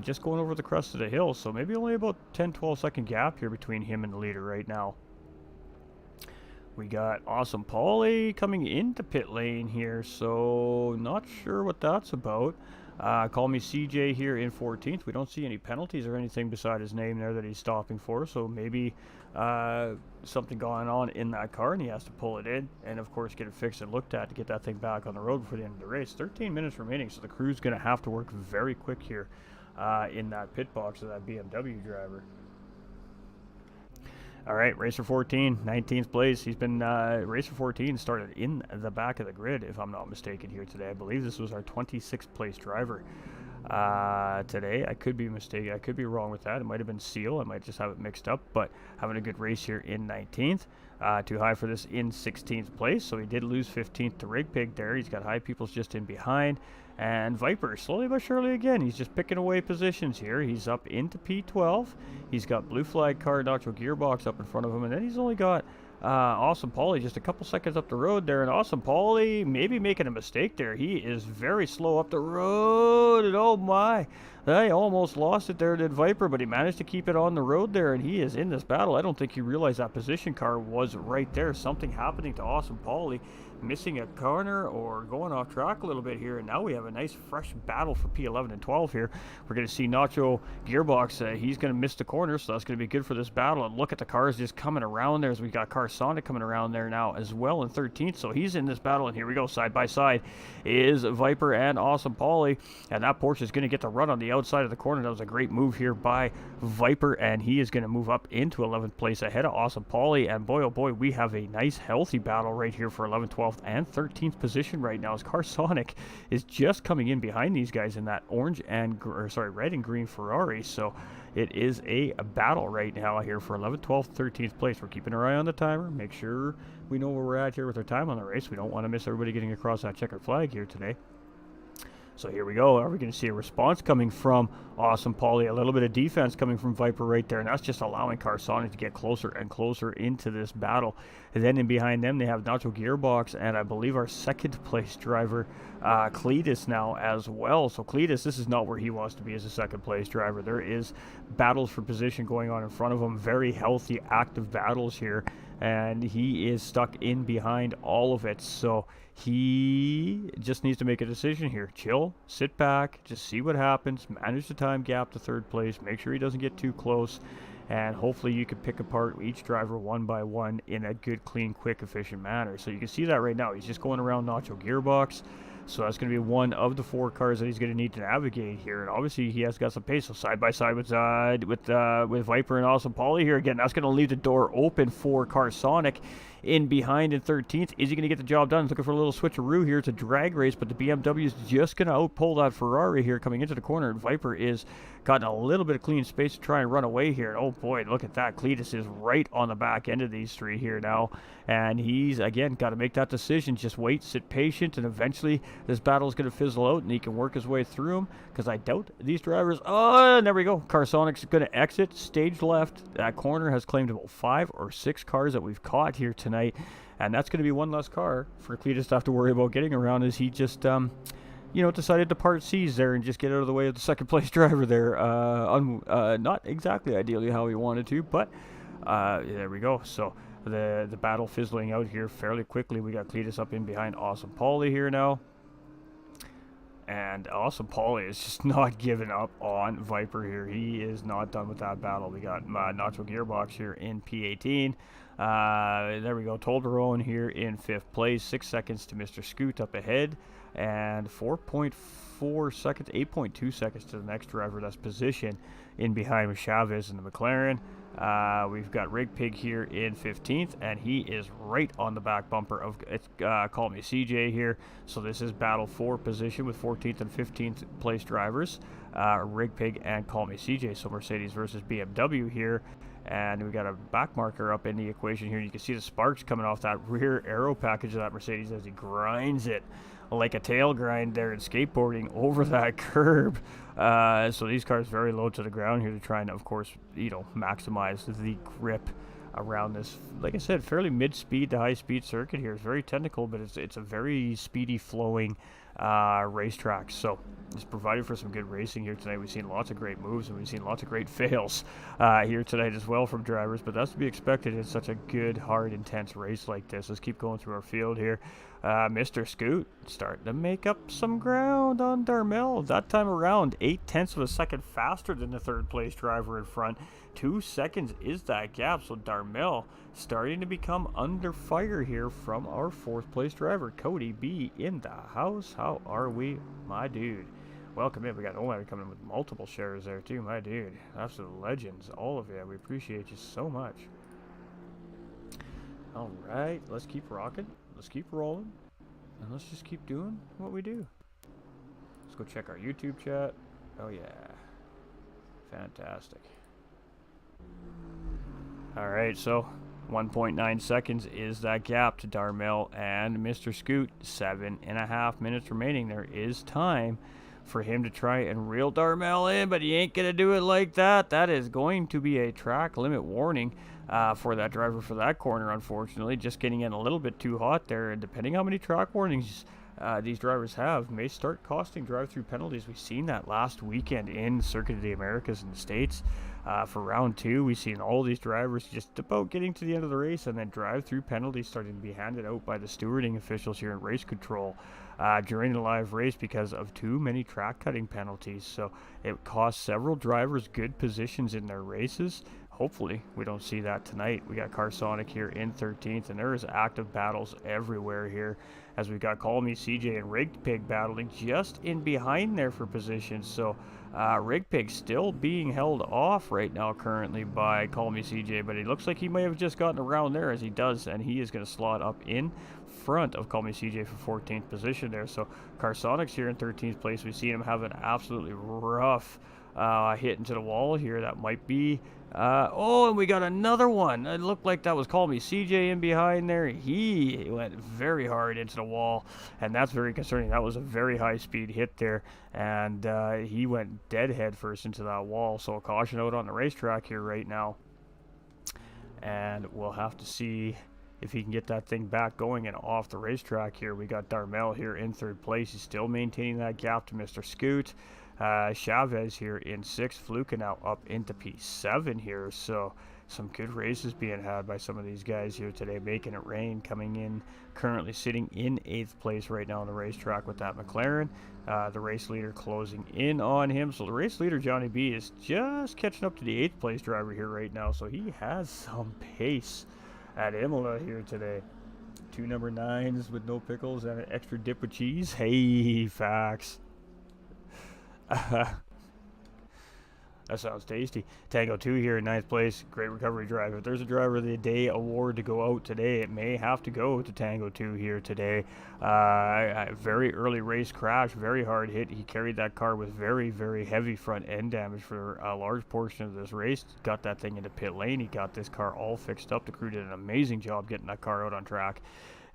just going over the crest of the hill, so maybe only about 10-12 second gap here between him and the leader right now. We got Awesome Paulie coming into pit lane here, so not sure what that's about. Call me CJ here in 14th. We don't see any penalties or anything beside his name there that he's stopping for, so maybe something going on in that car and he has to pull it in and of course get it fixed and looked at to get that thing back on the road before the end of the race. 13 minutes remaining, so the crew's going to have to work very quick here in that pit box of that BMW driver. All right, Racer 14, 19th place. He's been, Racer 14 started in the back of the grid, if I'm not mistaken, here today. I believe this was our 26th place driver today. I could be mistaken. I could be wrong with that. It might have been Seal. I might just have it mixed up, but having a good race here in 19th. Too high for this in 16th place, so he did lose 15th to Rig Pig there. He's got High People's just in behind. And Viper, slowly but surely again, he's just picking away positions here. He's up into P12. He's got Blue Flag car, Nitro Gearbox up in front of him. And then he's only got Awesome Paulie just a couple seconds up the road there. And Awesome Paulie maybe making a mistake there. He is very slow up the road. And oh my, I almost lost it there to Viper, but he managed to keep it on the road there. And he is in this battle. I don't think he realized that position car was right there. Something happening to Awesome Paulie missing a corner or going off track a little bit here. And now we have a nice fresh battle for P11 and 12 here. We're going to see Nacho Gearbox. He's going to miss the corner, so that's going to be good for this battle. And look at the cars just coming around there, as we got Car Sonic coming around there now as well in 13th. So he's in this battle, and here we go. Side by side is Viper and Awesome Polly. And that Porsche is going to get the run on the outside of the corner. That was a great move here by Viper, and he is going to move up into 11th place ahead of Awesome Polly. And boy, oh boy, we have a nice healthy battle right here for 11th, 12th, and 13th position right now, as Car Sonic is just coming in behind these guys in that orange and red and green Ferrari. So it is a battle right now here for 11th, 12th, 13th place. We're keeping our eye on the timer, make sure we know where we're at here with our time on the race. We don't want to miss everybody getting across that checkered flag here today. So here we go. Are we going to see a response coming from Awesome Polly? A little bit of defense coming from Viper right there, and that's just allowing Car Sonic to get closer and closer into this battle. And then in behind them, they have Nacho Gearbox, and I believe our second place driver, Cletus, now as well. So Cletus, this is not where he wants to be as a second place driver. There is battles for position going on in front of him. Very healthy, active battles here, and he is stuck in behind all of it. So he just needs to make a decision here. Chill, sit back, just see what happens, manage the time gap to third place, make sure he doesn't get too close, and hopefully you can pick apart each driver one by one in a good, clean, quick, efficient manner. So you can see that right now. He's just going around Nacho Gearbox. So that's going to be one of the 4 cars that he's going to need to navigate here. And obviously he has got some pace. So side by side with Viper and Awesome Polly here. Again, that's going to leave the door open for Car Sonic in behind in 13th. Is he going to get the job done? He's looking for a little switcheroo here. It's a drag race, but the BMW is just going to outpull that Ferrari here coming into the corner. And Viper is gotten a little bit of clean space to try and run away here. Oh boy, look at that. Cletus is right on the back end of these 3 here now. And he's, again, got to make that decision. Just wait, sit patient, and eventually this battle is going to fizzle out and he can work his way through them, because I doubt these drivers. Oh, and there we go. Car Sonic's going to exit stage left. That corner has claimed about 5 or 6 cars that we've caught here tonight, and that's going to be one less car for Cletus to have to worry about getting around, as he just decided to part C's there and just get out of the way of the second place driver there. Not exactly ideally how he wanted to, but there we go. So the battle fizzling out here fairly quickly. We got Cletus up in behind Awesome Polly here now. And Awesome Polly is just not giving up on Viper here. He is not done with that battle. We got Nacho Gearbox here in P18. There we go. Tolderone here in 5th place. 6 seconds to Mr. Scoot up ahead. And 4.4 seconds, 8.2 seconds to the next driver. That's position in behind with Chavez and the McLaren. We've got Rig Pig here in 15th, and he is right on the back bumper of Call Me CJ here. So this is battle for position with 14th and 15th place drivers, Rig Pig and Call Me CJ. So Mercedes versus BMW here. And we got a back marker up in the equation here. You can see the sparks coming off that rear aero package of that Mercedes as he grinds it like a tail grind there in skateboarding over that curb. So these cars very low to the ground here to try and, of course, maximize the grip around this, like I said, fairly mid-speed to high-speed circuit here. It's very technical, but it's a very speedy flowing racetrack. So it's provided for some good racing here tonight. We've seen lots of great moves, and we've seen lots of great fails here tonight as well from drivers, but that's to be expected in such a good, hard, intense race like this. Let's keep going through our field here. Mr. Scoot starting to make up some ground on Darmel. That time around, 0.8 of a second faster than the third place driver in front. 2 seconds is that gap. So Darmel starting to become under fire here from our 4th place driver. Cody B in the house. How are we, my dude? Welcome in. We got Omar coming in with multiple shares there too, my dude. Absolute legends, all of you. We appreciate you so much. All right, let's keep rocking. Let's keep rolling, and let's just keep doing what we do. Let's go check our YouTube chat. Oh yeah, fantastic. All right, so 1.9 seconds is that gap to Darmel and Mr. Scoot. 7.5 minutes remaining. There is time for him to try and reel Darmel in, but he ain't gonna do it like that. That is going to be a track limit warning for that driver for that corner, unfortunately. Just getting in a little bit too hot there, and depending how many track warnings these drivers have may start costing drive-through penalties. We've seen that last weekend in Circuit of the Americas in the States. For round 2, we've seen all these drivers just about getting to the end of the race, and then drive-through penalties starting to be handed out by the stewarding officials here in race control during the live race because of too many track cutting penalties. So it cost several drivers good positions in their races. Hopefully we don't see that tonight. We got Carsonic here in 13th, and there is active battles everywhere here as we've got Call Me CJ and Rigged Pig battling just in behind there for positions. So Rigged Pig still being held off right now currently by Call Me CJ, but it looks like he may have just gotten around there as he does, and he is going to slot up in front of Call Me CJ for 14th position there. So Carsonic's here in 13th place. We've seen him have an absolutely rough hit into the wall here. That might be oh, and we got another one. It looked like that was Call Me CJ in behind there. He went very hard into the wall, and that's very concerning. That was a very high speed hit there, and he went dead head first into that wall. So a caution out on the racetrack here right now, and we'll have to see if he can get that thing back going and off the racetrack here. We got Darmel here in 3rd place. He's still maintaining that gap to Mr. Scoot. Chavez here in 6th. Fluka now up into P7 here. So some good races being had by some of these guys here today, making it rain. Coming in, currently sitting in 8th place right now on the racetrack with that McLaren. The race leader closing in on him. So the race leader, Johnny B, is just catching up to the 8th place driver here right now. So he has some pace at Imola here today. 2 number 9s with no pickles and an extra dip with cheese. Hey, facts. That sounds tasty. Tango 2 here in 9th place. Great recovery drive. If there's a driver of the day award to go out today, it may have to go to Tango 2 here today. Very early race crash, very hard hit. He carried that car with very, very heavy front end damage for a large portion of this race. Got that thing into pit lane. He got this car all fixed up. The crew did an amazing job getting that car out on track.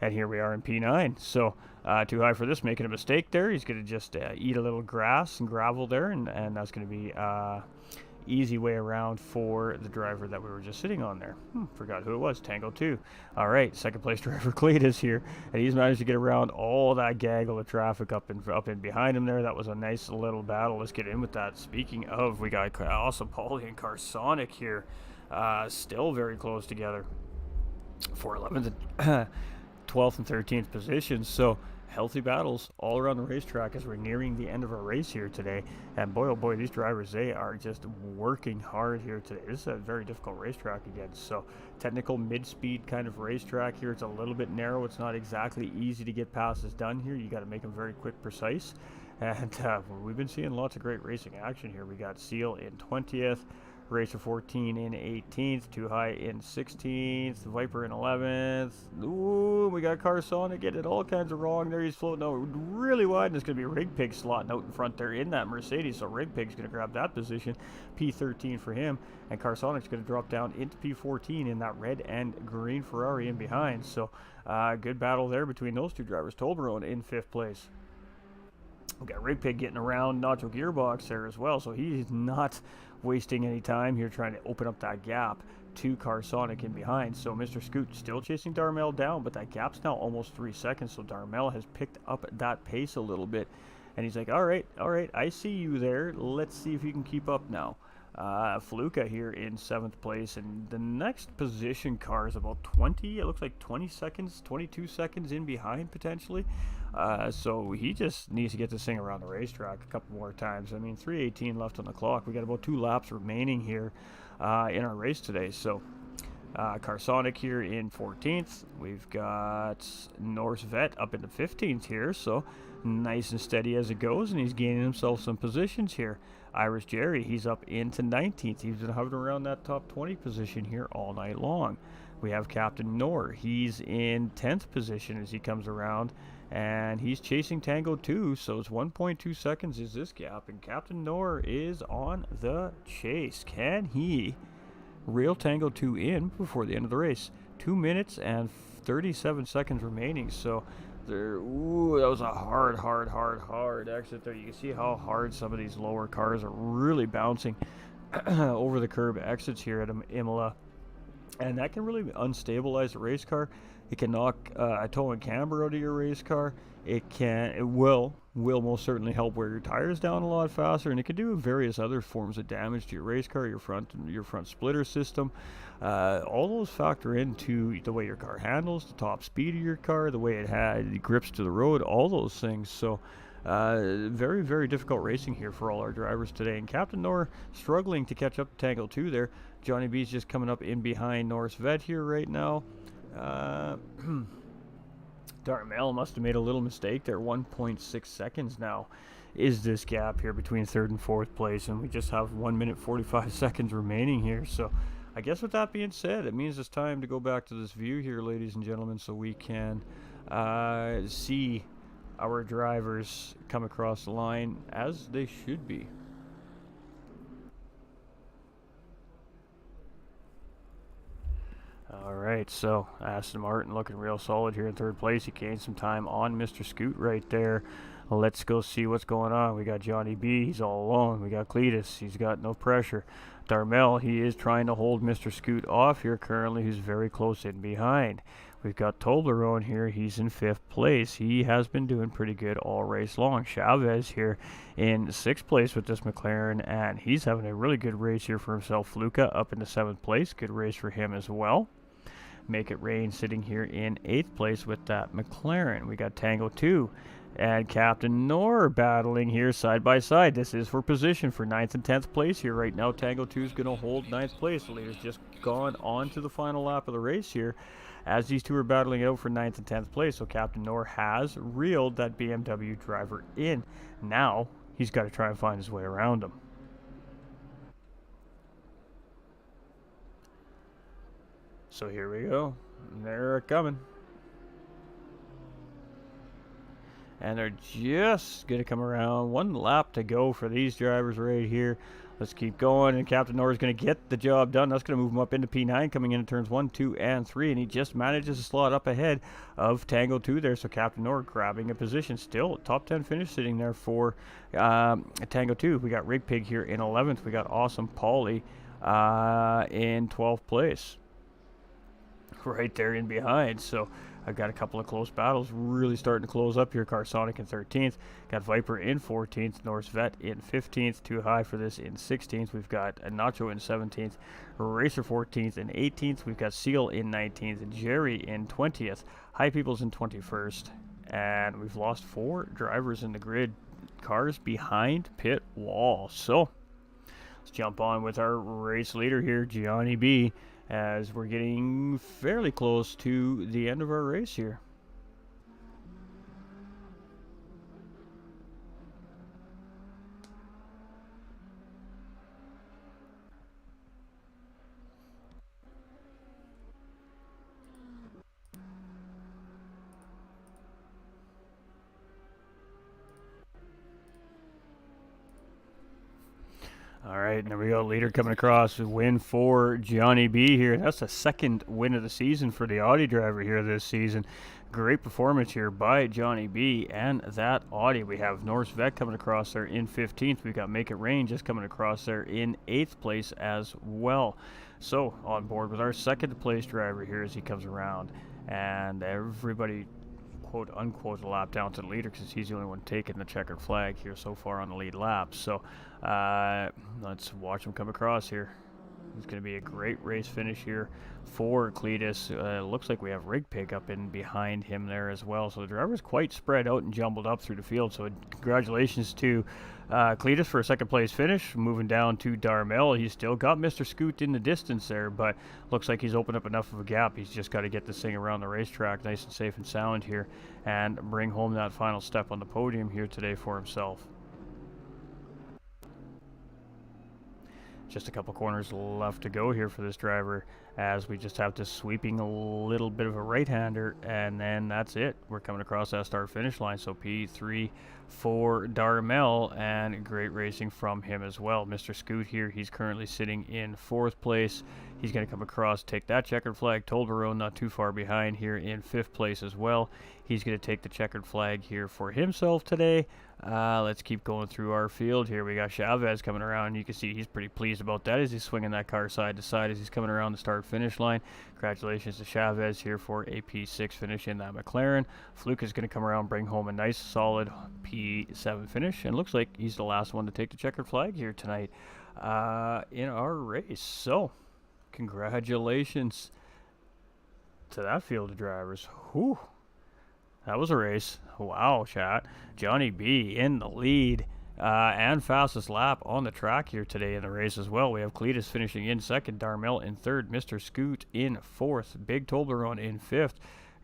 And here we are in P9. So too high for this, making a mistake there. He's going to just eat a little grass and gravel there, and that's going to be easy way around for the driver that we were just sitting on there. Forgot who it was. Tango 2. All right, 2nd place driver Cletus here, and he's managed to get around all that gaggle of traffic up and behind him there. That was a nice little battle. Let's get in with that. Speaking of, we got Awesome Paulie and Carsonic here, still very close together for 11th and 12th and 13th positions. So healthy battles all around the racetrack as we're nearing the end of our race here today. And boy, oh boy, these drivers, they are just working hard here today. This is a very difficult racetrack again. So technical mid-speed kind of racetrack here. It's a little bit narrow. It's not exactly easy to get passes done here. You got to make them very quick, precise. And we've been seeing lots of great racing action here. We got Seal in 20th. Racer 14 in 18th, Too High in 16th, Viper in 11th. Ooh, we got Carsonic getting it all kinds of wrong there. He's floating out really wide, and it's going to be Rig Pig slotting out in front there in that Mercedes. So Rig Pig's going to grab that position, P13 for him, and Carsonic's going to drop down into P14 in that red and green Ferrari in behind. So good battle there between those two drivers. Toblerone in 5th place. We got Rig Pig getting around Nacho Gearbox there as well, so he's not wasting any time here trying to open up that gap to Carsonic in behind. So Mr. Scoot still chasing Darmel down, but that gap's now almost 3 seconds, so Darmel has picked up that pace a little bit, and he's like, all right, I see you there. Let's see if you can keep up now. Fluka here in 7th place, and the next position car is about 20, it looks like 20 seconds, 22 seconds in behind potentially. So he just needs to get this thing around the racetrack a couple more times. I mean, 3:18 left on the clock. We got about 2 laps remaining here in our race today. So Carsonic here in 14th. We've got Norse Vet up into 15th here. So nice and steady as it goes, and he's gaining himself some positions here. Irish Jerry, he's up into 19th. He's been hovering around that top 20 position here all night long. We have Captain Nor. He's in 10th position as he comes around, and he's chasing Tango 2, so it's 1.2 seconds is this gap, and Captain Nor is on the chase. Can he reel Tango 2 in before the end of the race? 2 minutes and 37 seconds remaining, so there, ooh, that was a hard exit there. You can see how hard some of these lower cars are really bouncing over the curb exits here at Imola, and that can really unstabilize the race car. It can knock a toe and camber out of your race car. It will most certainly help wear your tires down a lot faster, and it can do various other forms of damage to your race car, your front splitter system. All those factor into the way your car handles, the top speed of your car, the way it grips to the road, all those things. So very, very difficult racing here for all our drivers today. And Captain Nor struggling to catch up to Tango 2 there. Johnny B's just coming up in behind Norris Vet here right now. Darmel must have made a little mistake there. 1.6 seconds now is this gap here between third and fourth place, and we just have 1 minute 45 seconds remaining here. So I guess with that being said, it means it's time to go back to this view here, ladies and gentlemen, so we can see our drivers come across the line as they should be. Alright, so Aston Martin looking real solid here in third place. He gained some time on Mr. Scoot right there. Let's go see what's going on. We got Johnny B, he's all alone. We got Cletus, he's got no pressure. Darmel, he is trying to hold Mr. Scoot off here currently, who's very close in behind. We've got Toblerone here, he's in 5th place. He has been doing pretty good all race long. Chavez here in 6th place with this McLaren, and he's having a really good race here for himself. Fluka up into 7th place, good race for him as well. Make It Rain sitting here in 8th place with that McLaren. We got Tango 2 and Captain Nor battling here side by side. This is for position for 9th and 10th place here right now. Tango 2 is going to hold 9th place. The leader's just gone on to the final lap of the race here as these two are battling out for 9th and 10th place. So Captain Nor has reeled that BMW driver in. Now he's got to try and find his way around him. So here we go. They're coming. And they're just going to come around. 1 lap to go for these drivers right here. Let's keep going. And Captain Nor is going to get the job done. That's going to move him up into P9 coming into turns 1, 2, and 3. And he just manages to slot up ahead of Tango 2 there. So Captain Nor grabbing a position. Still a top 10 finish sitting there for Tango 2. We got Rig Pig here in 11th. We got Awesome Paulie in 12th place. Right there in behind. So I've got a couple of close battles really starting to close up here. Carsonic in 13th, got Viper in 14th, Norse Vet in 15th, Too High for this in 16th. We've got Nacho in 17th, Racer 14th and 18th. We've got Seal in 19th, Jerry in 20th, High Peoples in 21st, and we've lost 4 drivers in the grid, cars behind pit wall. So let's jump on with our race leader here, Johnny B, as we're getting fairly close to the end of our race here. All right, and there we go. Leader coming across. Win for Johnny B here. That's the 2nd win of the season for the Audi driver here this season. Great performance here by Johnny B and that Audi. We have Norse Vet coming across there in 15th. We've got Make It Rain just coming across there in 8th place as well. So on board with our 2nd place driver here as he comes around. And everybody, quote unquote, a lap down to the leader because he's the only one taking the checkered flag here so far on the lead lap. So let's watch him come across here. It's going to be a great race finish here for Cletus. Looks like we have Rig Pig up in behind him there as well. So the driver's quite spread out and jumbled up through the field. So congratulations to Cletus for a 2nd place finish. Moving down to Darmel. He's still got Mr. Scoot in the distance there, but looks like he's opened up enough of a gap. He's just got to get this thing around the racetrack nice and safe and sound here and bring home that final step on the podium here today for himself. Just a couple corners left to go here for this driver as we just have to sweeping a little bit of a right-hander, and then that's it. We're coming across that start finish line. So P3 for Darmel, and great racing from him as well. Mr. Scoot here, he's currently sitting in 4th place. He's going to come across, take that checkered flag. Tolbarone not too far behind here in 5th place as well. He's going to take the checkered flag here for himself today. Let's keep going through our field here. We got Chavez coming around. You can see he's pretty pleased about that as he's swinging that car side to side as he's coming around the start-finish line. Congratulations to Chavez here for a P6 finish in that McLaren. Fluke is going to come around, bring home a nice, solid P7 finish, and looks like he's the last one to take the checkered flag here tonight in our race. So, congratulations to that field of drivers. Whew. That was a race. Wow, chat. Johnny B in the lead and fastest lap on the track here today in the race as well. We have Cletus finishing in 2nd, Darmel in 3rd, Mr. Scoot in 4th, Big Toblerone in 5th.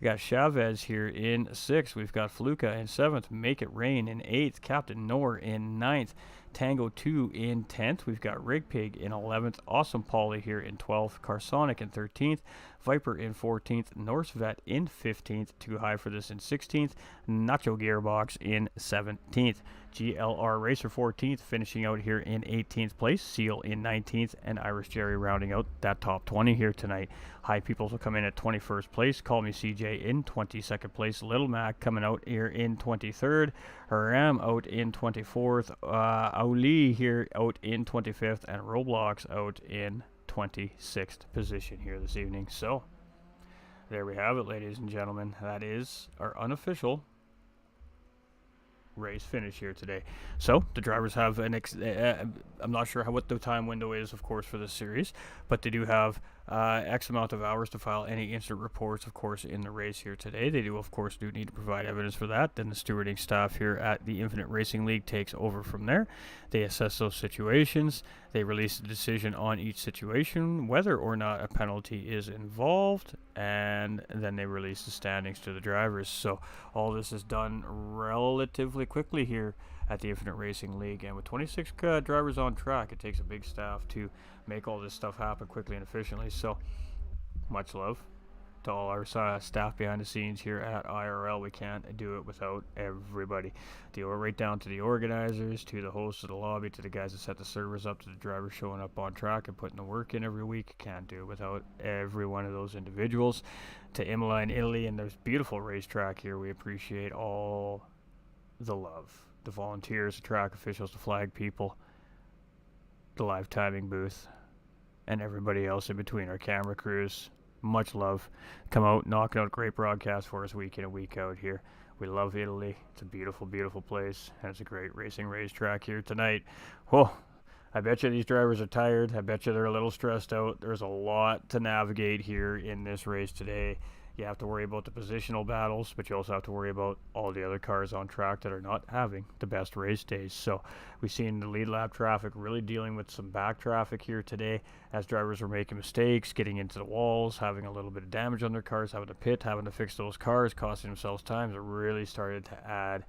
We got Chavez here in 6th. We've got Fluka in 7th, Make It Rain in 8th, Captain Nor in 9th, Tango 2 in 10th. We've got Rig Pig in 11th, Awesome Polly here in 12th, Carsonic in 13th, Viper in 14th, Norse Vet in 15th, Too High for This in 16th, Nacho Gearbox in 17th, GLR Racer 14th, finishing out here in 18th place, Seal in 19th, and Irish Jerry rounding out that top 20 here tonight. High Peoples will come in at 21st place, Call Me CJ in 22nd place, Little Mac coming out here in 23rd, Ram out in 24th, Auli here out in 25th, and Roblox out in 26th position here this evening. So, there we have it, ladies and gentlemen. That is our unofficial race finish here today. So, the drivers have an I'm not sure what the time window is, of course, for this series, but they do have X amount of hours to file any incident reports, of course, in the race here today. They do, of course, need to provide evidence for that. Then the stewarding staff here at the Infinite Racing League takes over from there. They assess those situations. They release a decision on each situation, whether or not a penalty is involved, and then they release the standings to the drivers. So all this is done relatively quickly here at the Infinite Racing League, and with 26 drivers on track, it takes a big staff to make all this stuff happen quickly and efficiently. So much love to all our staff behind the scenes here at IRL. We can't do it without everybody, right down to the organizers, to the hosts of the lobby, to the guys that set the servers up, to the drivers showing up on track and putting the work in every week. Can't do it without every one of those individuals. To Imola in Italy and there's beautiful racetrack here. We appreciate all the love. The volunteers, the track officials, the flag people, the live timing booth, and everybody else in between, our camera crews. Much love. Come out, knocking out great broadcasts for us week in and week out here. We love Italy. It's a beautiful, beautiful place, and it's a great racing racetrack here tonight. Whoa, I bet you these drivers are tired. I bet you they're a little stressed out. There's a lot to navigate here in this race today. You have to worry about the positional battles, but you also have to worry about all the other cars on track that are not having the best race days. So we've seen the lead lap traffic really dealing with some back traffic here today as drivers are making mistakes, getting into the walls, having a little bit of damage on their cars, having to pit, having to fix those cars, costing themselves time. It really started to add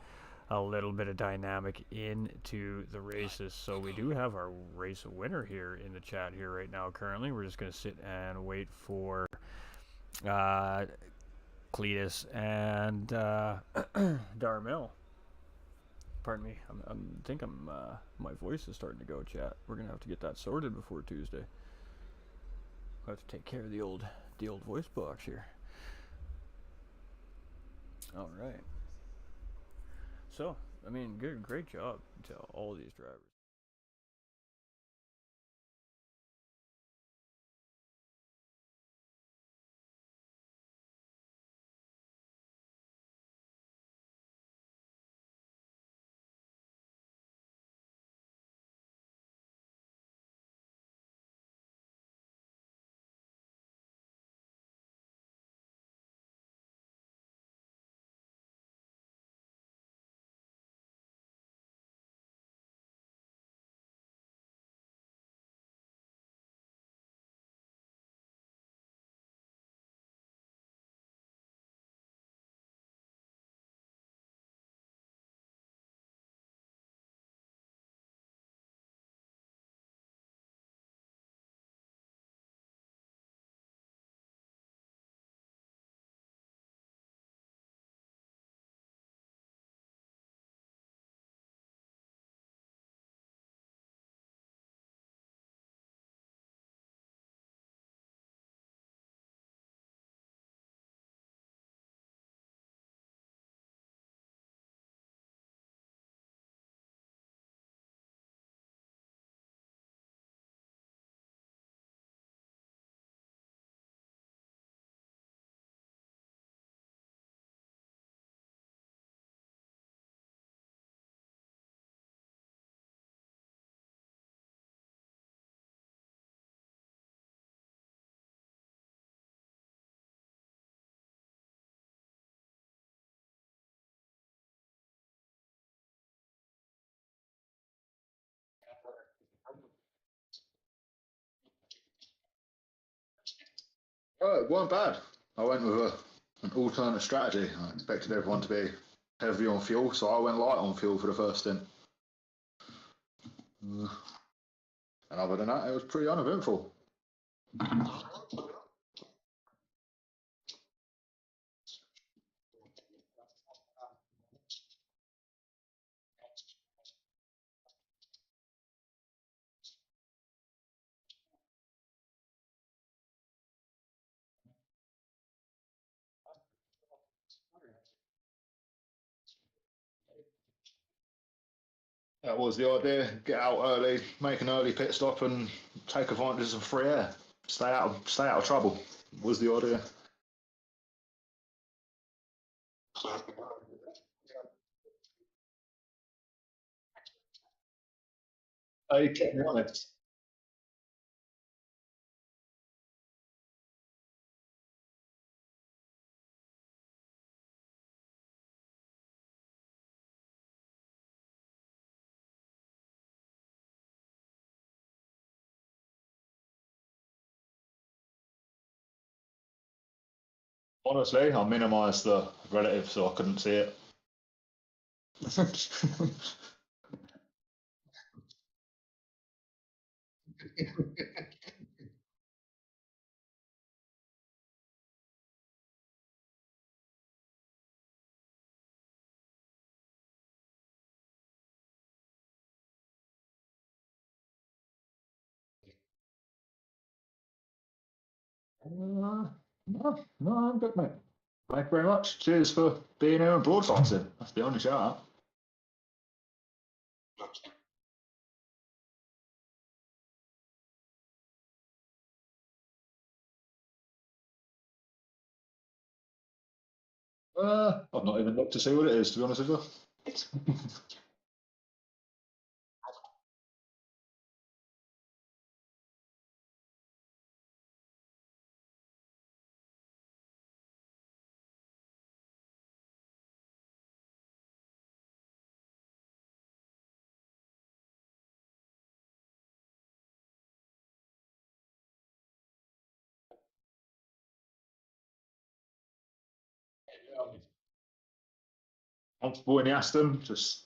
a little bit of dynamic into the races. So we do have our race winner here in the chat here right now currently. We're just going to sit and wait for Cletus and Darmel. Pardon me. I think my voice is starting to go, chat. We're gonna have to get that sorted before Tuesday. I have to take care of the old voice box here. All right. So, I mean, great job to all of these drivers. Oh, it weren't bad. I went with an alternate strategy. I expected everyone to be heavy on fuel, so I went light on fuel for the first stint. And other than that, it was pretty uneventful. That was the idea. Get out early, make an early pit stop, and take advantage of some free air. Stay out of trouble. Was the idea. You kept me honest. Honestly, I minimised the relative so I couldn't see it. No, no, I'm good, mate. Thank you very much. Cheers for being here and broadcasting. That's the only shout out. I've not even looked to see what it is, to be honest with you. Comfortable in the Aston, just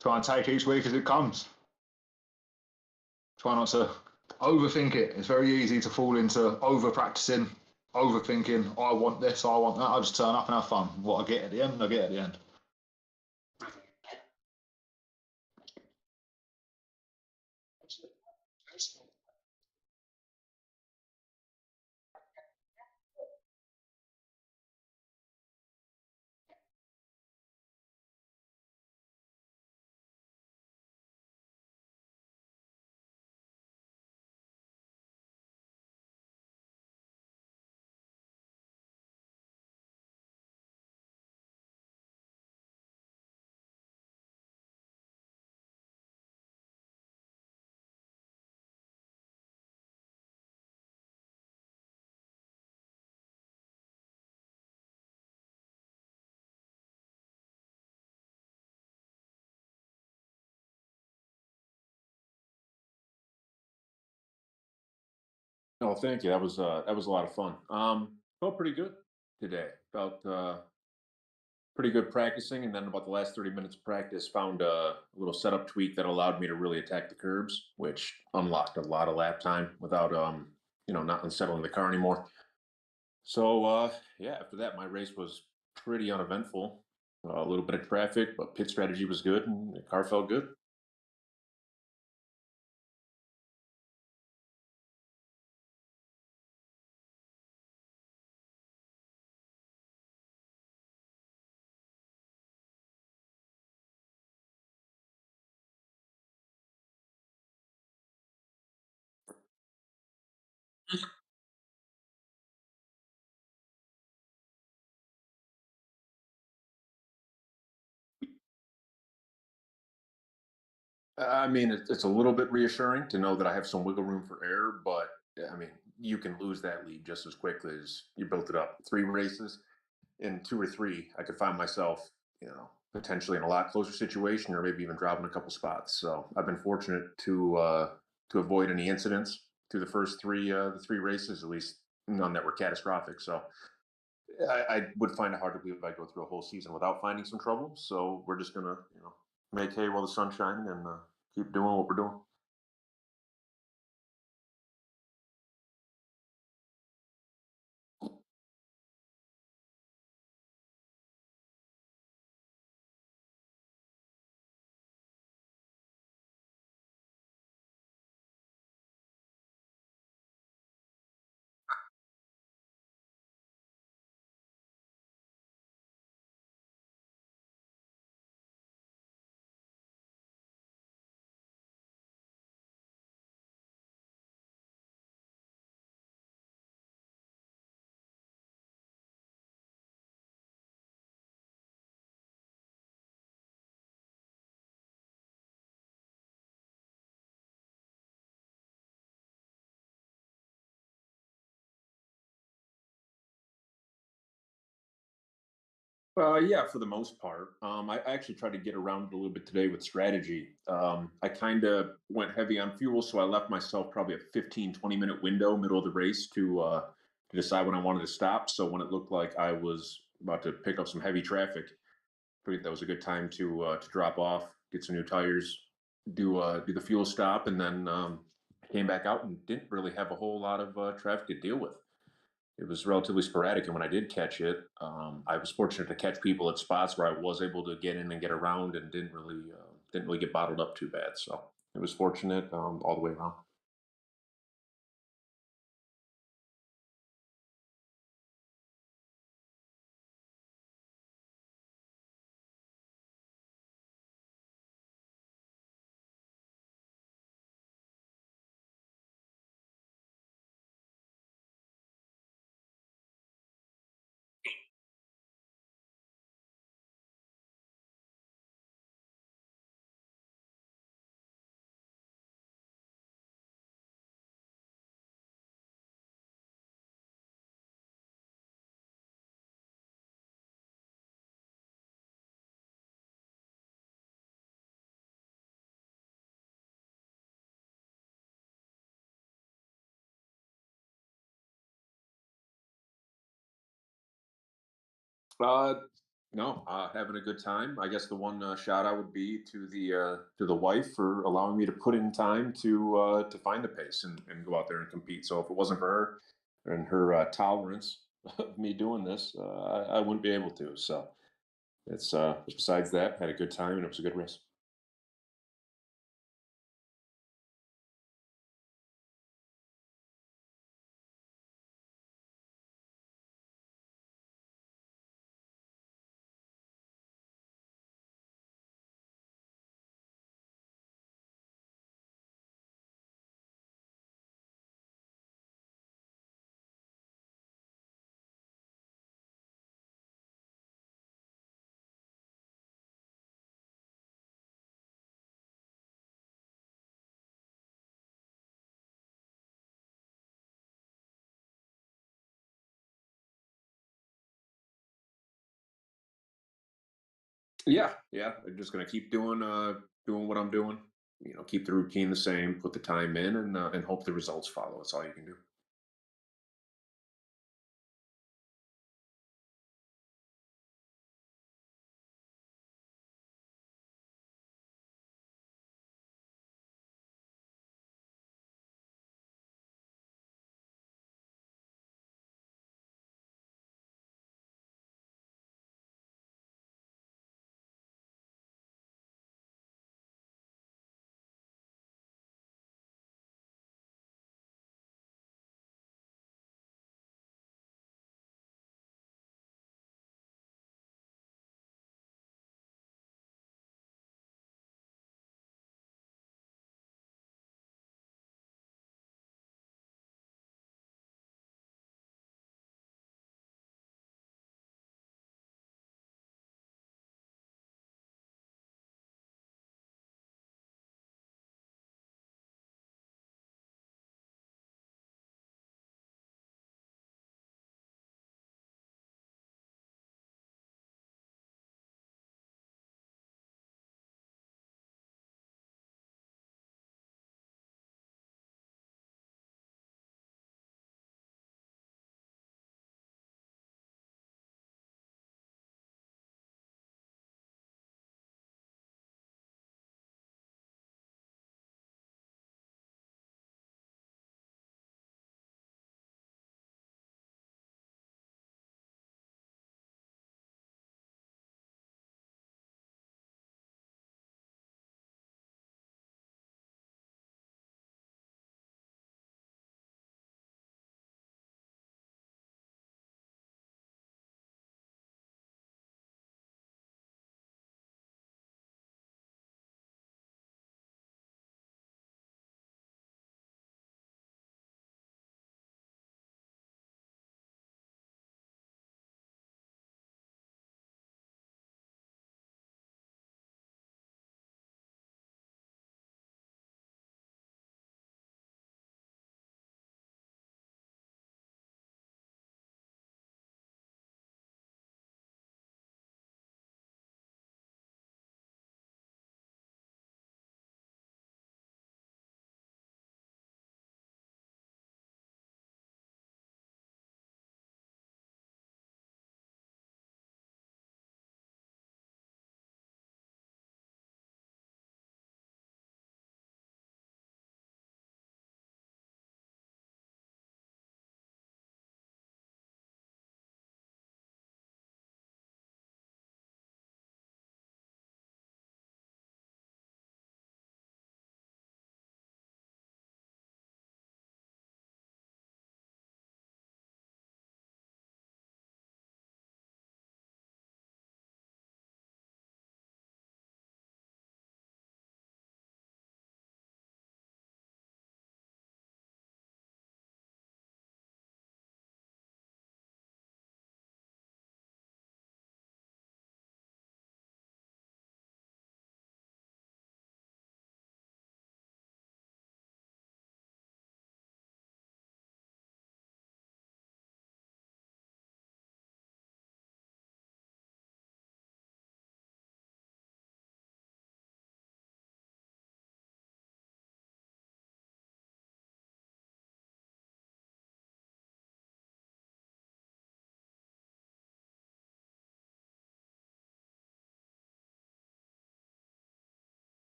try and take each week as it comes. Try not to overthink it. It's very easy to fall into over practicing, overthinking. I want this, I want that. I just turn up and have fun. What I get at the end, I get at the end. Oh, thank you. That was a lot of fun. Felt pretty good today. Felt pretty good practicing, and then about the last 30 minutes of practice, found a little setup tweak that allowed me to really attack the curbs, which unlocked a lot of lap time without not unsettling the car anymore. So yeah, after that, my race was pretty uneventful. A little bit of traffic, but pit strategy was good, and the car felt good. I mean, it's a little bit reassuring to know that I have some wiggle room for error, but I mean, you can lose that lead just as quickly as you built it up. Three races in two or three, I could find myself, potentially in a lot closer situation, or maybe even dropping a couple spots. So I've been fortunate to avoid any incidents through the first three races, at least none that were catastrophic. So I would find it hard to believe if I go through a whole season without finding some trouble. So we're just gonna, make hay while the sun's shining and keep doing what we're doing. Yeah, for the most part. I actually tried to get around it a little bit today with strategy. I kind of went heavy on fuel, so I left myself probably a 15-20 minute window, middle of the race, to decide when I wanted to stop. So when it looked like I was about to pick up some heavy traffic, I figured that was a good time to drop off, get some new tires, do the fuel stop, and then came back out and didn't really have a whole lot of traffic to deal with. It was relatively sporadic, and when I did catch it, I was fortunate to catch people at spots where I was able to get in and get around, and didn't really get bottled up too bad. So it was fortunate all the way around. Uh, no, having a good time. I guess the one shout out would be to the wife for allowing me to put in time to find the pace and go out there and compete. So if it wasn't for her and her tolerance of me doing this, I wouldn't be able to. So it's besides that, had a good time and it was a good race. Yeah, yeah. I'm just gonna keep doing what I'm doing. Keep the routine the same, put the time in, and hope the results follow. That's all you can do.